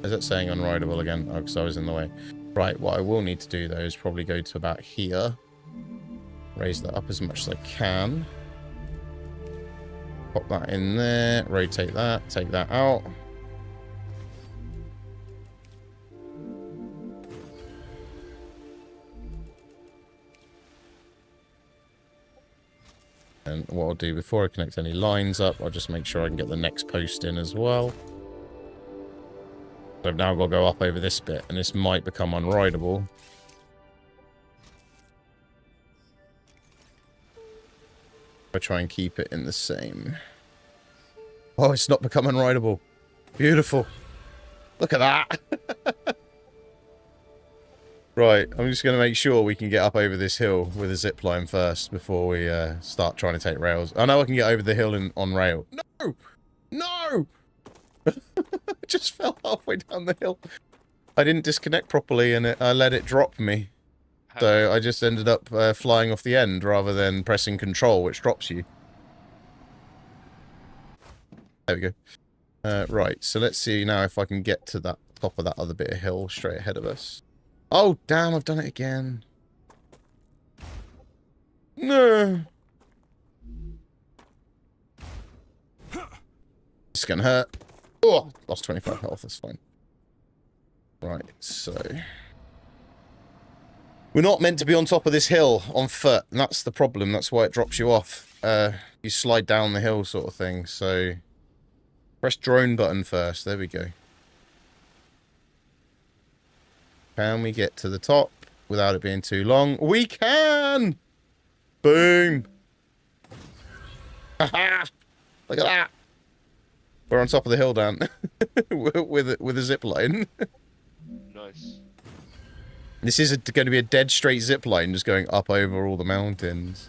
Is it saying unrideable again? Oh, because I was in the way. Right, what I will need to do, though, is probably go to about here. Raise that up as much as I can. Pop that in there. Rotate that. Take that out. And what I'll do before I connect any lines up, I'll just make sure I can get the next post in as well. So I've now got to go up over this bit, and this might become unrideable. I try and keep it in the same. Oh, it's not become unrideable. Beautiful. Look at that. Right, I'm just going to make sure we can get up over this hill with a zip line first before we start trying to take rails. I know I can get over the hill on rail. No! No! I just fell halfway down the hill. I didn't disconnect properly and I let it drop me. So I just ended up flying off the end rather than pressing control, which drops you. There we go. Right, so let's see now if I can get to that top of that other bit of hill straight ahead of us. Oh, damn, I've done it again. No. It's gonna hurt. Oh, lost 25 health, that's fine. Right, so... We're not meant to be on top of this hill on foot, and that's the problem. That's why it drops you off. You slide down the hill sort of thing, so... Press drone button first, there we go. Can we get to the top without it being too long? We can! Boom! Haha! Look at that! We're on top of the hill, Dan. with a zip line. Nice. This is going to be a dead straight zip line just going up over all the mountains.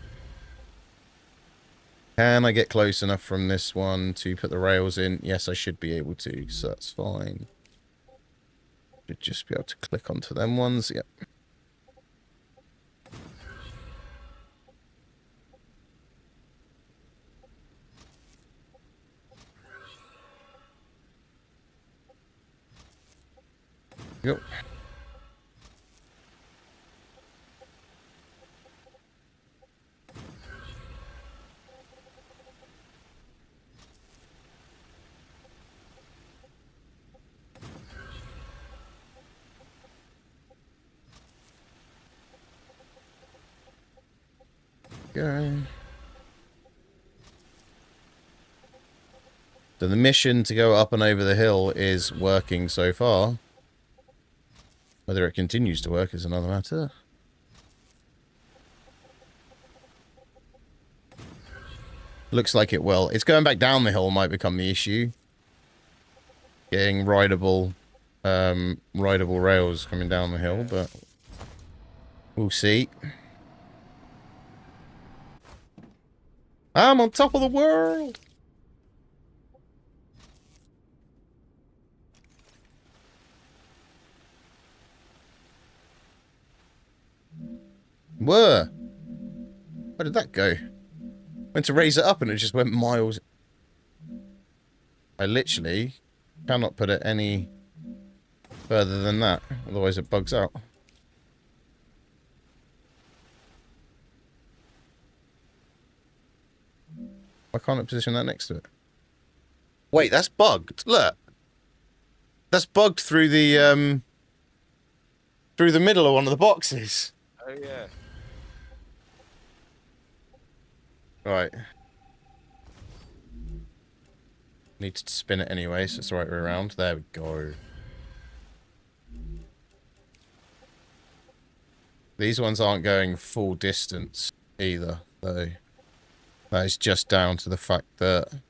Can I get close enough from this one to put the rails in? Yes, I should be able to, so that's fine. Should just be able to click onto them ones. Yep. Yep. Go. So the mission to go up and over the hill is working so far. Whether it continues to work is another matter. Looks like it will. It's going back down the hill might become the issue. Getting rideable rails coming down the hill, but we'll see. I'm on top of the world! Where did that go? Went to raise it up and it just went miles. I literally cannot put it any further than that, otherwise it bugs out. Why can't I position that next to it? Wait, that's bugged. Look. That's bugged through the middle of one of the boxes. Oh yeah. Right. Need to spin it anyway, so it's the right way around. There we go. These ones aren't going full distance either, though. That is just down to the fact that...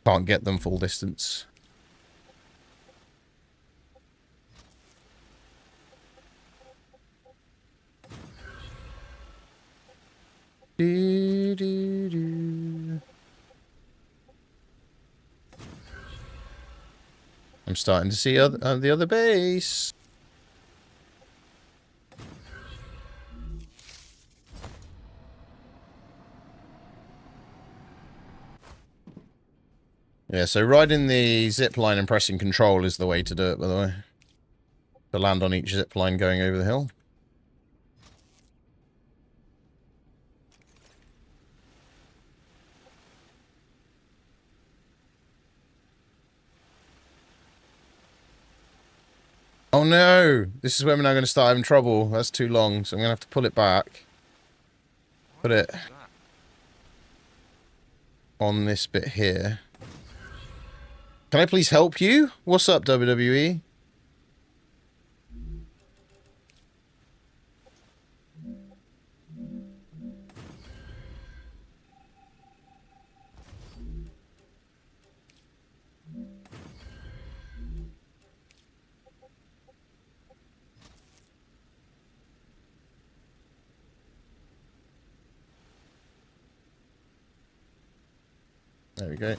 can't get them full distance. I'm starting to see the other base. Yeah, so riding the zip line and pressing control is the way to do it, by the way. To land on each zip line going over the hill. Oh no! This is when we're now going to start having trouble. That's too long, so I'm going to have to pull it back. Put it on this bit here. Can I please help you? What's up, WWE? There we go.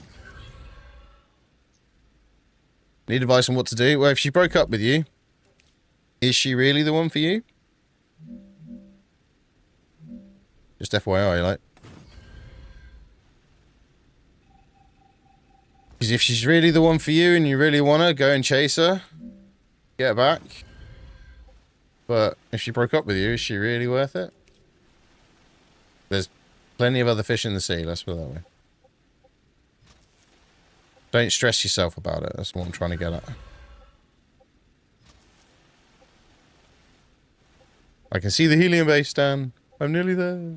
Need advice on what to do? Well, if she broke up with you, is she really the one for you? Just FYI, like. Because if she's really the one for you and you really want her, go and chase her. Get her back. But if she broke up with you, is she really worth it? There's plenty of other fish in the sea, let's put it that way. Don't stress yourself about it. That's what I'm trying to get at. I can see the helium base, Dan. I'm nearly there.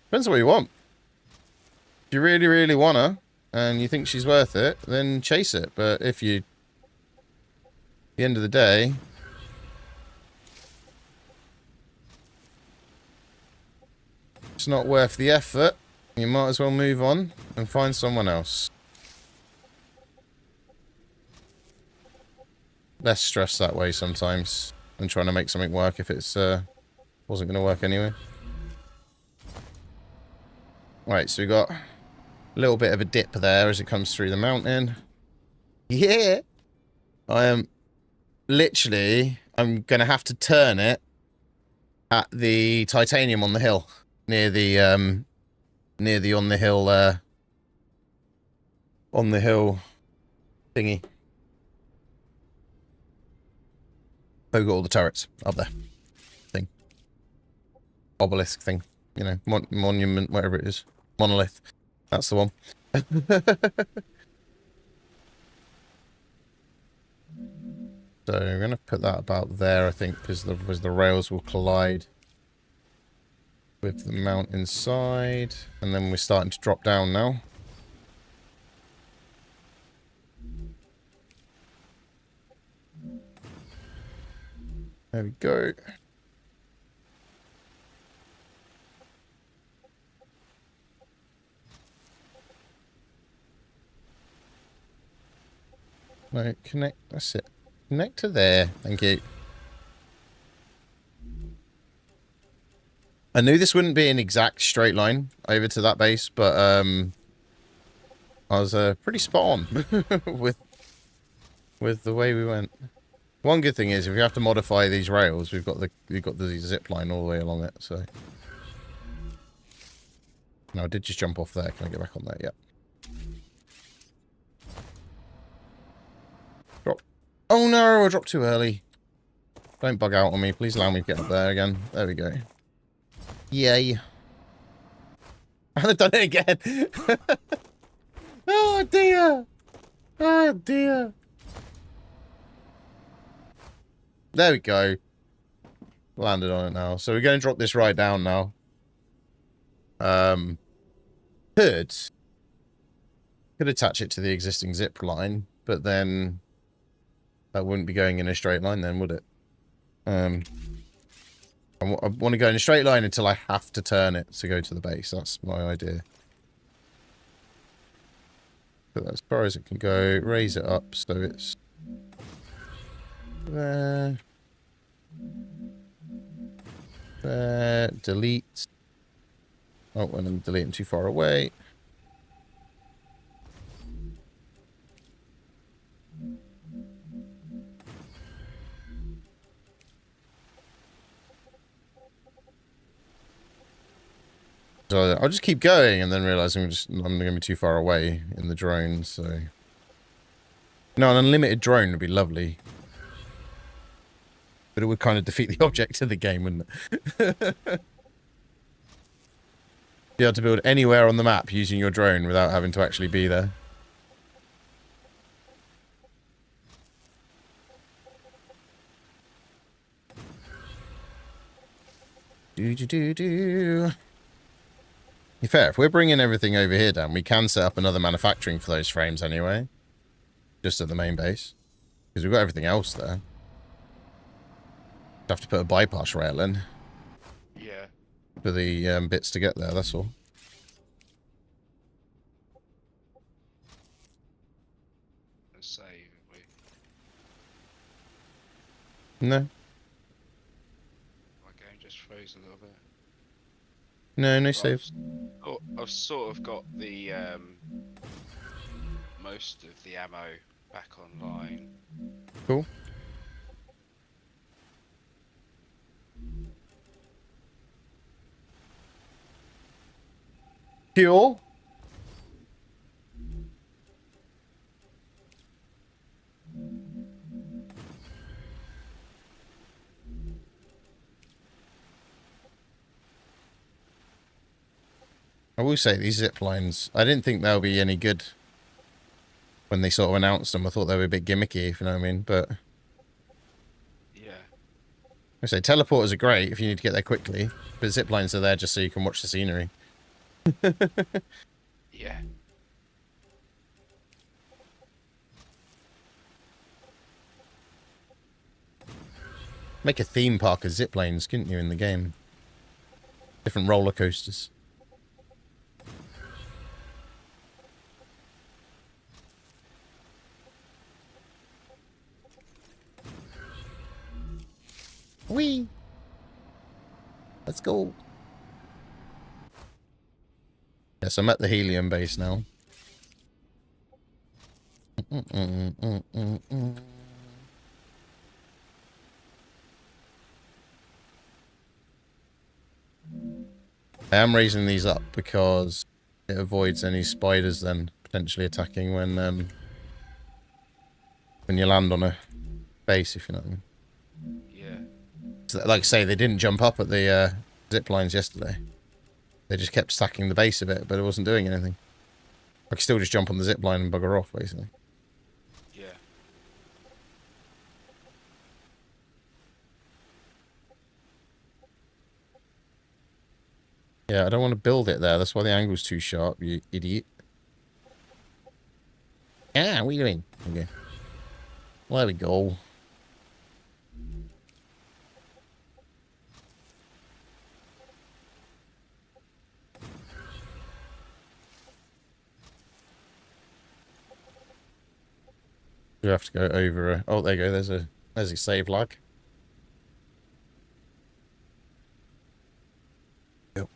Depends on what you want. If you really, really want her, and you think she's worth it, then chase it. But if you... At the end of the day... It's not worth the effort. You might as well move on and find someone else. Less stress that way sometimes than trying to make something work if it's wasn't going to work anyway. Right, so we got a little bit of a dip there as it comes through the mountain. Yeah! I am literally... I'm going to have to turn it at the titanium on the hill. Near the on the hill thingy. Oh, we've got all the turrets up there. Thing. Obelisk thing. You know, monument, whatever it is. Monolith. That's the one. So we're going to put that about there, I think, because the rails will collide with the mountainside, and then we're starting to drop down now. There we go. No, connect, that's it. Connect to there, thank you. I knew this wouldn't be an exact straight line over to that base, but I was pretty spot on with the way we went. One good thing is if we have to modify these rails, we've got the zip line all the way along it. So no, I did just jump off there. Can I get back on there? Yep. Drop. Oh no, I dropped too early. Don't bug out on me. Please allow me to get up there again. There we go. Yay. I've done it again. Oh dear. Oh dear. There we go. Landed on it now. So we're going to drop this right down now. Could attach it to the existing zip line, but then that wouldn't be going in a straight line then, would it? I want to go in a straight line until I have to turn it to go to the base. That's my idea. Put that as far as it can go. Raise it up so it's there. There. Delete. Oh, and I'm deleting too far away. So I'll just keep going and then realize I'm going to be too far away in the drone, so... No, an unlimited drone would be lovely. But it would kind of defeat the object of the game, wouldn't it? Be able to build anywhere on the map using your drone without having to actually be there. Do. To be fair, if we're bringing everything over here down, we can set up another manufacturing for those frames anyway. Just at the main base. Because we've got everything else there. Have to put a bypass rail in. Yeah. For the bits to get there, that's all. Let's save No. my game just froze a little bit. No, no But save. I've sort of got the most of the ammo back online. Cool. Fuel. I will say these zip lines, I didn't think they'll be any good when they sort of announced them. I thought they were a bit gimmicky, if you know what I mean, but Yeah. I say teleporters are great if you need to get there quickly, but zip lines are there just so you can watch the scenery. Yeah. Make a theme park of zip lanes, couldn't you, in the game? Different roller coasters. Whee! Let's go. Yes, I'm at the helium base now. I am raising these up because it avoids any spiders then potentially attacking when you land on a base, if you know what I mean. Yeah. So, like I say, they didn't jump up at the zip lines yesterday. They just kept stacking the base a bit, but it wasn't doing anything. I could still just jump on the zip line and bugger off, basically. Yeah. Yeah, I don't want to build it there. That's why the angle's too sharp, you idiot. Ah, what are you doing? Okay. Well, there we go. You have to go over a... Oh, there you go. There's a save lag. Yep.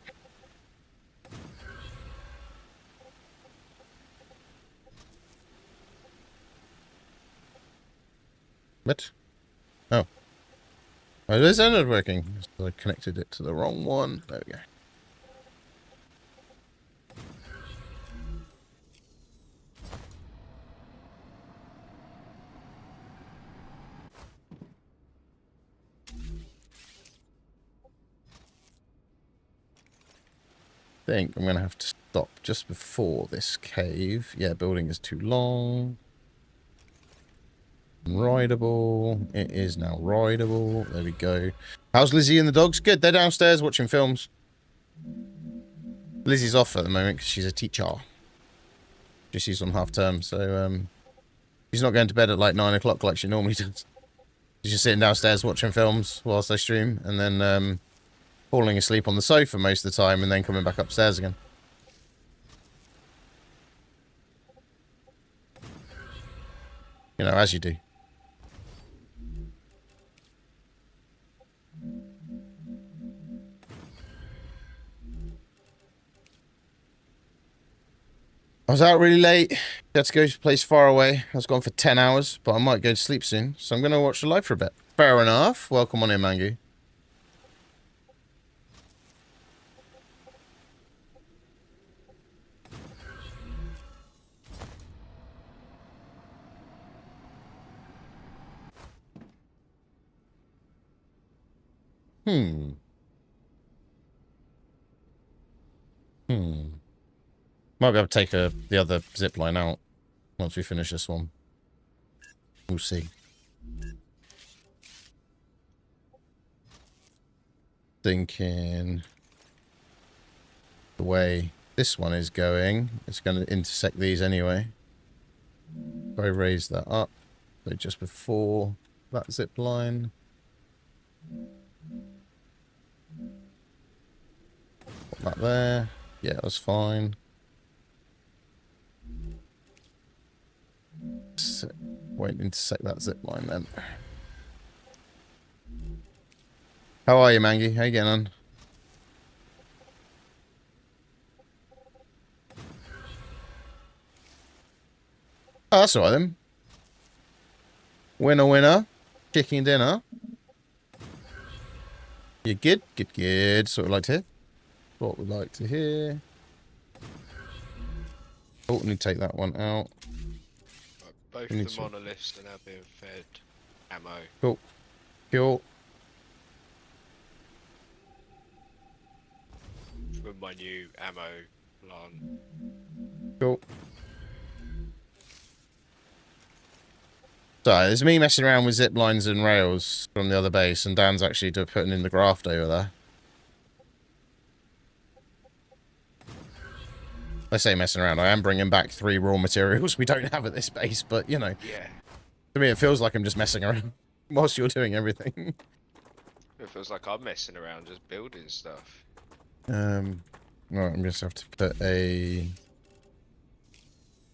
What? Oh. Oh, this ended working. So I connected it to the wrong one. There we go. I think I'm going to have to stop just before this cave. Yeah, building is too long. Rideable. It is now rideable. There we go. How's Lizzie and the dogs? Good. They're downstairs watching films. Lizzie's off at the moment because she's a teacher. She's on half term, so she's not going to bed at like 9 o'clock like she normally does. She's just sitting downstairs watching films whilst I stream, and then falling asleep on the sofa most of the time, and then coming back upstairs again. You know, as you do. I was out really late. Had to go to a place far away. I was gone for 10 hours, but I might go to sleep soon. So I'm going to watch the live for a bit. Fair enough. Welcome on in, Mangu. Might be able to take the other zip line out once we finish this one. We'll see. Thinking the way this one is going, it's going to intersect these anyway. If I raise that up, so just before that zip line. Put that there. Yeah, that's fine. Wait, intersect that zip line then. How are you, Mangy? How you getting on? Oh, that's all right then. Winner, winner. Chicken dinner. You're good? Good, good. That's what we like to hear. What we like to hear. Oh, need to take that one out. Both the monoliths are now being fed ammo. Cool. Cool. From my new ammo plant. Cool. So, there's me messing around with zip lines and rails from the other base, and Dan's actually putting in the graft over there. I say messing around. I am bringing back 3 raw materials we don't have at this base, but, you know. Yeah. To me, it feels like I'm just messing around whilst you're doing everything. It feels like I'm messing around just building stuff. Right, I'm just have to put a...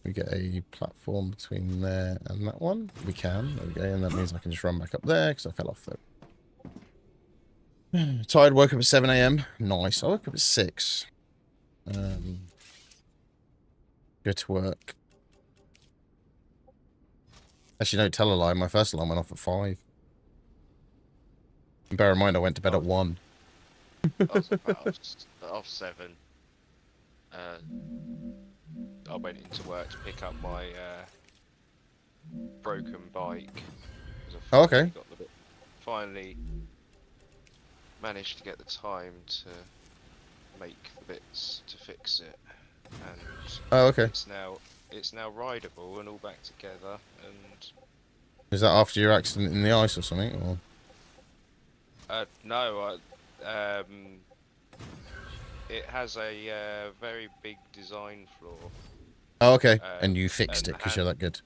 We get a platform between there and that one. We can. There we go. And that means I can just run back up there because I fell off there. Tired, woke up at 7 AM. Nice. I woke up at 6. Go to work. Actually, no, tell a lie. My first alarm went off at 5. And bear in mind, I went to bed at 1. I was about off 7. I went into work to pick up my broken bike. Oh, okay. Finally managed to get the time to make the bits to fix it, and oh, okay. It's now rideable and all back together. And is that after your accident in the ice or something? Or? No, it has a very big design flaw. Oh, okay. And you fixed it because you're that good.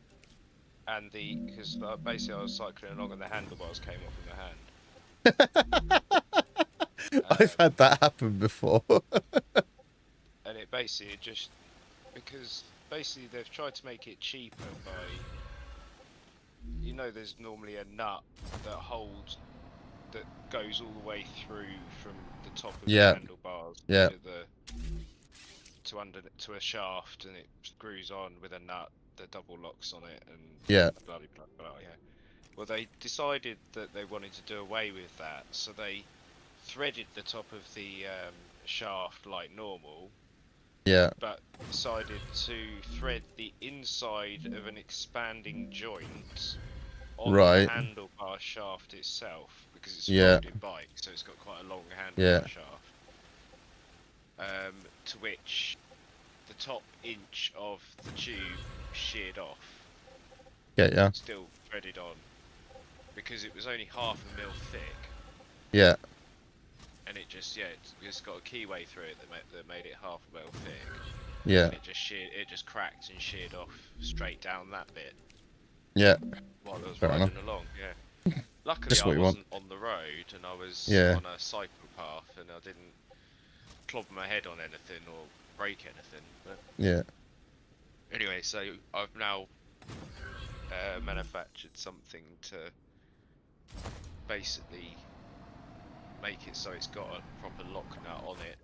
And because basically I was cycling along and the handlebars came off in my hand. I've had that happen before. And it basically just, because basically they've tried to make it cheaper by, you know, there's normally a nut that goes all the way through from the top of the handlebars to a shaft, and it screws on with a nut that double locks on it, and blah, blah, blah, yeah. Well, they decided that they wanted to do away with that, so they threaded the top of the shaft like normal, but decided to thread the inside of an expanding joint on the handlebar shaft itself, because it's a folding bike, so it's got quite a long handlebar shaft. To which the top inch of the tube sheared off. Still threaded on, because it was only half a mil thick. And it just it's got a keyway through it that made it half a mil thick. And it just cracked and sheared off straight down that bit. While I was riding along. Luckily I wasn't on the road, and I was on a cycle path, and I didn't clobber my head on anything or break anything. But anyway, so I've now manufactured something to basically make it so it's got a proper lock nut on it,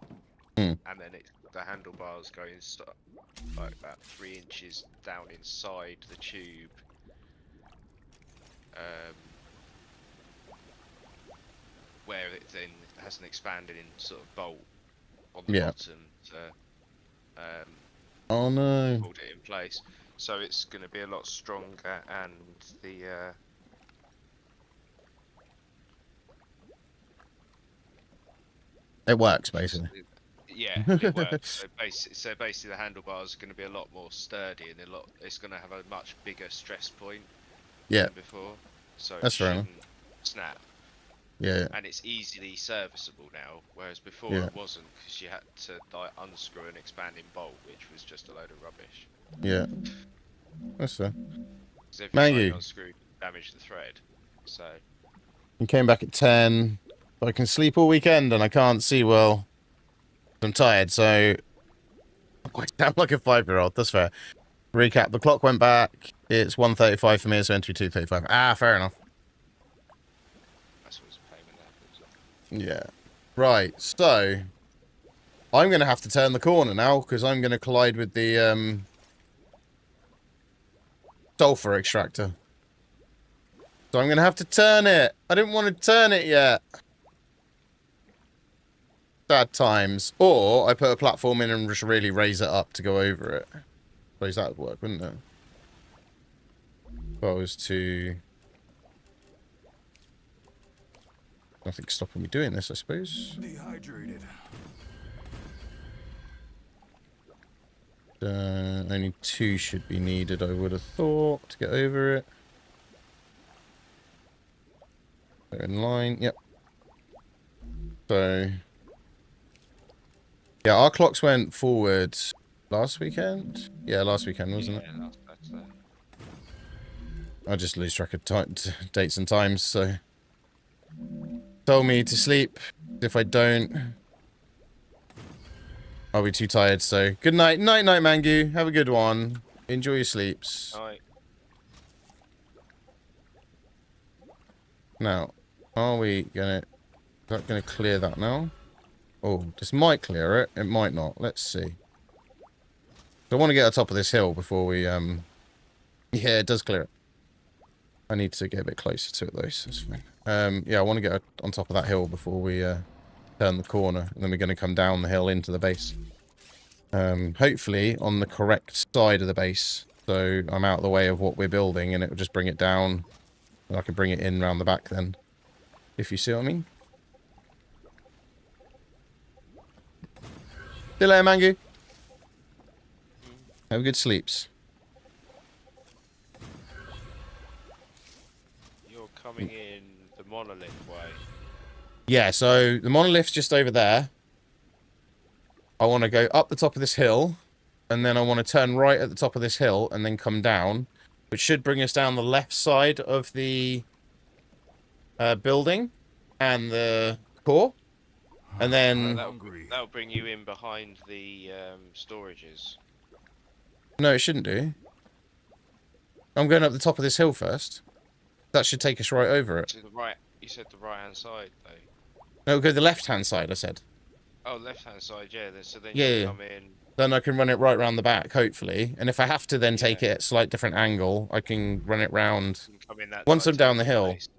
and then the handlebars go like about 3 inches down inside the tube. Where it then has an expanding sort of bolt on the bottom to oh no, hold it in place. So it's going to be a lot stronger, and the it works basically. It works. So basically the handlebars are going to be a lot more sturdy, and it's going to have a much bigger stress point than before. So it shouldn't snap. And it's easily serviceable now, whereas before it wasn't, because you had to like unscrew an expanding bolt, which was just a load of rubbish. That's fair. Because if you unscrew, damage the thread. So you came back at 10. But I can sleep all weekend, and I can't see well. I'm tired, so I sound like a 5-year-old. That's fair. Recap: the clock went back. It's 1:35 for me. It's meant to be 2:35. Ah, fair enough. Yeah. Right, so I'm going to have to turn the corner now, because I'm going to collide with the sulfur extractor. So I'm going to have to turn it. I didn't want to turn it yet. Bad times. Or I put a platform in and just really raise it up to go over it. I suppose that would work, wouldn't it? If I was to... Nothing's stopping me doing this, I suppose. Dehydrated. Only 2 should be needed, I would have thought, to get over it. They're in line, yep. So... Yeah, our clocks went forward last weekend? Yeah, last weekend, wasn't it? Yeah, that's that. I just lose track of dates and times, so... Tell me to sleep. If I don't... I'll be too tired, so... Good night. Night-night, Mangu. Have a good one. Enjoy your sleeps. Alright. Now, are we gonna... Is that gonna clear that now? Oh, this might clear it. It might not. Let's see. I want to get on top of this hill before we... Yeah, it does clear it. I need to get a bit closer to it, though, so that's fine. Yeah, I want to get on top of that hill before we turn the corner. And then we're going to come down the hill into the base. Hopefully on the correct side of the base. So I'm out of the way of what we're building, and it will just bring it down. And I can bring it in round the back then. If you see what I mean. See you later, Mangu. Have good sleeps. You're coming in the monolith way. Yeah, so the monolith's just over there. I want to go up the top of this hill, and then I want to turn right at the top of this hill, and then come down, which should bring us down the left side of the building and the core. And then... That'll bring you in behind the storages. No, it shouldn't do. I'm going up the top of this hill first. That should take us right over it. To the right. You said the right-hand side, though. No, go the left-hand side, I said. Oh, left-hand side, yeah. So then Yeah, you come in... Then I can run it right round the back, hopefully. And if I have to then take it at a slight different angle, I can run it round... Once I'm down the hill... Base.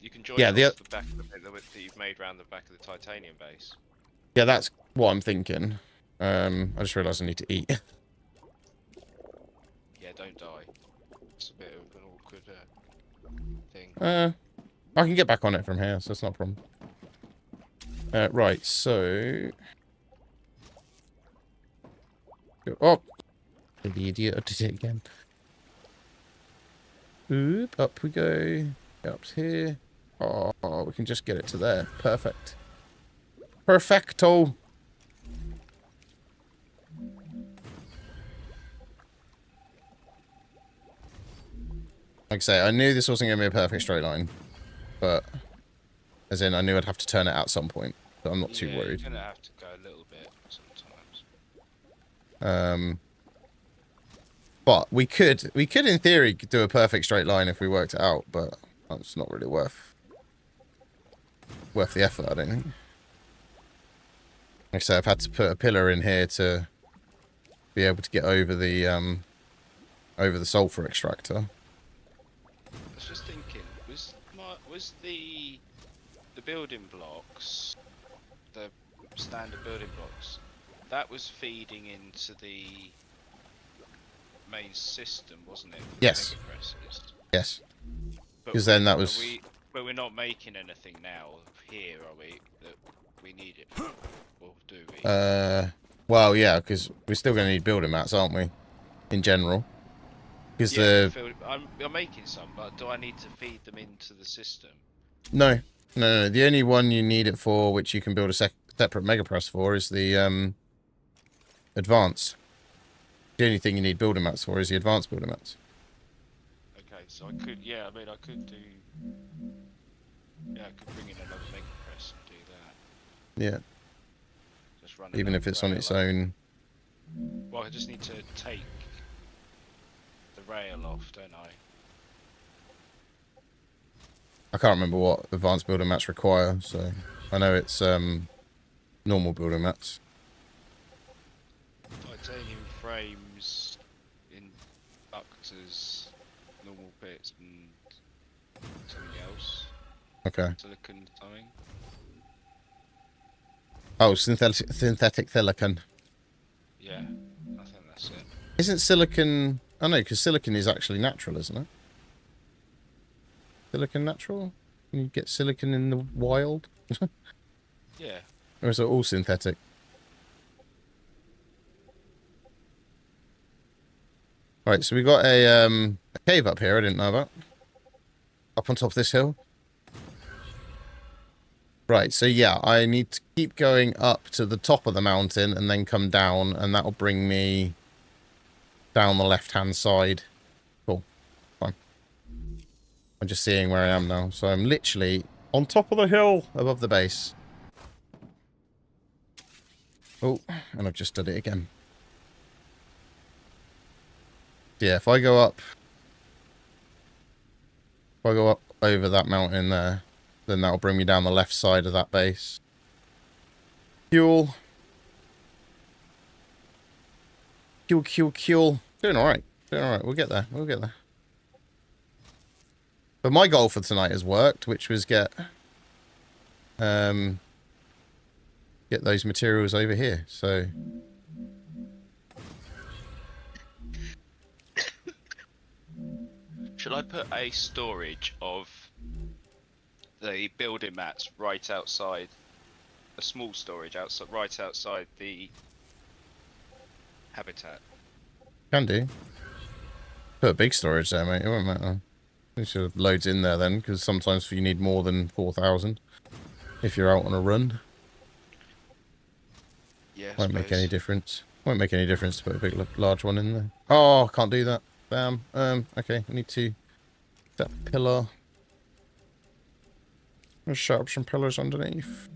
You can join the back of the bit that you've made round the back of the titanium base. Yeah, that's what I'm thinking. I just realised I need to eat. Yeah, don't die. It's a bit of an awkward thing. I can get back on it from here, so it's not a problem. Right, so... Oh! The idiot, I did it again. Oop, up we go. Up here. Oh, we can just get it to there. Perfect. Perfecto! Like I say, I knew this wasn't going to be a perfect straight line. But, as in, I knew I'd have to turn it at some point. So I'm not too worried. You're going to have to go a little bit sometimes. But we could in theory do a perfect straight line if we worked it out, but it's not really worth the effort, I don't think. Like I say, I've had to put a pillar in here to be able to get over the sulfur extractor. I was just thinking, was the building blocks, the standard building blocks, that was feeding into the main system, wasn't it? Yes. Yes. Because then that was... But we're not making anything now here, are we? That we need it for, or do we? Well, yeah, because we're still going to need building mats, aren't we? In general. Because I'm making some, but do I need to feed them into the system? No. No. The only one you need it for, which you can build a separate mega press for, is the advance. The only thing you need building mats for is the advanced building mats. Okay, so I could, I could do... Yeah, I could bring in another mega press and do that. Yeah. Just run even if it's on its own. Well, I just need to take the rail off, don't I? I can't remember what advanced building mats require, so I know it's normal building mats. Titanium frames, inductors, concrete and something else. Okay. Silicon something. Oh, synthetic silicon. Yeah, I think that's it. Isn't silicon... Oh, no, because silicon is actually natural, isn't it? Silicon natural? Can you get silicon in the wild? Yeah. Or is it all synthetic? Right, so we got a cave up here I didn't know about. Up on top of this hill. Right, so yeah, I need to keep going up to the top of the mountain and then come down, and that'll bring me down the left-hand side. Cool. Fine. I'm just seeing where I am now. So I'm literally on top of the hill above the base. Oh, and I've just done it again. Yeah, if I go up over that mountain there, then that'll bring me down the left side of that base. Fuel. Fuel. Doing alright. We'll get there. But my goal for tonight has worked, which was get those materials over here, so... Should I put a storage of the building mats right outside, a small storage outside, right outside the habitat? Can do. Put a big storage there, mate. It won't matter. You should have loads in there then, because sometimes you need more than 4,000 if you're out on a run. Yeah. Won't make any difference. Won't make any difference to put a big, large one in there. Oh, can't do that. Bam. Okay, I need to... That pillar. Let's shut up some pillars underneath.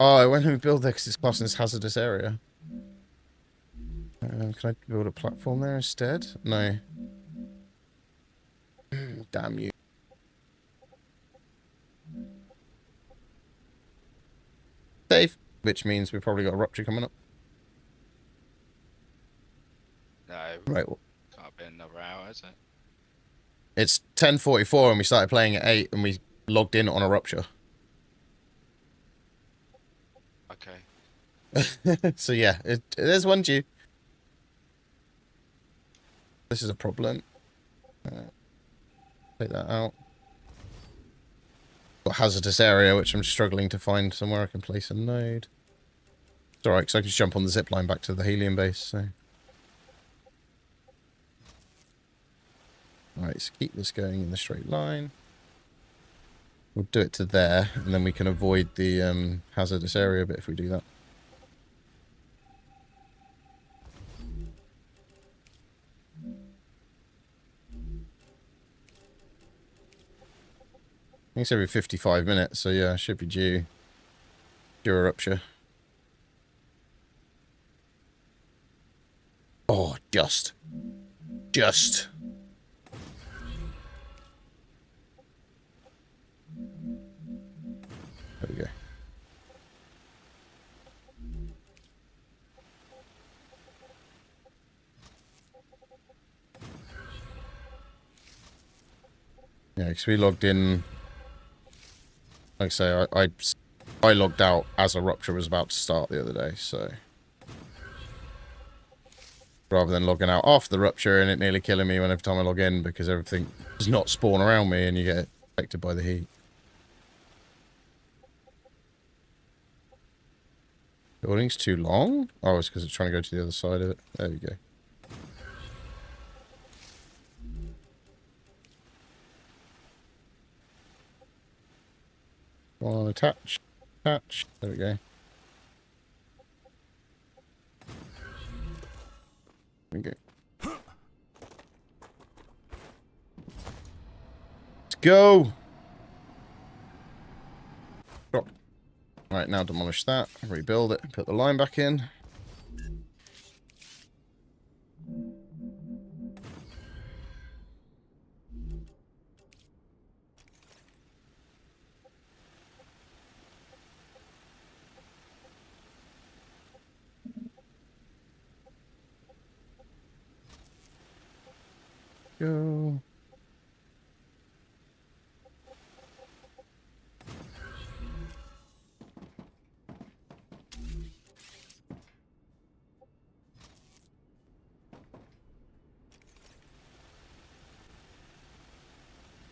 Oh, I went and build there because it's classed as hazardous area. Can I build a platform there instead? No. Damn you. Save. Which means we've probably got a rupture coming up. No. Right. Well, Can't be another hour, is it? it's 10:44 and we started playing at 8 and we logged in on a rupture. Okay. So yeah, there's one due. This is a problem. Take that out. Got hazardous area, which I'm struggling to find somewhere I can place a node. It's alright, because I can just jump on the zip line back to the helium base, so... Alright, so keep this going in the straight line. We'll do it to there, and then we can avoid the hazardous area bit if we do that. I think it's every 55 minutes, so yeah, should be due a rupture. Oh, just. There we go. Yeah, because we logged in... Like I say, I logged out as a rupture was about to start the other day, so... Rather than logging out after the rupture and it nearly killing me every time I log in because everything does not spawn around me and you get affected by the heat. Building's too long? Oh, it's because it's trying to go to the other side of it. There we go. Come on, attach. Attach. There we go. There we go. Let's go! Drop. Right, now demolish that. Rebuild it. Put the line back in. go.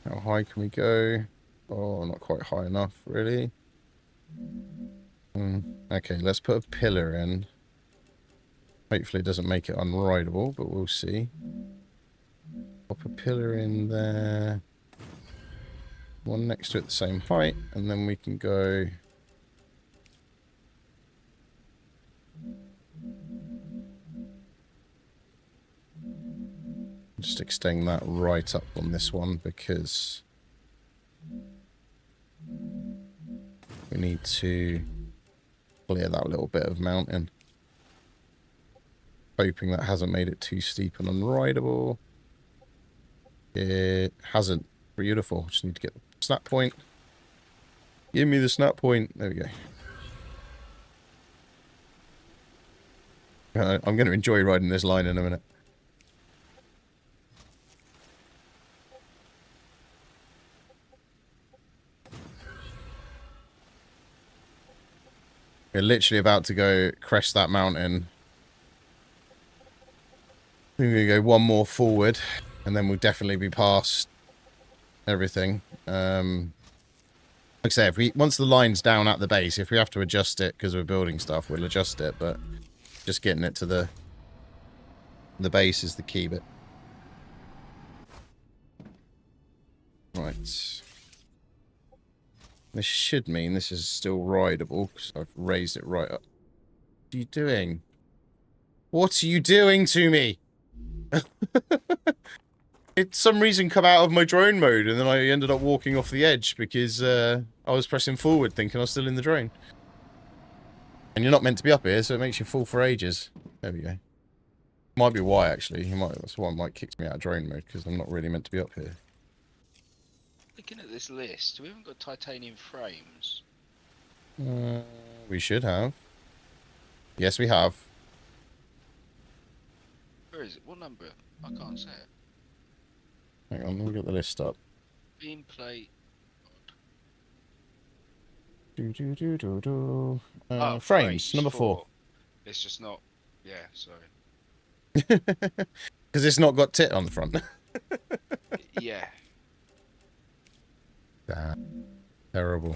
How high can we go? Oh, not quite high enough, really. Okay, let's put a pillar in. Hopefully it doesn't make it unrideable, but we'll see. Pop a pillar in there. One next to it the same height, and then we can go... Just extend that right up on this one, because we need to clear that little bit of mountain. Hoping that hasn't made it too steep and unrideable. It hasn't. Beautiful. Just need to get the snap point. Give me the snap point. There we go. I'm going to enjoy riding this line in a minute. We're literally about to go crest that mountain. We're going to go one more forward, and then we'll definitely be past everything. Like I say, once the line's down at the base, if we have to adjust it because we're building stuff, we'll adjust it, but just getting it to the base is the key bit. Right. This should mean this is still rideable, because I've raised it right up. What are you doing? What are you doing to me? It some reason come out of my drone mode, and then I ended up walking off the edge because I was pressing forward thinking I was still in the drone. And you're not meant to be up here, so it makes you fall for ages. There we go. Might be why, actually. That's why it might kick me out of drone mode, because I'm not really meant to be up here. Looking at this list, we haven't got titanium frames. We should have. Yes, we have. Where is it? What number? I can't say it. Hang on, let me get the list up. Beam plate. Frames, number 4. It's just not. Yeah, sorry. Because it's not got tit on the front. Yeah. Damn. Terrible.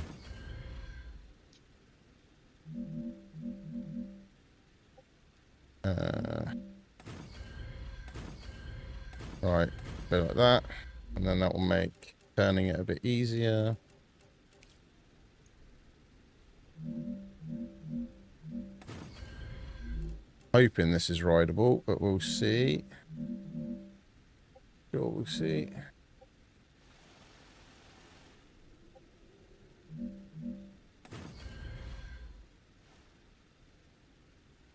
Right, a bit like that, and then that will make turning it a bit easier. Hoping this is rideable, but we'll see. Sure, we'll see.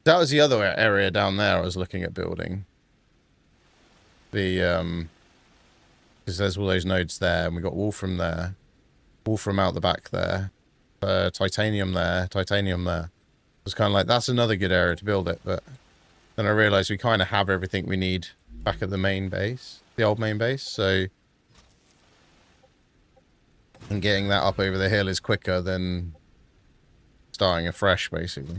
That was the other area down there I was looking at building. The, because there's all those nodes there, and we got Wolfram there. Wolfram out the back there. Titanium there. Titanium there. It was kind of like, that's another good area to build it, but then I realized we kind of have everything we need back at the main base. The old main base, so... And getting that up over the hill is quicker than starting afresh, basically.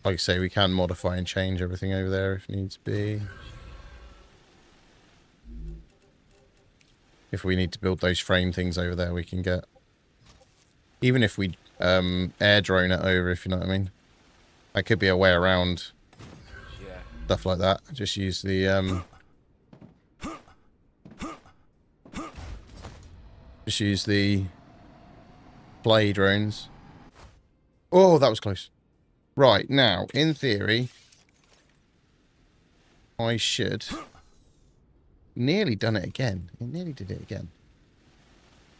Like I say, we can modify and change everything over there if needs be. If we need to build those frame things over there, we can get... Even if we air drone it over, if you know what I mean. That could be a way around stuff like that. Just use the... Just use the play drones. Oh, that was close. Right, now, in theory, I should... Nearly done it again. I nearly did it again.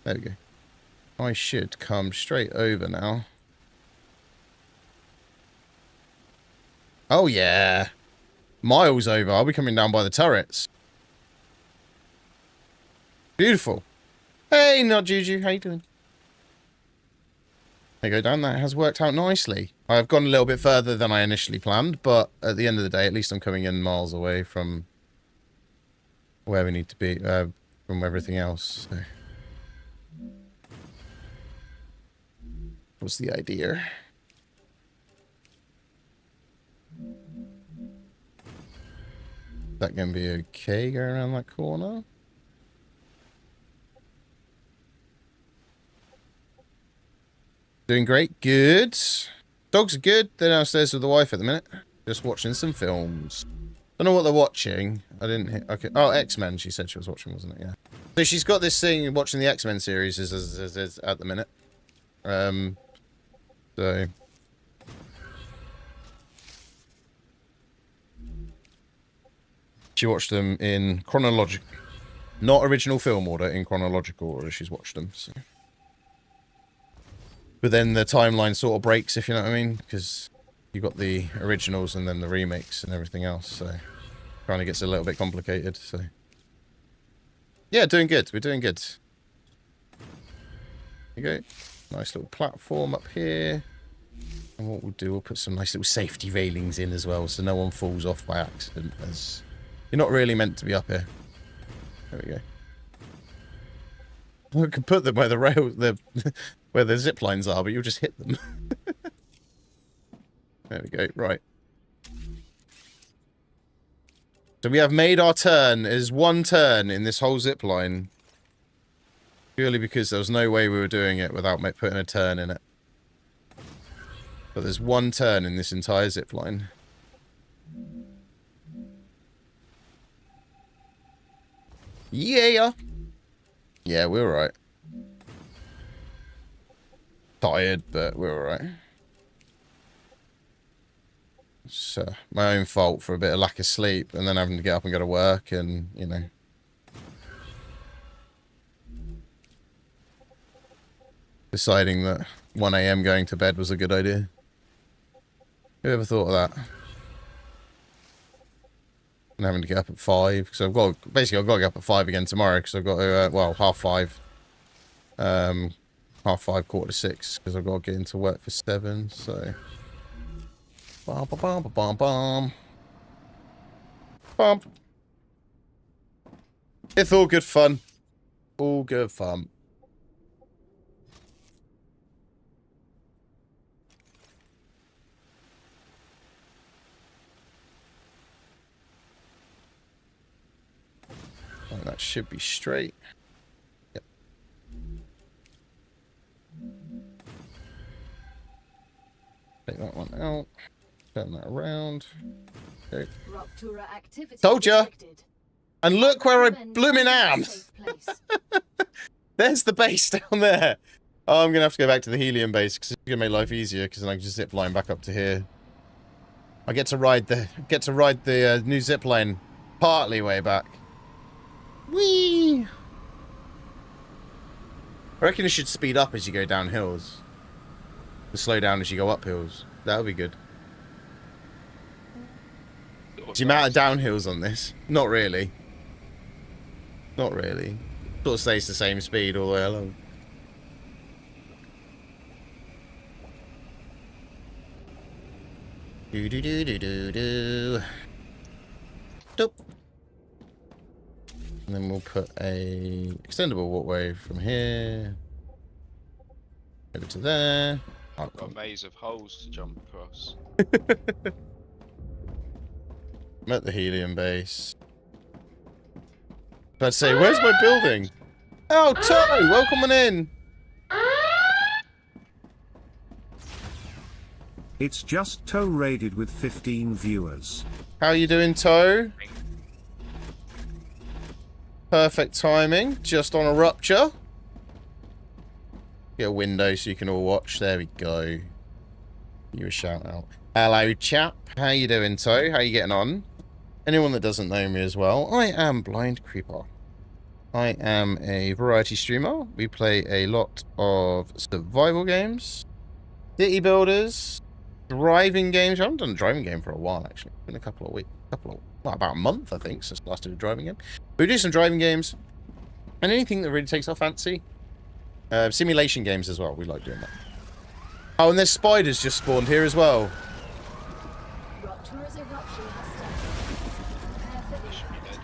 There we go. I should come straight over now. Oh, yeah. Miles over. I'll be coming down by the turrets. Beautiful. Hey, not Juju. How you doing? There you go, Dan. That has worked out nicely. I've gone a little bit further than I initially planned, but at the end of the day, at least I'm coming in miles away from where we need to be, from everything else. So. What's the idea? Is that going to be okay going around that corner? Doing great. Good. Dogs are good. They're downstairs with the wife at the minute. Just watching some films. Don't know what they're watching. I didn't hit. Okay. Oh, X-Men. She said she was watching, wasn't it? Yeah. So she's got this thing watching the X-Men series is at the minute. So. She watched them in chronological, not original film order, in chronological order. She's watched them. So. But then the timeline sort of breaks, if you know what I mean, because you got the originals and then the remakes and everything else. So kind of gets a little bit complicated. So yeah, doing good. We're doing good. There you go. Nice little platform up here. And what we'll do, we'll put some nice little safety railings in as well, so no one falls off by accident. As you're not really meant to be up here. There we go. We could put them where the where the zip lines are, but you'll just hit them. There we go. Right. So we have made our turn. There's one turn in this whole zip line. Purely because there was no way we were doing it without putting a turn in it. But there's one turn in this entire zip line. Yeah. Yeah, we're alright. Tired, but we're alright. It's my own fault for a bit of lack of sleep and then having to get up and go to work and, you know. Deciding that 1 AM going to bed was a good idea. Who ever thought of that? And having to get up at 5, because I've got to get up at 5 again tomorrow, because I've got to, well, 5:30. 5:30, 5:45, because I've got to get into work for 7, so... Bum, bum, bum, bum, bum. Bum. It's all good fun. All good fun. Oh, that should be straight. Yep. Take that one out. Turn that around. Okay. Told ya! And look where I blooming am! There's the base down there. Oh, I'm gonna have to go back to the helium base because it's gonna make life easier because then I can just zip line back up to here. I get to ride the new zip line partly way back. Whee! I reckon it should speed up as you go down hills. And slow down as you go up hills. That would be good. The amount of downhills on this? Not really. Not really. Sort of stays the same speed all the way along. Do do do do do do. Doop. And then we'll put a extendable walkway from here over to there. I've got a maze of holes to jump across. I'm at the helium base. I'd say, where's my building? Oh, Toe! Welcome on in! It's just Toe raided with 15 viewers. How you doing, Toe? Perfect timing. Just on a rupture. Get a window so you can all watch. There we go. You a shout out. Hello, chap. How you doing, Toe? How you getting on? Anyone that doesn't know me as well, I am Blind Creeper. I am a variety streamer. We play a lot of survival games, city builders, driving games. I haven't done a driving game for a while, actually. It's been a couple of weeks, well, about a month, I think, since I last did a driving game. But we do some driving games, and anything that really takes our fancy. Simulation games as well. We like doing that. Oh, and there's spiders just spawned here as well. Rupture's eruption has started. Prepare for impact.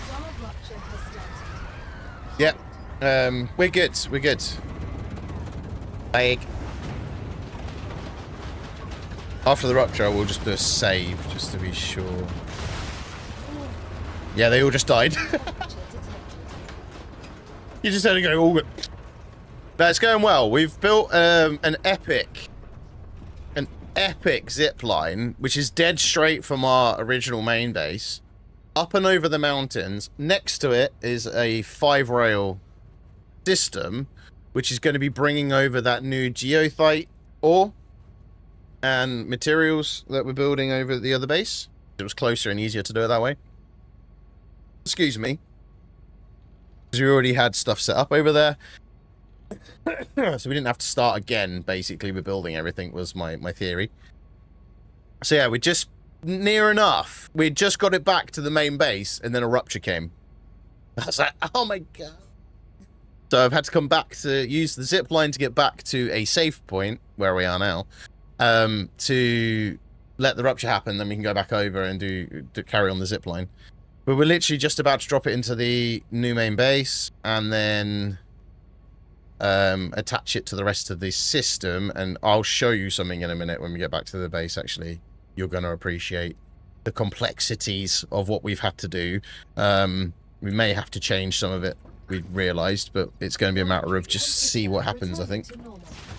StarRupture has started. Yep. We're good. We're good. Like, after the rupture, we'll just do a save, just to be sure. Yeah, they all just died. You just had to go all good. No, it's going well. We've built an epic zip line, which is dead straight from our original main base, up and over the mountains. Next to it is a 5-rail system, which is going to be bringing over that new geothite ore and materials that we're building over the other base. It was closer and easier to do it that way. Excuse me. Because we already had stuff set up over there. So we didn't have to start again, basically, with building everything, was my theory. So yeah, we're just near enough. We just got it back to the main base, and then a rupture came. I was like, oh my god. So I've had to come back to use the zip line to get back to a safe point, where we are now, to let the rupture happen, then we can go back over and carry on the zip line. But we're literally just about to drop it into the new main base, and then attach it to the rest of the system. And I'll show you something in a minute when we get back to the base. Actually, you're going to appreciate the complexities of what we've had to do. We may have to change some of it, we've realized, but it's going to be a matter of just see what happens, I think.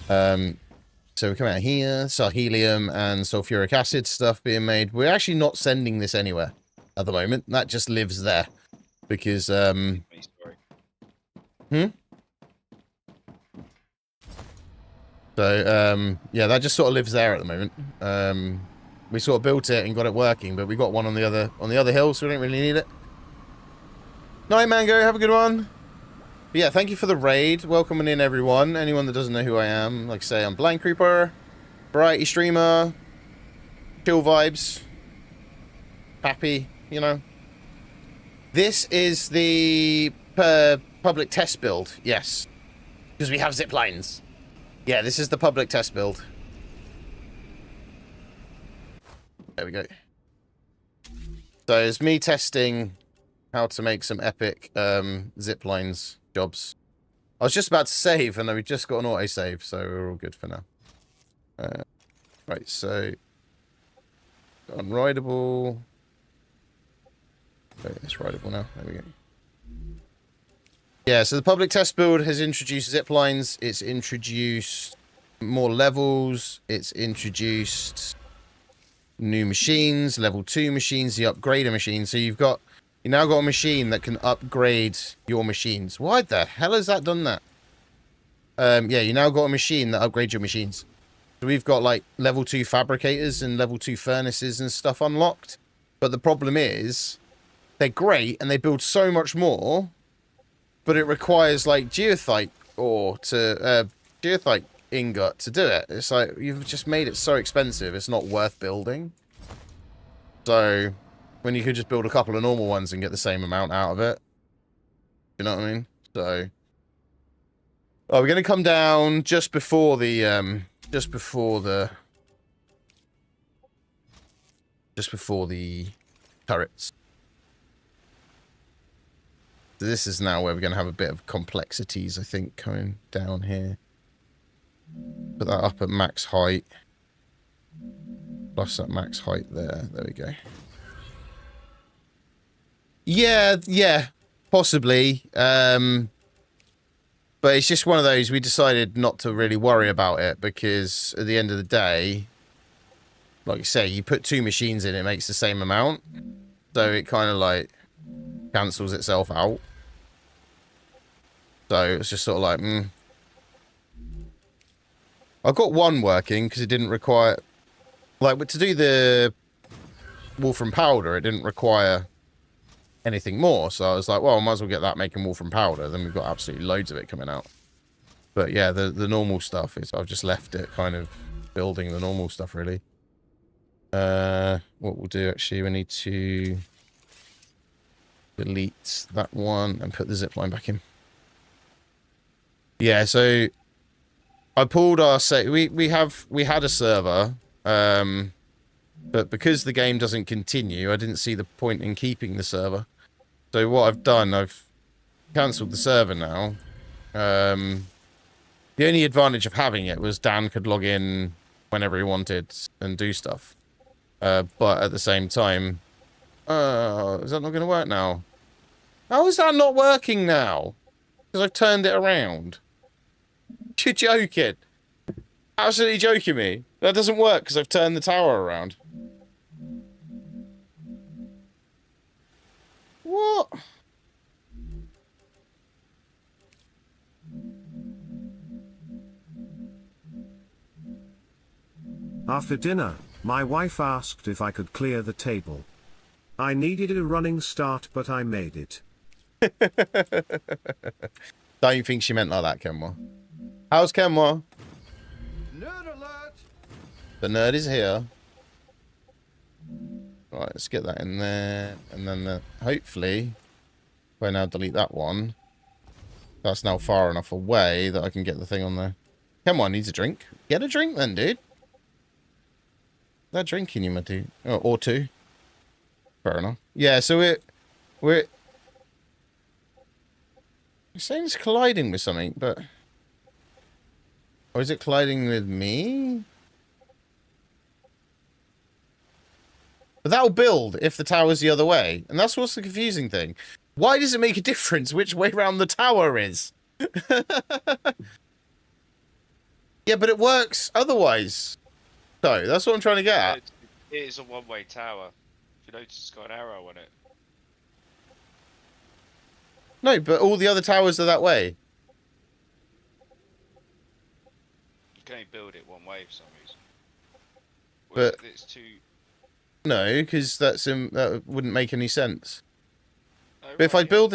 So we come out here, saw helium and sulfuric acid stuff being made. We're actually not sending this anywhere at the moment. That just lives there because So, yeah, that just sort of lives there at the moment. We sort of built it and got it working, but we got one on the other hill, so we don't really need it. Night, Mango, have a good one. But yeah, thank you for the raid. Welcoming in everyone. Anyone that doesn't know who I am, like I say, I'm Blind Creeper, variety streamer, chill vibes, happy, you know. This is the public test build, yes, because we have zip lines. Yeah, this is the public test build. There we go. So it's me testing how to make some epic zip lines jobs. I was just about to save, and we just got an autosave, so we're all good for now. Right, so unrideable. Okay, it's rideable now. There we go. Yeah, so the public test build has introduced zip lines. It's introduced more levels. It's introduced new machines, level 2 machines, the upgrader machine. So you now got a machine that can upgrade your machines. Why the hell has that done that? Yeah, you now got a machine that upgrades your machines. So we've got like level 2 fabricators and level 2 furnaces and stuff unlocked. But the problem is, they're great and they build so much more, but it requires like geothite ore to geothite ingot to do it. It's like you've just made it so expensive, it's not worth building. So when you could just build a couple of normal ones and get the same amount out of it. You know what I mean? So we're gonna come down just before the turrets. So this is now where we're gonna have a bit of complexities, I think, coming down here. Put that up at max height. Plus that max height there. There we go. Yeah, possibly. But it's just one of those, we decided not to really worry about it because at the end of the day, like you say, you put 2 machines in, it makes the same amount. So it kind of like cancels itself out. So it's just sort of like, I got one working because it didn't require, like, to do the Wolfram powder, it didn't require anything more. So I was like, well, I might as well get that making Wolfram powder. Then we've got absolutely loads of it coming out. But yeah, the normal stuff is, I've just left it kind of building the normal stuff, really. What we'll do, actually, we need to delete that one and put the zipline back in. Yeah, so I pulled our we had a server, but because the game doesn't continue, I didn't see the point in keeping the server. So what I've done, I've cancelled the server now. The only advantage of having it was Dan could log in whenever he wanted and do stuff. But at the same time, is that not going to work now? How is that not working now? Because I've turned it around. You're joking. Absolutely joking me. That doesn't work because I've turned the tower around. What? After dinner, my wife asked if I could clear the table. I needed a running start, but I made it. Don't think she meant like that, Kenmore. How's Kenmore? Nerd alert! The nerd is here. Right, let's get that in there. And then hopefully, if I now delete that one, that's now far enough away that I can get the thing on there. Kenmore needs a drink. Get a drink then, dude. That drinking you, my dude. Oh, or two. Fair enough. Yeah, so we're saying it's colliding with something, but... Or is it colliding with me? But that'll build if the tower's the other way. And that's what's the confusing thing. Why does it make a difference which way around the tower is? Yeah, but it works otherwise. So, that's what I'm trying to get at. It is a one-way tower. If you notice, it's got an arrow on it. No, but all the other towers are that way. You can only build it one way for some reason. But it's too... No, because that wouldn't make any sense. Oh, but if I build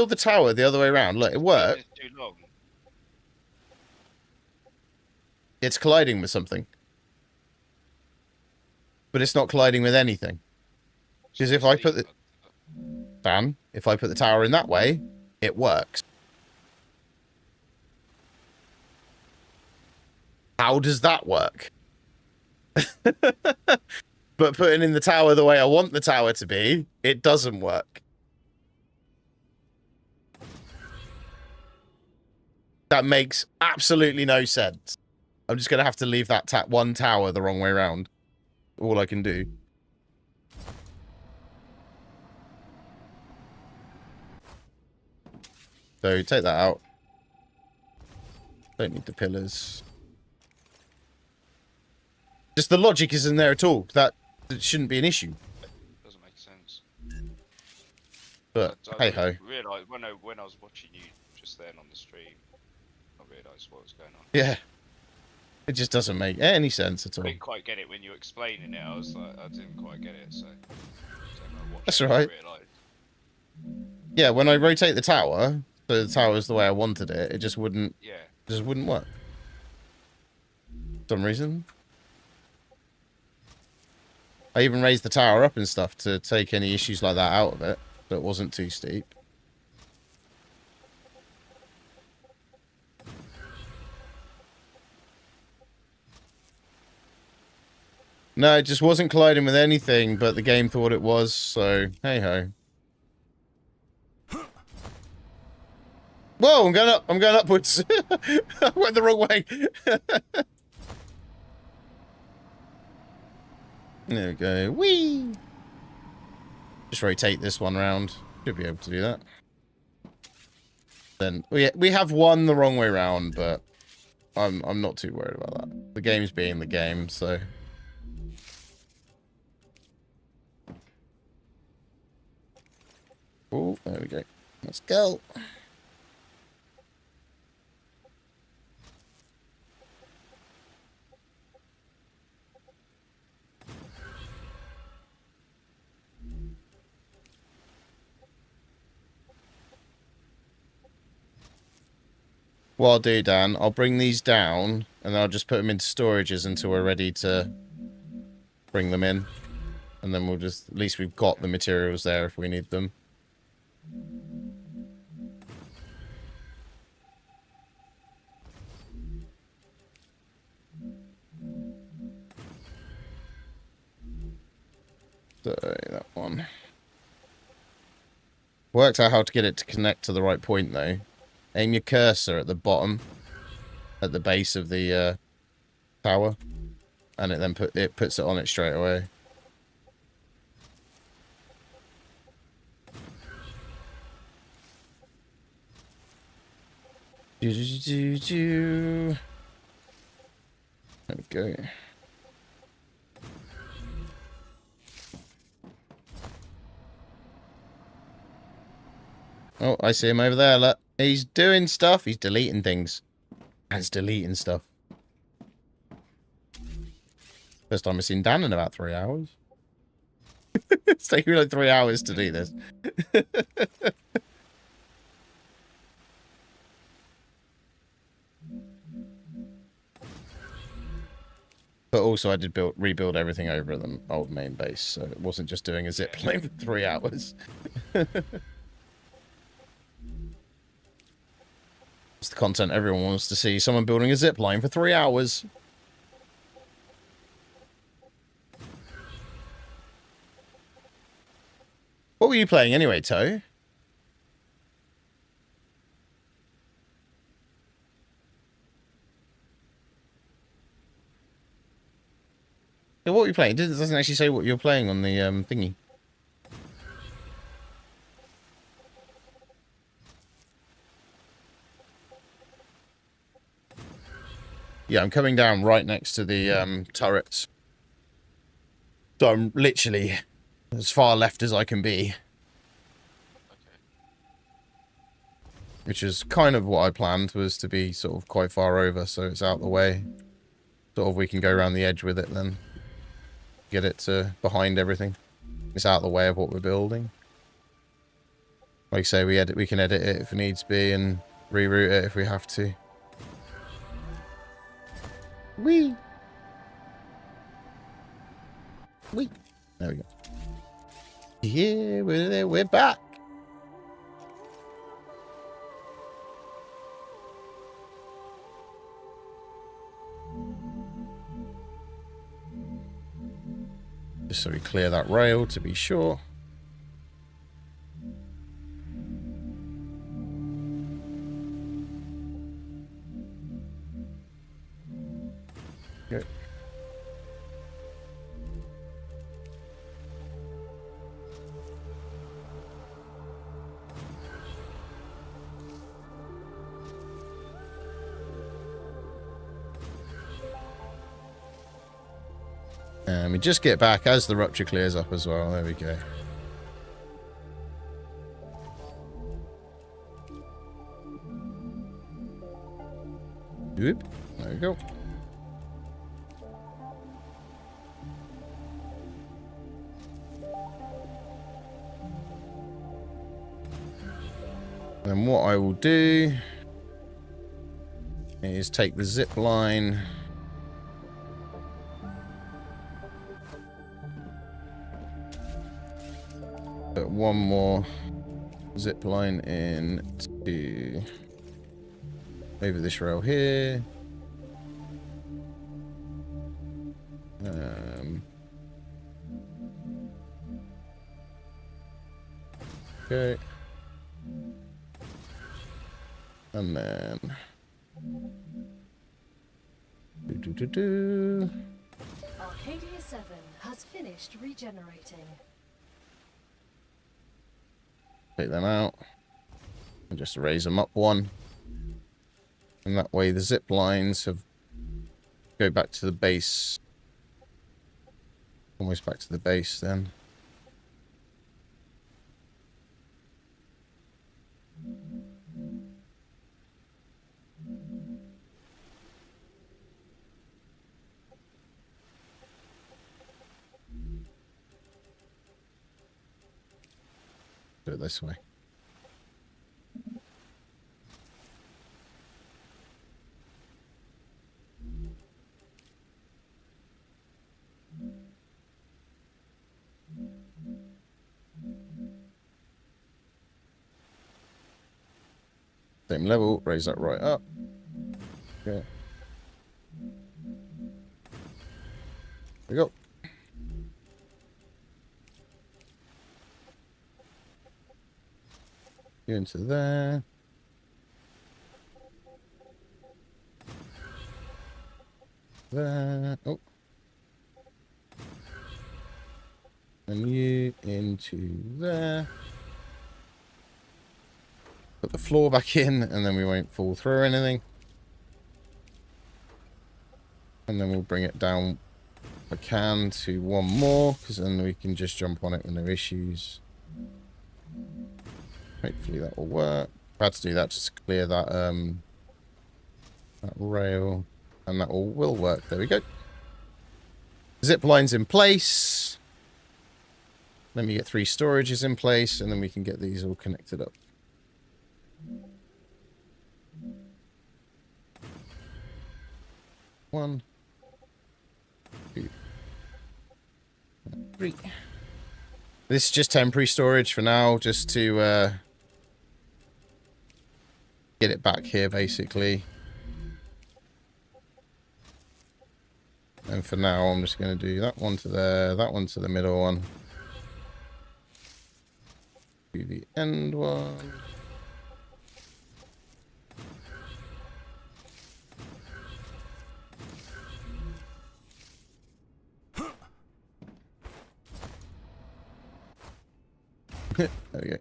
the tower the other way around, look, it works. It's too long. It's colliding with something. But it's not colliding with anything. Because if I put the... Dan, if I put the tower in that way, it works. How does that work? But putting in the tower the way I want the tower to be, it doesn't work. That makes absolutely no sense. I'm just going to have to leave that one tower the wrong way around. All I can do. So take that out. Don't need the pillars. Just the logic isn't there at all. That shouldn't be an issue. Doesn't make sense. But hey ho. Realised when I was watching you just then on the stream, I realised what was going on. Yeah. It just doesn't make any sense at all. I didn't quite get it when you were explaining it. I was like, I didn't quite get it. So that's right. Yeah, when I rotate the tower, so the tower is the way I wanted it, it just wouldn't. Yeah. It just wouldn't work. For some reason. I even raised the tower up and stuff to take any issues like that out of it, so it wasn't too steep. No, it just wasn't colliding with anything, but the game thought it was, so hey ho. Whoa, I'm going up. I'm going upwards. I went the wrong way. There we go. Whee! Just rotate this one round. Should be able to do that. Then we have one the wrong way round, but I'm not too worried about that. The game's being the game, so. Oh, there we go. Let's go. What I'll do, Dan, I'll bring these down, and I'll just put them into storages until we're ready to bring them in. And then we'll just, at least we've got the materials there if we need them. So that one. Worked out how to get it to connect to the right point though. Aim your cursor at the bottom, at the base of the tower, and it then puts it on it straight away. There we go. Oh, I see him over there. Look, he's doing stuff. He's deleting things. He's deleting stuff. First time I've seen Dan in about 3 hours. It's taking me like 3 hours to do this. But also I did rebuild everything over at the old main base, so it wasn't just doing a zip line for 3 hours. It's the content everyone wants to see. Someone building a zip line for 3 hours. What were you playing anyway, Toe? Yeah, what were you playing? It doesn't actually say what you're playing on the thingy. Yeah, I'm coming down right next to the turrets. So I'm literally as far left as I can be. Okay. Which is kind of what I planned, was to be sort of quite far over, so it's out the way. Sort of we can go around the edge with it then. Get it to behind everything. It's out the way of what we're building. Like I say, we can edit it if it needs to be and reroute it if we have to. Wee! Wee! There we go. Yeah, we're back! Just so we clear that rail to be sure. Good. And we just get back as the rupture clears up as well. There we go. Whoop. There we go. And what I will do is take the zip line. Put one more zip line in to over this rail here. Okay. And then Arcadia 7 has finished regenerating. Take them out and just raise them up one, and that way the zip lines go back to the base, almost back to the base then. Do it this way. Same level, raise that right up. Okay. There we go. You into there. There. Oh. And you into there. Put the floor back in, and then we won't fall through anything. And then we'll bring it down if I can to one more, because then we can just jump on it with no issues. Hopefully that will work. I had to do that just to clear that that rail, and that will work. There we go. Zip lines in place. Let me get 3 storages in place, and then we can get these all connected up. One, 2, 3. This is just temporary storage for now, just to get it back here, basically. And for now, I'm just going to do that one to there, that one to the middle one. Do the end one. There we go.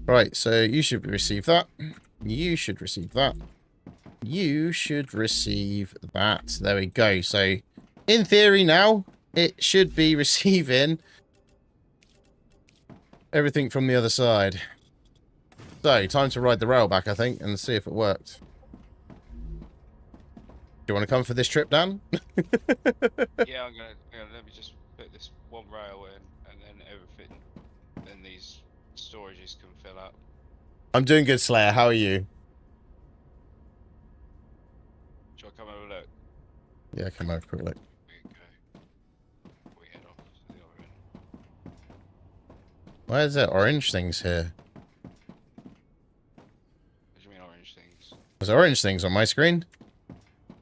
Right, so you should receive that. You should receive that. You should receive that. There we go. So, in theory now, it should be receiving everything from the other side. So, time to ride the rail back, I think, and see if it worked. Do you want to come for this trip, Dan? Yeah, I'm gonna let me just put this one rail in, and then everything, then these storages can fill up. I'm doing good, Slayer. How are you? Shall I come over look? Yeah, come over, quick look. We head off to the other end. Why is there orange things here? What do you mean orange things? There's orange things on my screen.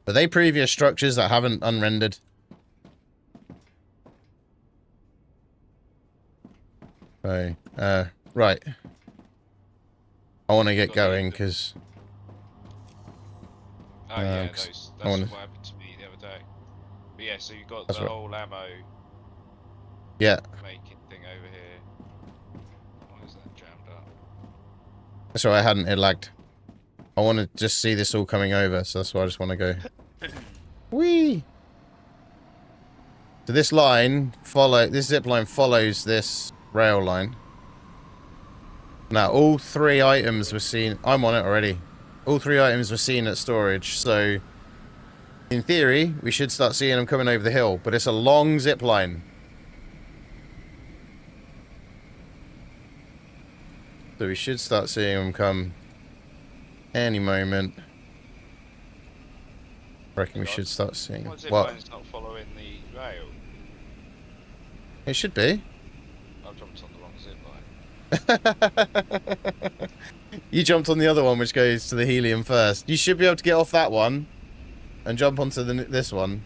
Are they previous structures that haven't unrendered? Okay, right. I want to get going, because... Oh yeah, that's wanna... what happened to me the other day. But yeah, so you've got That's the right. whole ammo Yeah. making thing over here. Why is that jammed up? That's right, I hadn't. It lagged. I want to just see this all coming over, so that's why I just want to go. Whee! So this line, this zip line follows this rail line. Now, all 3 items were seen... I'm on it already. All 3 items were seen at storage, so... In theory, we should start seeing them coming over the hill, but it's a long zip line. So we should start seeing them come any moment. I reckon we should start seeing... What zip What? line's not following the rail? It should be. I've jumped on the wrong zip line. You jumped on the other one, which goes to the helium first. You should be able to get off that one and jump onto this one.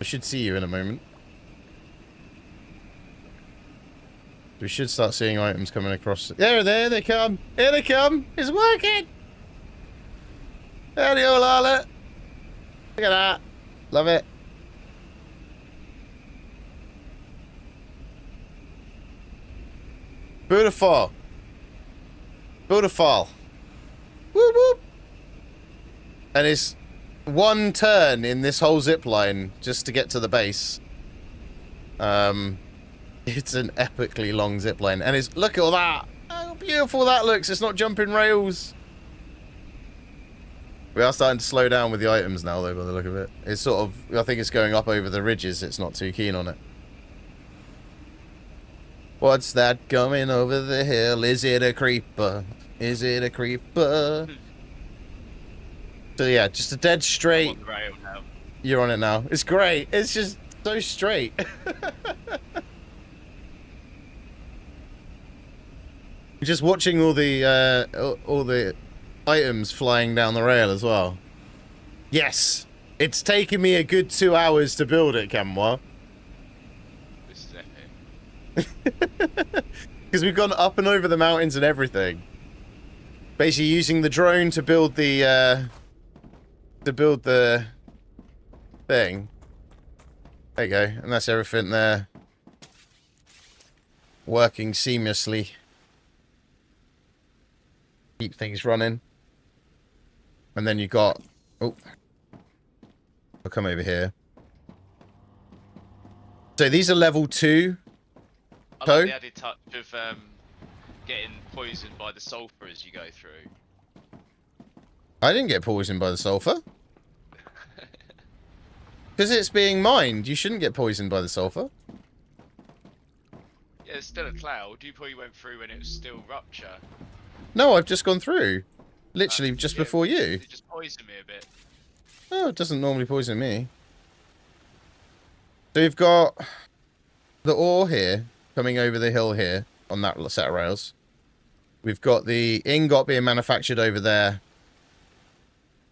I should see you in a moment. We should start seeing items coming across. There they come. Here they come. It's working. There they all are. Look at that. Love it. Beautiful. Beautiful. Whoop whoop. And it's one turn in this whole zip line just to get to the base. It's an epically long zip line, and it's look at all that. How beautiful that looks. It's not jumping rails. We are starting to slow down with the items now, though, by the look of it. It's sort of, I think it's going up over the ridges. It's not too keen on it. What's that coming over the hill? Is it a creeper? Is it a creeper? So yeah, just a dead straight. I'm on the rail now. You're on it now. It's great. It's just so straight. Just watching all the items flying down the rail as well. Yes, it's taken me a good 2 hours to build it, Camwa. This is epic. Because we've gone up and over the mountains and everything. Basically using the drone to build the thing. There you go, and that's everything there. Working seamlessly. Keep things running. And then you got... Oh. I'll come over here. So these are level 2. I like the added touch of getting poisoned by the sulfur as you go through. I didn't get poisoned by the sulfur. Because it's being mined. You shouldn't get poisoned by the sulfur. Yeah, there's still a cloud. You probably went through when it was still rupture. No, I've just gone through. Literally just before you. It just poisoned me a bit. Oh, it doesn't normally poison me. So you've got the ore here, coming over the hill here, on that set of rails. We've got the ingot being manufactured over there,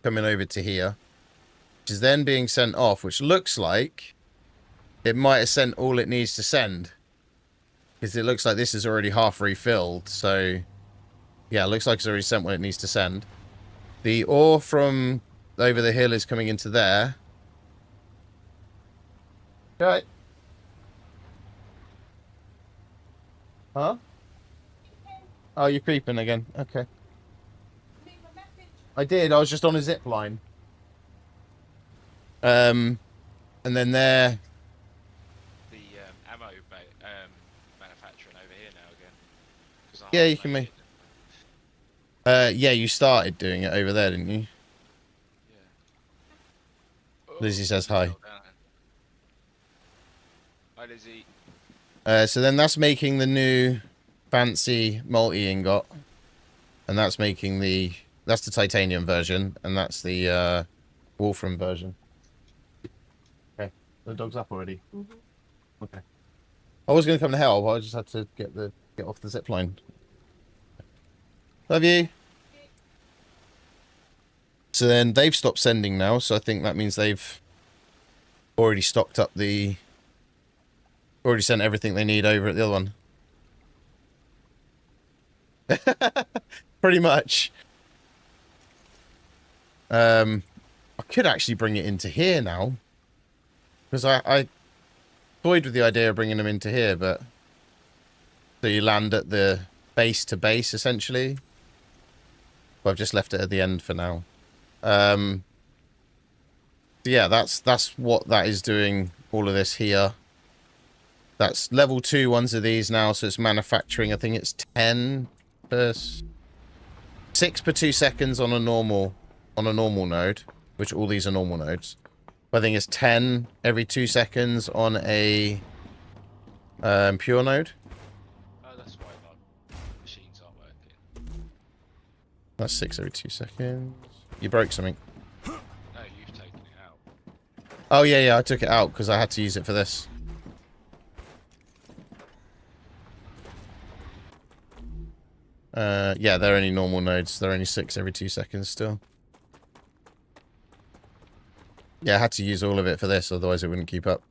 coming over to here. Which is then being sent off, which looks like it might have sent all it needs to send. Because it looks like this is already half refilled, so... Yeah, it looks like it's already sent what it needs to send. The ore from over the hill is coming into there. Right. Huh? Oh, you're creeping again. Okay. I did. I was just on a zip line. And then there. The ammo manufacturing over here now again. Yeah, you can make. Yeah, you started doing it over there, didn't you? Yeah. Lizzie says hi. Hi, Lizzie. So then that's making the new fancy multi-ingot. And that's making the... That's the titanium version. And that's the Wolfram version. Okay. The dog's up already? Mm-hmm. Okay. I was going to come to help, but I just had to get off the zip line. Love you. So then they've stopped sending now, so I think that means they've already stocked up the... Already sent everything they need over at the other one. Pretty much. I could actually bring it into here now. Because I toyed with the idea of bringing them into here, but... So you land at the base to base, essentially. But I've just left it at the end for now. So yeah, that's what that is doing, all of this here. That's level 2 ones of these now, so it's manufacturing, I think it's 10 per... 6 per 2 seconds on a normal node, which all these are normal nodes. But I think it's 10 every 2 seconds on a pure node. Oh, that's why my machines aren't working. That's 6 every 2 seconds. You broke something. No, you've taken it out. Oh, yeah, I took it out because I had to use it for this. Yeah, they're only normal nodes. They're only 6 every 2 seconds still. Yeah, I had to use all of it for this, otherwise it wouldn't keep up.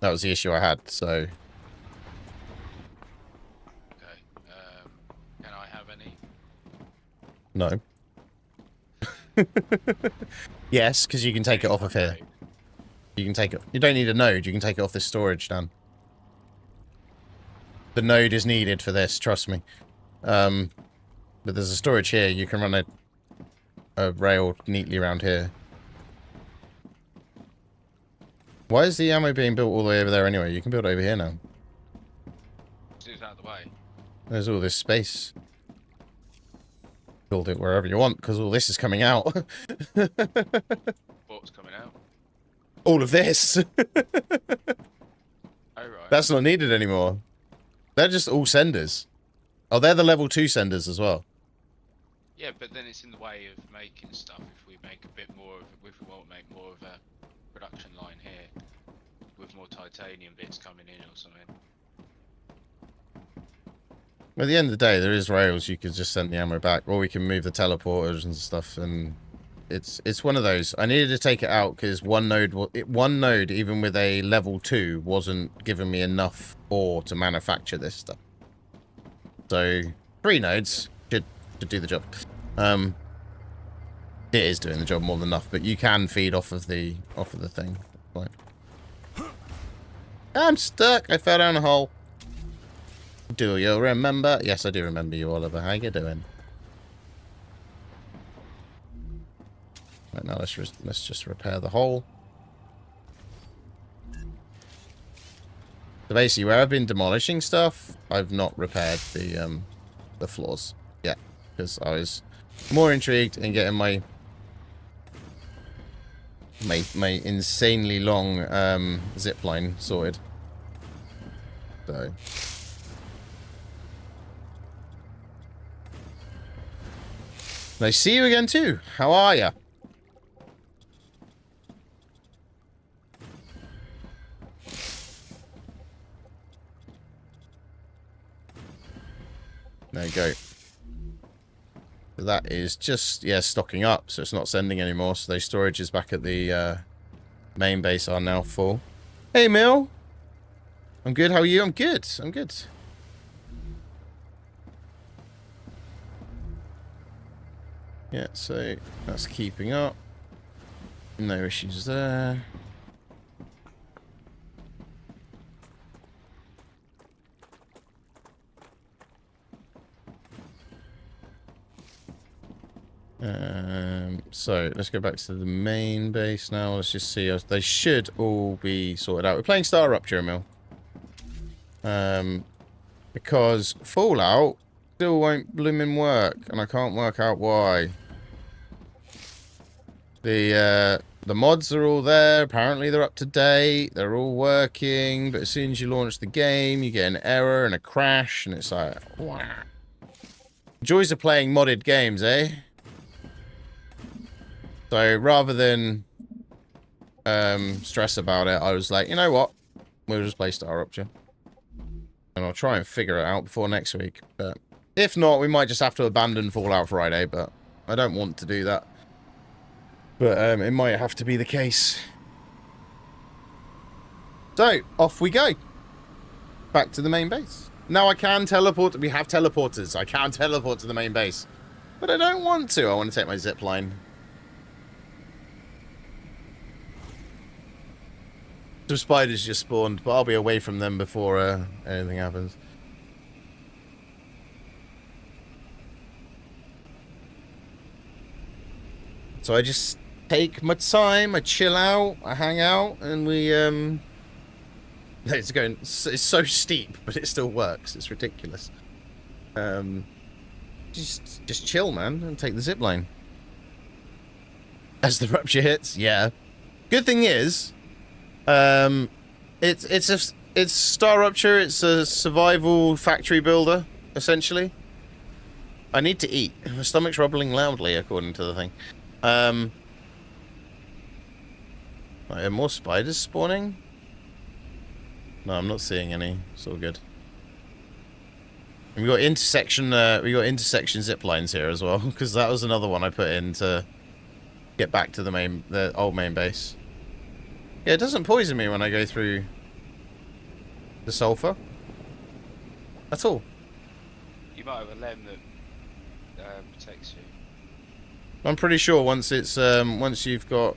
That was the issue I had, so... Okay, can I have any? No. Yes, because you can take it off of here. You can take it... You don't need a node, you can take it off this storage, Dan. The node is needed for this, trust me. But there's a storage here, you can run a rail neatly around here. Why is the ammo being built all the way over there anyway? You can build it over here now. It's out of the way. There's all this space. Build it wherever you want, because all this is coming out. What's coming out? All of this. Oh, right. That's not needed anymore. They're just all senders. Oh, they're the level 2 senders as well. Yeah, but then it's in the way of making stuff. If we make a bit more of, if we want to make more of a production line here, with more titanium bits coming in or something. At the end of the day, there is rails. You could just send the ammo back, or we can move the teleporters and stuff. And it's one of those. I needed to take it out because one node, even with a level 2, wasn't giving me enough ore to manufacture this stuff. So 3 nodes should do the job. It is doing the job more than enough, but you can feed off of the thing. Right. I'm stuck. I fell down a hole. Do you remember? Yes, I do remember you, Oliver. How you doing? Right, now let's just repair the hole. So basically, where I've been demolishing stuff, I've not repaired the floors yet because I was more intrigued in getting my insanely long zip line sorted. So nice to see you again too. How are ya? There you go. So that is just, yeah, stocking up, so it's not sending anymore. So those storages back at the main base are now full. Hey, Mill. I'm good. How are you? I'm good. I'm good. Yeah, so that's keeping up. No issues there. So let's go back to the main base now. Let's just see. They should all be sorted out. We're playing StarRupture, Mill. Because Fallout still won't blooming work, and I can't work out why. The mods are all there. Apparently they're up to date. They're all working, but as soon as you launch the game, you get an error and a crash, and it's like, wow. Joys of playing modded games, eh? So rather than stress about it, I was like, you know what? We'll just play StarRupture. And I'll try and figure it out before next week. But if not, we might just have to abandon Fallout Friday, but I don't want to do that. But it might have to be the case. So, off we go. Back to the main base. Now I can teleport. We have teleporters. I can teleport to the main base. But I don't want to. I want to take my zip line. Some spiders just spawned, but I'll be away from them before anything happens. So I just take my time, I chill out, I hang out, and we it's so steep, but it still works. It's ridiculous. Just chill, man, and take the zip line. As the rupture hits, yeah. Good thing is, it's StarRupture. It's a survival factory builder, essentially. I need to eat. My stomach's rumbling loudly, according to the thing. I have more spiders spawning. No, I'm not seeing any. It's all good. And we got intersection zip lines here as well, because that was another one I put in to get back to the old main base. Yeah, it doesn't poison me when I go through the sulfur at all. You might have a lem that protects you. I'm pretty sure once it's once you've got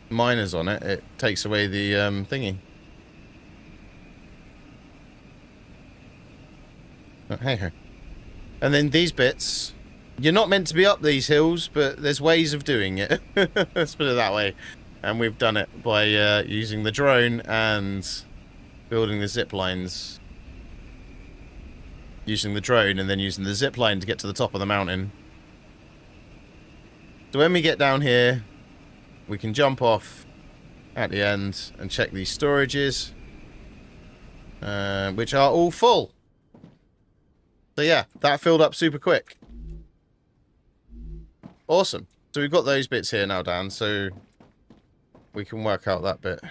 miners on it, it takes away the thingy. Oh, hey. And then these bits, you're not meant to be up these hills, but there's ways of doing it. Let's put it that way. And we've done it by using the drone and building the zip lines. Using the drone and then using the zip line to get to the top of the mountain. So when we get down here, we can jump off at the end and check these storages, which are all full. So yeah, that filled up super quick. Awesome. So we've got those bits here now, Dan, so we can work out that bit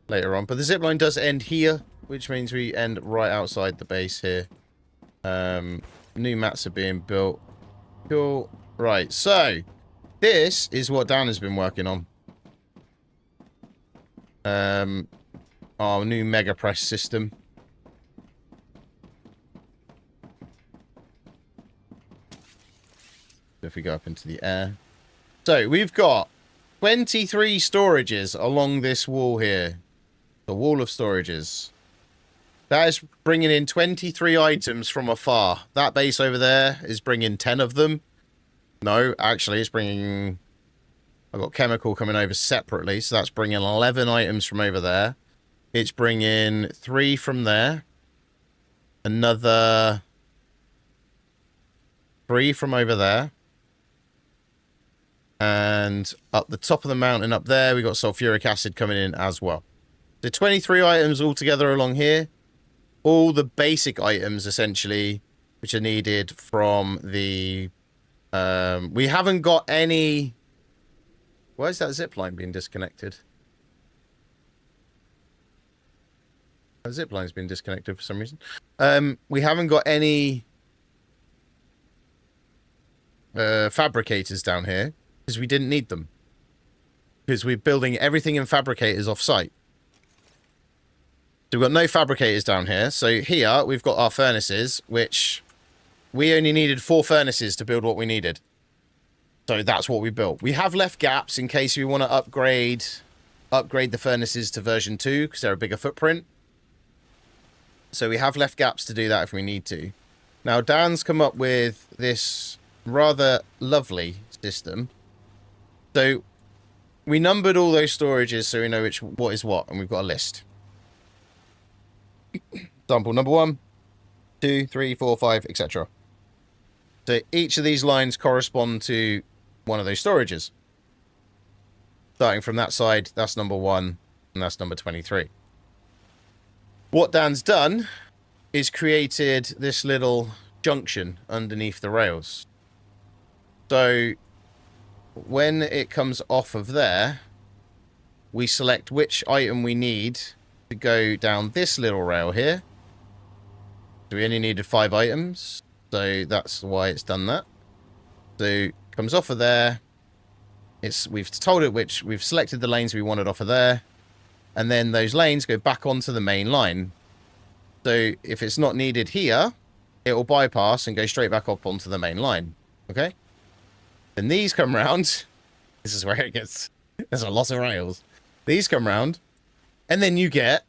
later on. But the zipline does end here, which means we end right outside the base here. New mats are being built. Cool. Right, so this is what Dan has been working on. Our new mega press system. if we go up into the air. So we've got 23 storages along this wall here. The wall of storages. That is bringing in 23 items from afar. That base over there is bringing 10 of them. No, actually, it's bringing... I've got chemical coming over separately, so that's bringing 11 items from over there. It's bringing 3 from there. Another 3 from over there. And up the top of the mountain up there, we got sulfuric acid coming in as well. So 23 items altogether along here. All the basic items, essentially, which are needed from the... we haven't got any... Why is that zipline being disconnected? The zipline's been disconnected for some reason. We haven't got any fabricators down here because we didn't need them. Because we're building everything in fabricators off-site. So we've got no fabricators down here. So here we've got our furnaces, which we only needed 4 furnaces to build what we needed. So that's what we built. We have left gaps in case we want to upgrade the furnaces to version 2 because they're a bigger footprint. So we have left gaps to do that if we need to. Now Dan's come up with this rather lovely system. So we numbered all those storages so we know what is what, and we've got a list. Example number 1, 2, 3, 4, 5, etc. So each of these lines correspond to one of those storages. Starting from that side, that's number 1, and that's number 23. What Dan's done is created this little junction underneath the rails. So when it comes off of there, we select which item we need to go down this little rail here. So we only needed 5 items, so that's why it's done that. So it comes off of there. We've told it we've selected the lanes we wanted off of there, and then those lanes go back onto the main line. So if it's not needed here, it will bypass and go straight back up onto the main line. Okay? Then these come round. This is where it gets... There's a lot of rails. These come round, and then you get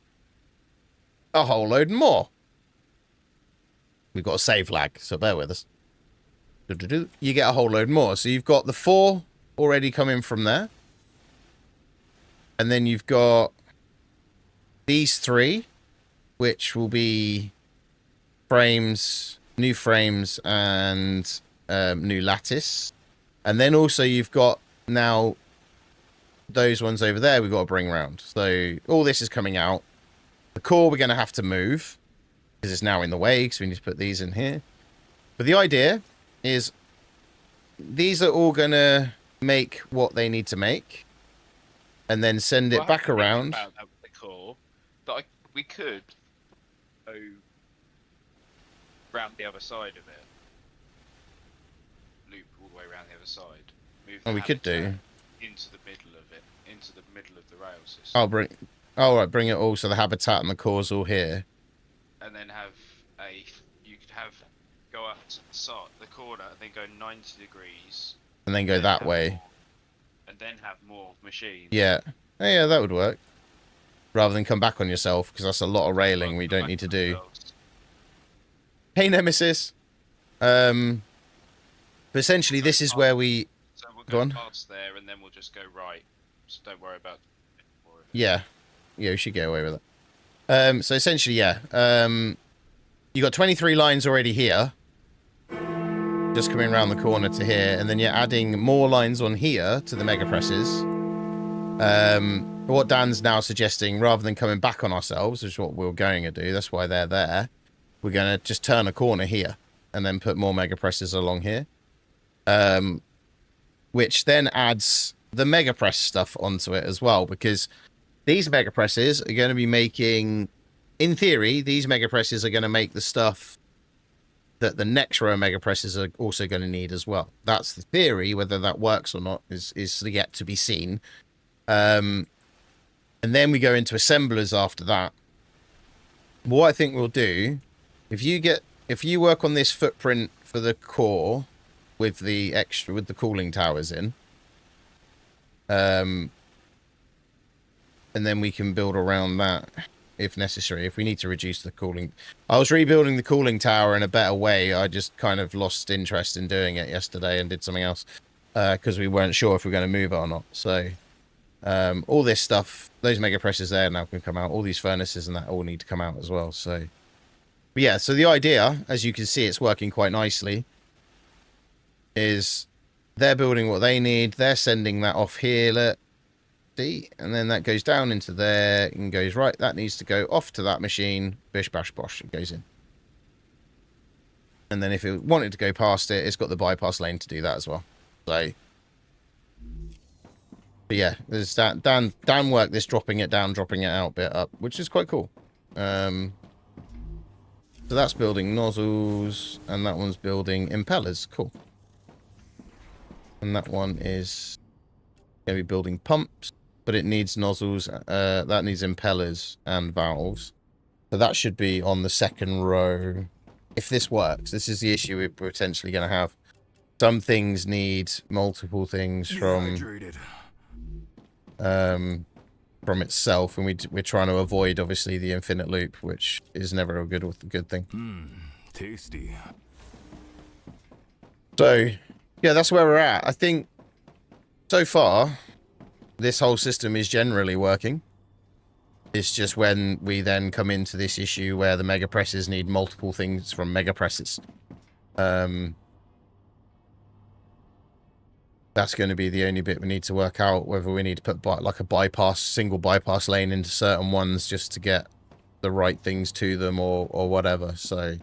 a whole load more. We've got a save lag, so bear with us. You get a whole load more. So you've got the 4 already coming from there. And then you've got these 3, which will be frames, new frames, and new lattice. And then also you've got now those ones over there we've got to bring around. So all this is coming out. The core we're going to have to move because it's now in the way, because we need to put these in here. But the idea is these are all going to make what they need to make and then send it back around. About that with the core, but we could go round the other side of it. Loop all the way around the other side. Move Oh, we could do. Into the middle of it, into the middle of the rail system. Bring it all so the habitat and the core's all here. And then you could go up to the corner, and then go 90 degrees. And then go that way. More, and then have more machines. Yeah. Oh, yeah, that would work. Rather than come back on yourself, because that's a lot of railing we don't need to do. Hey, Nemesis. But essentially, this is where we... So we'll go past there, and then we'll just go right. So don't worry about it. Yeah. Yeah, we should get away with it. So essentially, yeah. You got 23 lines already here. Just coming around the corner to here. And then you're adding more lines on here to the mega presses. What Dan's now suggesting, rather than coming back on ourselves, which is what we're going to do, that's why they're there, we're going to just turn a corner here and then put more mega presses along here. Which then adds the mega press stuff onto it as well, because these mega presses are going to be making, in theory, these mega presses are going to make the stuff that the next row of mega presses are also going to need as well. That's the theory. Whether that works or not is yet to be seen. And then we go into assemblers after that. What I think we'll do, if you work on this footprint for the core, with the cooling towers in. And then we can build around that if necessary. If we need to reduce the cooling, I was rebuilding the cooling tower in a better way. I just kind of lost interest in doing it yesterday and did something else because we weren't sure if we were going to move it or not. So all this stuff, those mega presses there now can come out. All these furnaces and that all need to come out as well. So, but yeah, so the idea, as you can see, it's working quite nicely, is they're building what they need. They're sending that off here, look, see? And then that goes down into there and goes, right, that needs to go off to that machine. Bish, bash, bosh, it goes in. And then if it wanted to go past it, it's got the bypass lane to do that as well. So, but yeah, there's that Dan work this dropping it down, dropping it out bit up, which is quite cool. So that's building nozzles, and that one's building impellers. Cool. And that one is going to be building pumps, but it needs nozzles. That needs impellers and valves. So that should be on the second row. If this works, this is the issue we're potentially going to have. Some things need multiple things from itself, and we're trying to avoid obviously the infinite loop, which is never a good thing. Tasty. So yeah, that's where we're at. I think so far this whole system is generally working. It's just when we then come into this issue where the mega presses need multiple things from mega presses. That's going to be the only bit we need to work out, whether we need to put like a single bypass lane into certain ones just to get the right things to them or whatever. So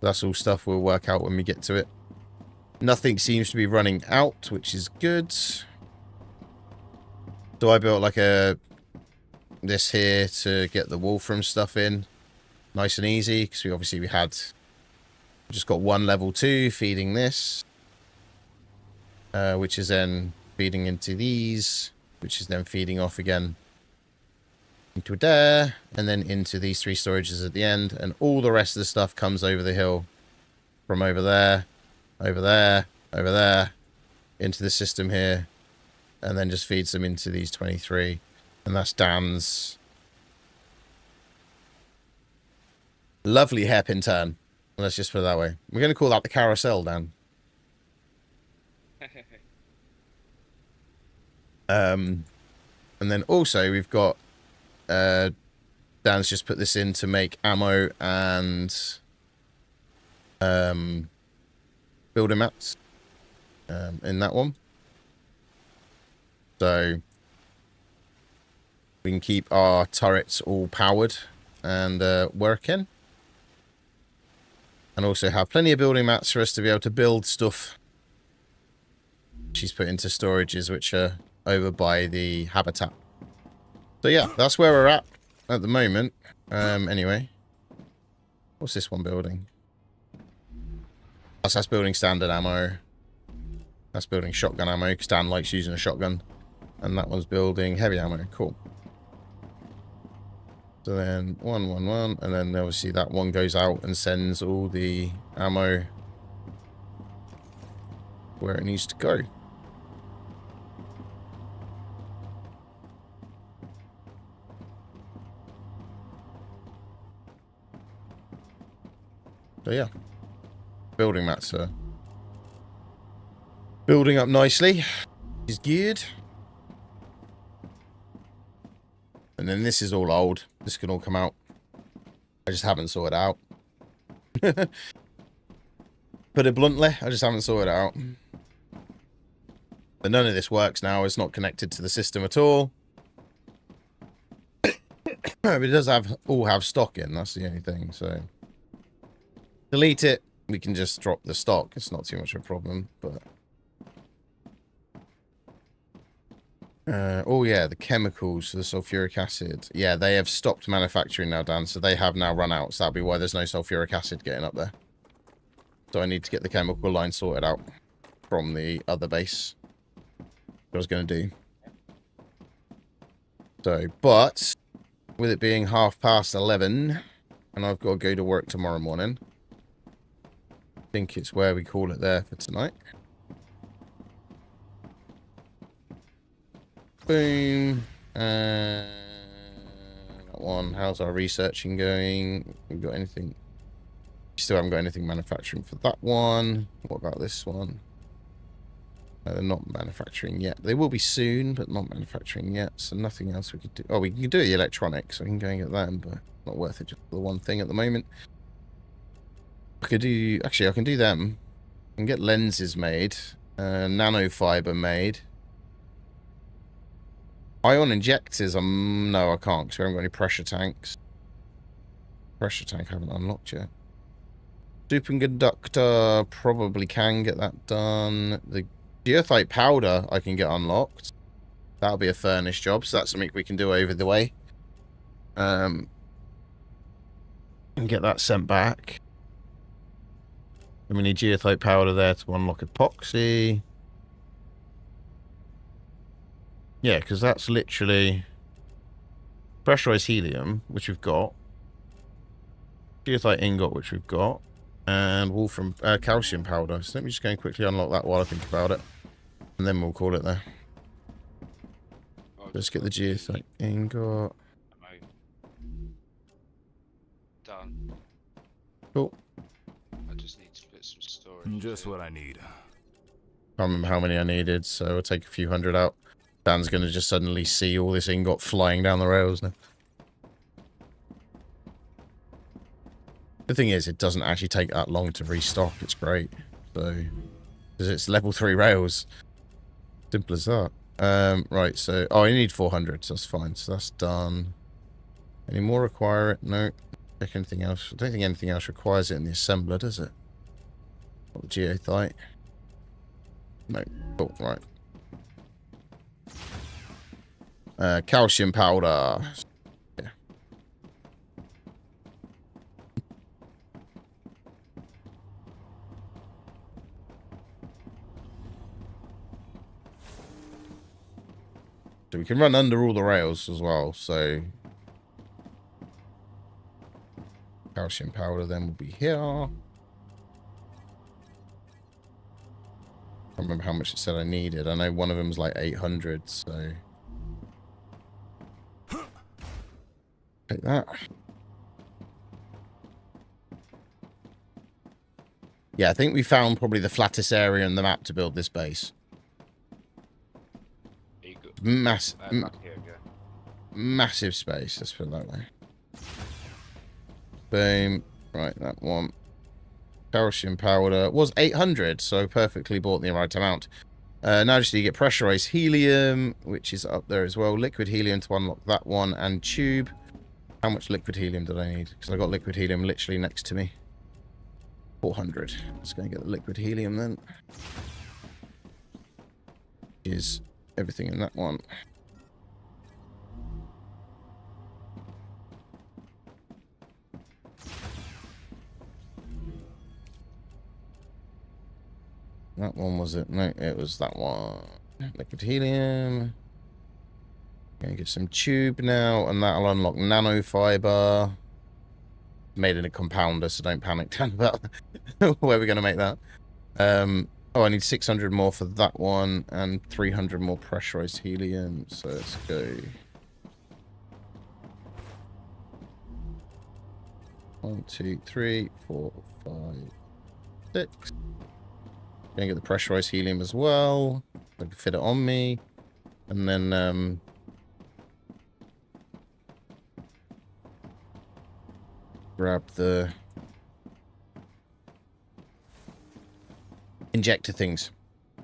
that's all stuff we'll work out when we get to it. Nothing seems to be running out, which is good. So I built like this here to get the Wolfram stuff in. Nice and easy, because we just got one level 2 feeding this. Which is then feeding into these, which is then feeding off again into there, and then into these 3 storages at the end, and all the rest of the stuff comes over the hill from over there, over there, over there, into the system here, and then just feeds them into these 23, and that's Dan's lovely hairpin turn. Let's just put it that way. We're going to call that the carousel, Dan. And then also we've got Dan's just put this in to make ammo and building mats in that one, so we can keep our turrets all powered and working, and also have plenty of building mats for us to be able to build stuff. She's put into storages which are over by the habitat. So yeah, that's where we're at the moment. Anyway, what's this one building? That's building standard ammo. That's building shotgun ammo, because Dan likes using a shotgun. And that one's building heavy ammo. Cool. So then 1, 1, 1, and then obviously that one goes out and sends all the ammo where it needs to go. So yeah, building mats are building up nicely, which is good. And then this is all old. This can all come out. I just haven't sorted out. Put it bluntly, I just haven't sorted out. But none of this works now. It's not connected to the system at all. But it does all have stock in. That's the only thing. So delete it. We can just drop the stock. It's not too much of a problem. But oh yeah, the chemicals for the sulfuric acid. Yeah, they have stopped manufacturing now, Dan. So they have now run out. So that'll be why there's no sulfuric acid getting up there. So I need to get the chemical line sorted out from the other base. What I was going to do. So, but with it being 11:30, and I've got to go to work tomorrow morning, I think it's where we call it there for tonight. Boom. That one. How's our researching going? We got anything? Still haven't got anything manufacturing for that one. What about this one? No, they're not manufacturing yet. They will be soon, but not manufacturing yet. So nothing else we could do. Oh, we can do the electronics. So we can go and get them, but not worth it just for the one thing at the moment. I could do... Actually, I can do them. I can get lenses made. Nanofiber made. Ion injectors, no, I can't, because we haven't got any pressure tanks. Pressure tank I haven't unlocked yet. Superconductor, probably can get that done. The geothite powder I can get unlocked. That'll be a furnace job, so that's something we can do over the way. And get that sent back. And we need geothite powder there to unlock epoxy. Yeah, because that's literally pressurized helium, which we've got. Geothite ingot, which we've got. And wolfram, calcium powder. So let me just go and quickly unlock that while I think about it. And then we'll call it there. Let's get the geothite ingot. Done. Cool. I just need to put some storage. Just what I need. Can't remember how many I needed, so I'll take a few hundred out. Dan's going to just suddenly see all this ingot flying down the rails now. The thing is, it doesn't actually take that long to restock. It's great. So, because it's level 3 rails. Simple as that. Right, so... Oh, I need 400, so that's fine. So that's done. Any more require it? No. Check anything else. I don't think anything else requires it in the assembler, does it? Not the geothite. No. Cool, right. Calcium powder. Yeah. So we can run under all the rails as well, so calcium powder then will be here. I can't remember how much it said I needed. I know one of them was like 800, so take that. Yeah, I think we found probably the flattest area in the map to build this base. Massive space, let's put it that way. Boom. Right, that one. Calcium powder was 800, so perfectly bought the right amount. Now just need to get pressurized helium, which is up there as well. Liquid helium to unlock that one, and tube. How much liquid helium did I need? Because I got liquid helium literally next to me. 400. Let's go and get the liquid helium then. Is everything in that one. That one was it? No, it was that one. Liquid helium. Gonna get some tube now, and that'll unlock nanofiber. Made in a compounder, so don't panic Dan about where we're gonna make that. Oh, I need 600 more for that one, and 300 more pressurized helium. So let's go. 1, 2, 3, 4, 5, 6. Gonna get the pressurized helium as well. I can fit it on me. And then grab the injector things.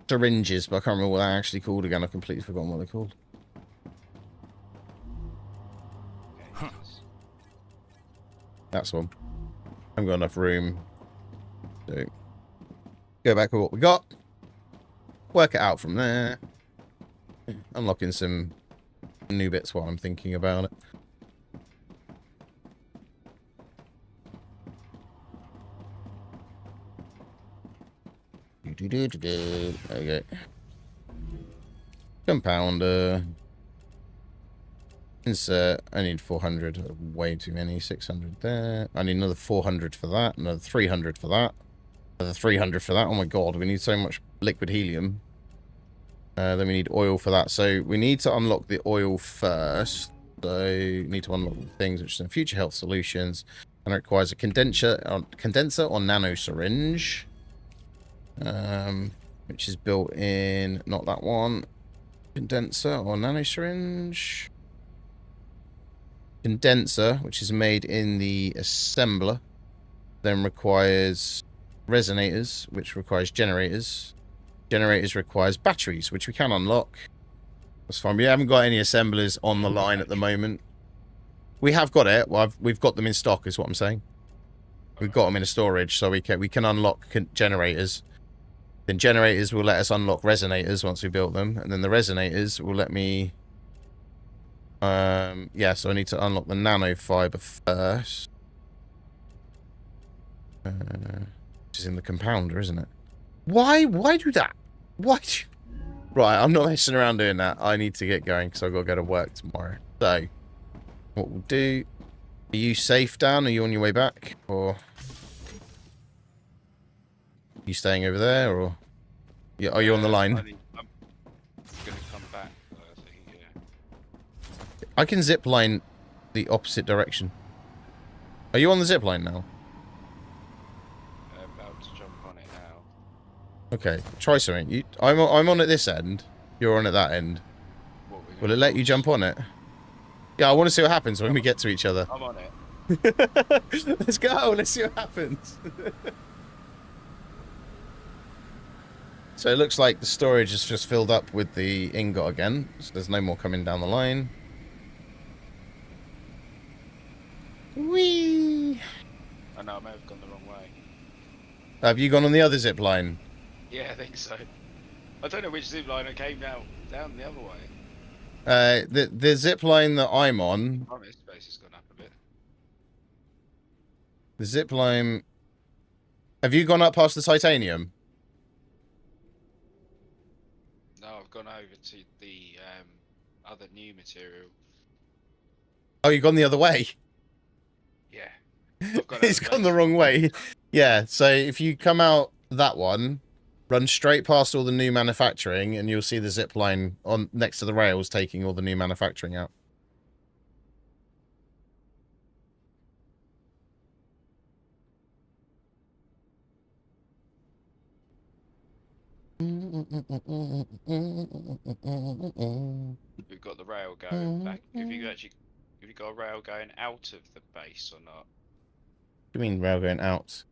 Syringes, but I can't remember what they're actually called again. I've completely forgotten what they're called. Huh. That's one. I haven't got enough room. So go back with what we got. Work it out from there. Unlocking some new bits while I'm thinking about it. Okay. Compounder. Insert. I need 400. Way too many. 600 there. I need another 400 for that. Another 300 for that. Another 300 for that. Oh my god, we need so much liquid helium. Then we need oil for that. So we need to unlock the oil first. So we need to unlock the things which is in future health solutions. And it requires a condenser or nano syringe. Which is built in, not that one. Condenser or nano syringe. Condenser, which is made in the assembler. Then requires resonators, which requires generators. Generators requires batteries, which we can unlock. That's fine. We haven't got any assemblers on the line at the moment. We have got it. Well, we've got them in stock, is what I'm saying. We've got them in a storage, so we can unlock generators. Then generators will let us unlock resonators once we built them, and then the resonators will let me. Yeah, so I need to unlock the nanofiber first. Which is in the compounder, isn't it? Why do that? Why? Right, I'm not messing around doing that. I need to get going because I've got to go to work tomorrow. So, what we'll do... Are you safe, Dan? Are you on your way back? Or... Are you staying over there, or... Yeah, are you on the line? I'm going to come back, I think, yeah. I can zip line the opposite direction. Are you on the zip line now? I'm about to jump on it now. Okay, try something. I'm on at this end. You're on at that end. Will it let you jump on it? Yeah, I want to see what happens when we get to each other. I'm on it. Let's go. Let's see what happens. So it looks like the storage is just filled up with the ingot again. So there's no more coming down the line. Whee! I know, I may have gone the wrong way. Have you gone on the other zip line? Yeah, I think so. I don't know which zip line I came down the other way. The zip line that I'm on. Oh, my space has gone up a bit. The zip line. Have you gone up past the titanium? No, I've gone over to the other new material. Oh, you've gone the other way. Yeah. I've gone It's gone the wrong way. Yeah, so if you come out that one, run straight past all the new manufacturing, and you'll see the zip line on next to the rails taking all the new manufacturing out. We've got the rail going back. Have you got a rail going out of the base or not? What do you mean rail going out?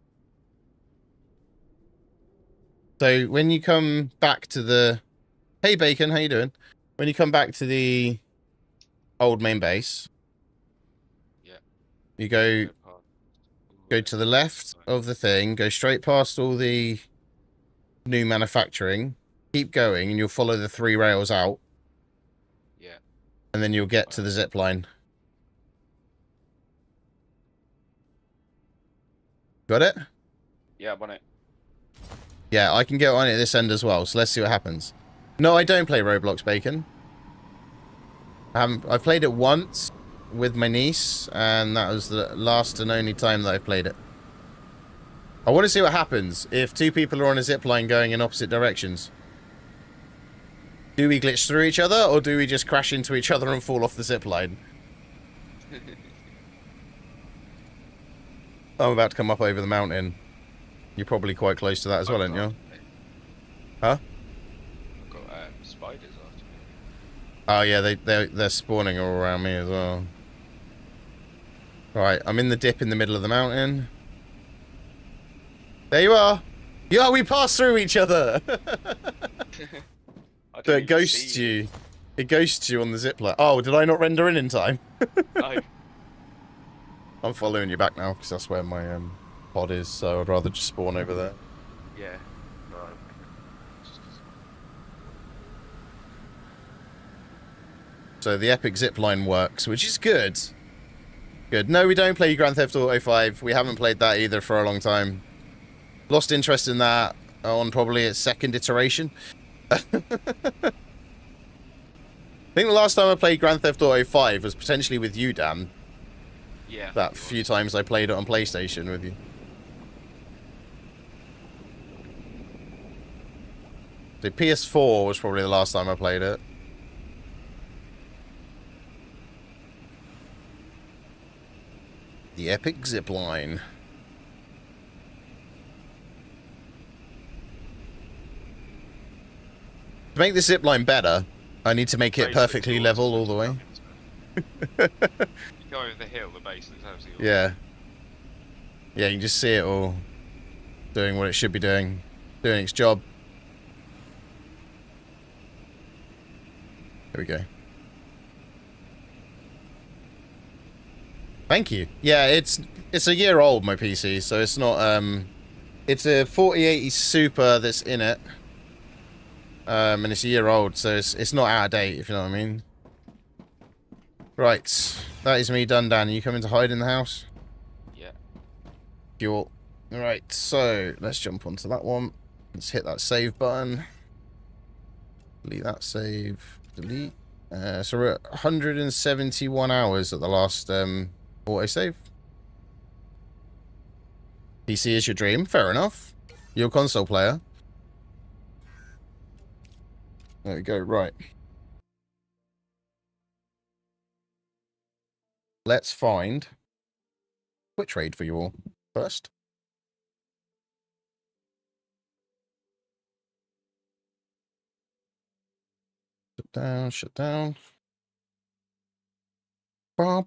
So when you come back to the... Hey Bacon, how you doing? When you come back to the old main base, Yeah. you go to the left of the thing, go straight past all the new manufacturing, keep going, and you'll follow the 3 rails out. Yeah. And then you'll get to the zip line. Got it? Yeah, I'm on it. Yeah, I can get on it this end as well, so let's see what happens. No, I don't play Roblox, Bacon. I've played it once with my niece, and that was the last and only time that I've played it. I want to see what happens if 2 people are on a zipline going in opposite directions. Do we glitch through each other, or do we just crash into each other and fall off the zipline? I'm about to come up over the mountain. You're probably quite close to that as well, aren't you? Huh? I've got spiders after me. Oh yeah, they're spawning all around me as well. Right, I'm in the dip in the middle of the mountain. There you are. Yeah, we passed through each other. So it ghosts you. It ghosts you on the zipline. Oh, did I not render in time? No. I'm following you back now because that's where my pod is. So I'd rather just spawn over there. Yeah. Right. So the epic zipline works, which is good. Good. No, we don't play Grand Theft Auto 5. We haven't played that either for a long time. Lost interest in that on probably its 2nd iteration. I think the last time I played Grand Theft Auto 5 was potentially with you, Dan. Yeah. That few times I played it on PlayStation with you. The PS4 was probably the last time I played it. The epic zipline. To make the zipline better, I need to make it perfectly level all the way. You go over the hill, the base looks absolutely Yeah. Yeah, you can just see it all doing what it should be doing its job. There we go. Thank you. Yeah, it's a year old, my PC, so it's not it's a 4080 Super that's in it. And it's a year old, so it's not out of date, if you know what I mean. Right. That is me done, Dan. Are you coming to hide in the house? Yeah. Cool. Alright, so let's jump onto that one. Let's hit that save button. Delete that save. Delete. So we're at 171 hours at the last autosave. PC is your dream. Fair enough. You're a console player. There we go. Right. Let's find quick trade for you all first. Shut down, shut down. Right,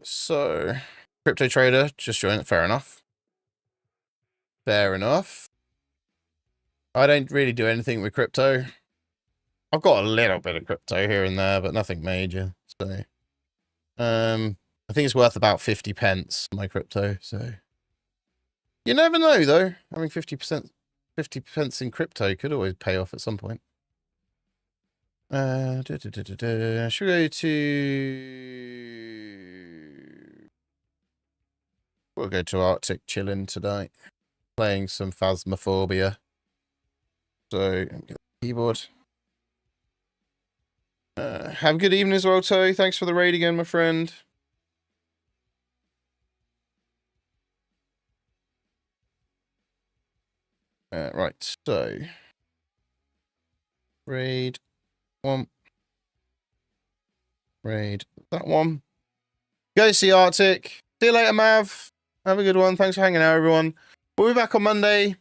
so crypto trader, just join it. Fair enough. Fair enough. I don't really do anything with crypto. I've got a little bit of crypto here and there, but nothing major. So, I think it's worth about 50 pence, my crypto. So, you never know, though. Having 50 pence in crypto could always pay off at some point. Should we go to... We'll go to Arctic chilling tonight. Playing some Phasmophobia. So, get the keyboard. Have a good evening as well, Toe. Thanks for the raid again, my friend. Right, so... Raid 1. Raid that one. Go see Arctic. See you later, Mav. Have a good one. Thanks for hanging out, everyone. We'll be back on Monday.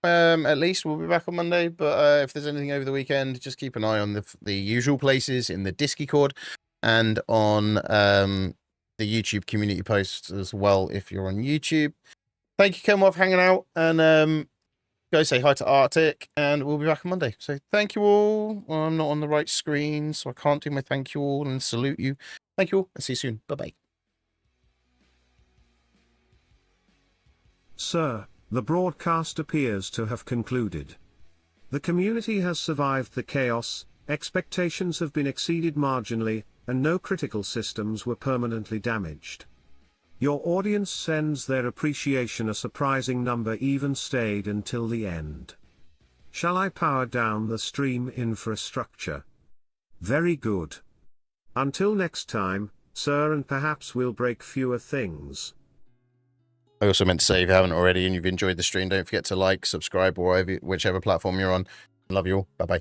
At least we'll be back on Monday. But if there's anything over the weekend, just keep an eye on the usual places in the Discord and on the YouTube community posts as well if you're on YouTube. Thank you, Kenworth, for hanging out. And go say hi to Arctic. And we'll be back on Monday. So thank you all. Well, I'm not on the right screen, so I can't do my thank you all and salute you. Thank you all, and see you soon. Bye-bye. Sir, the broadcast appears to have concluded. The community has survived the chaos, expectations have been exceeded marginally, and no critical systems were permanently damaged. Your audience sends their appreciation. A surprising number even stayed until the end. Shall I power down the stream infrastructure? Very good. Until next time, sir, and perhaps we'll break fewer things. I also meant to say, if you haven't already and you've enjoyed the stream, don't forget to like, subscribe, or whichever platform you're on. Love you all. Bye-bye.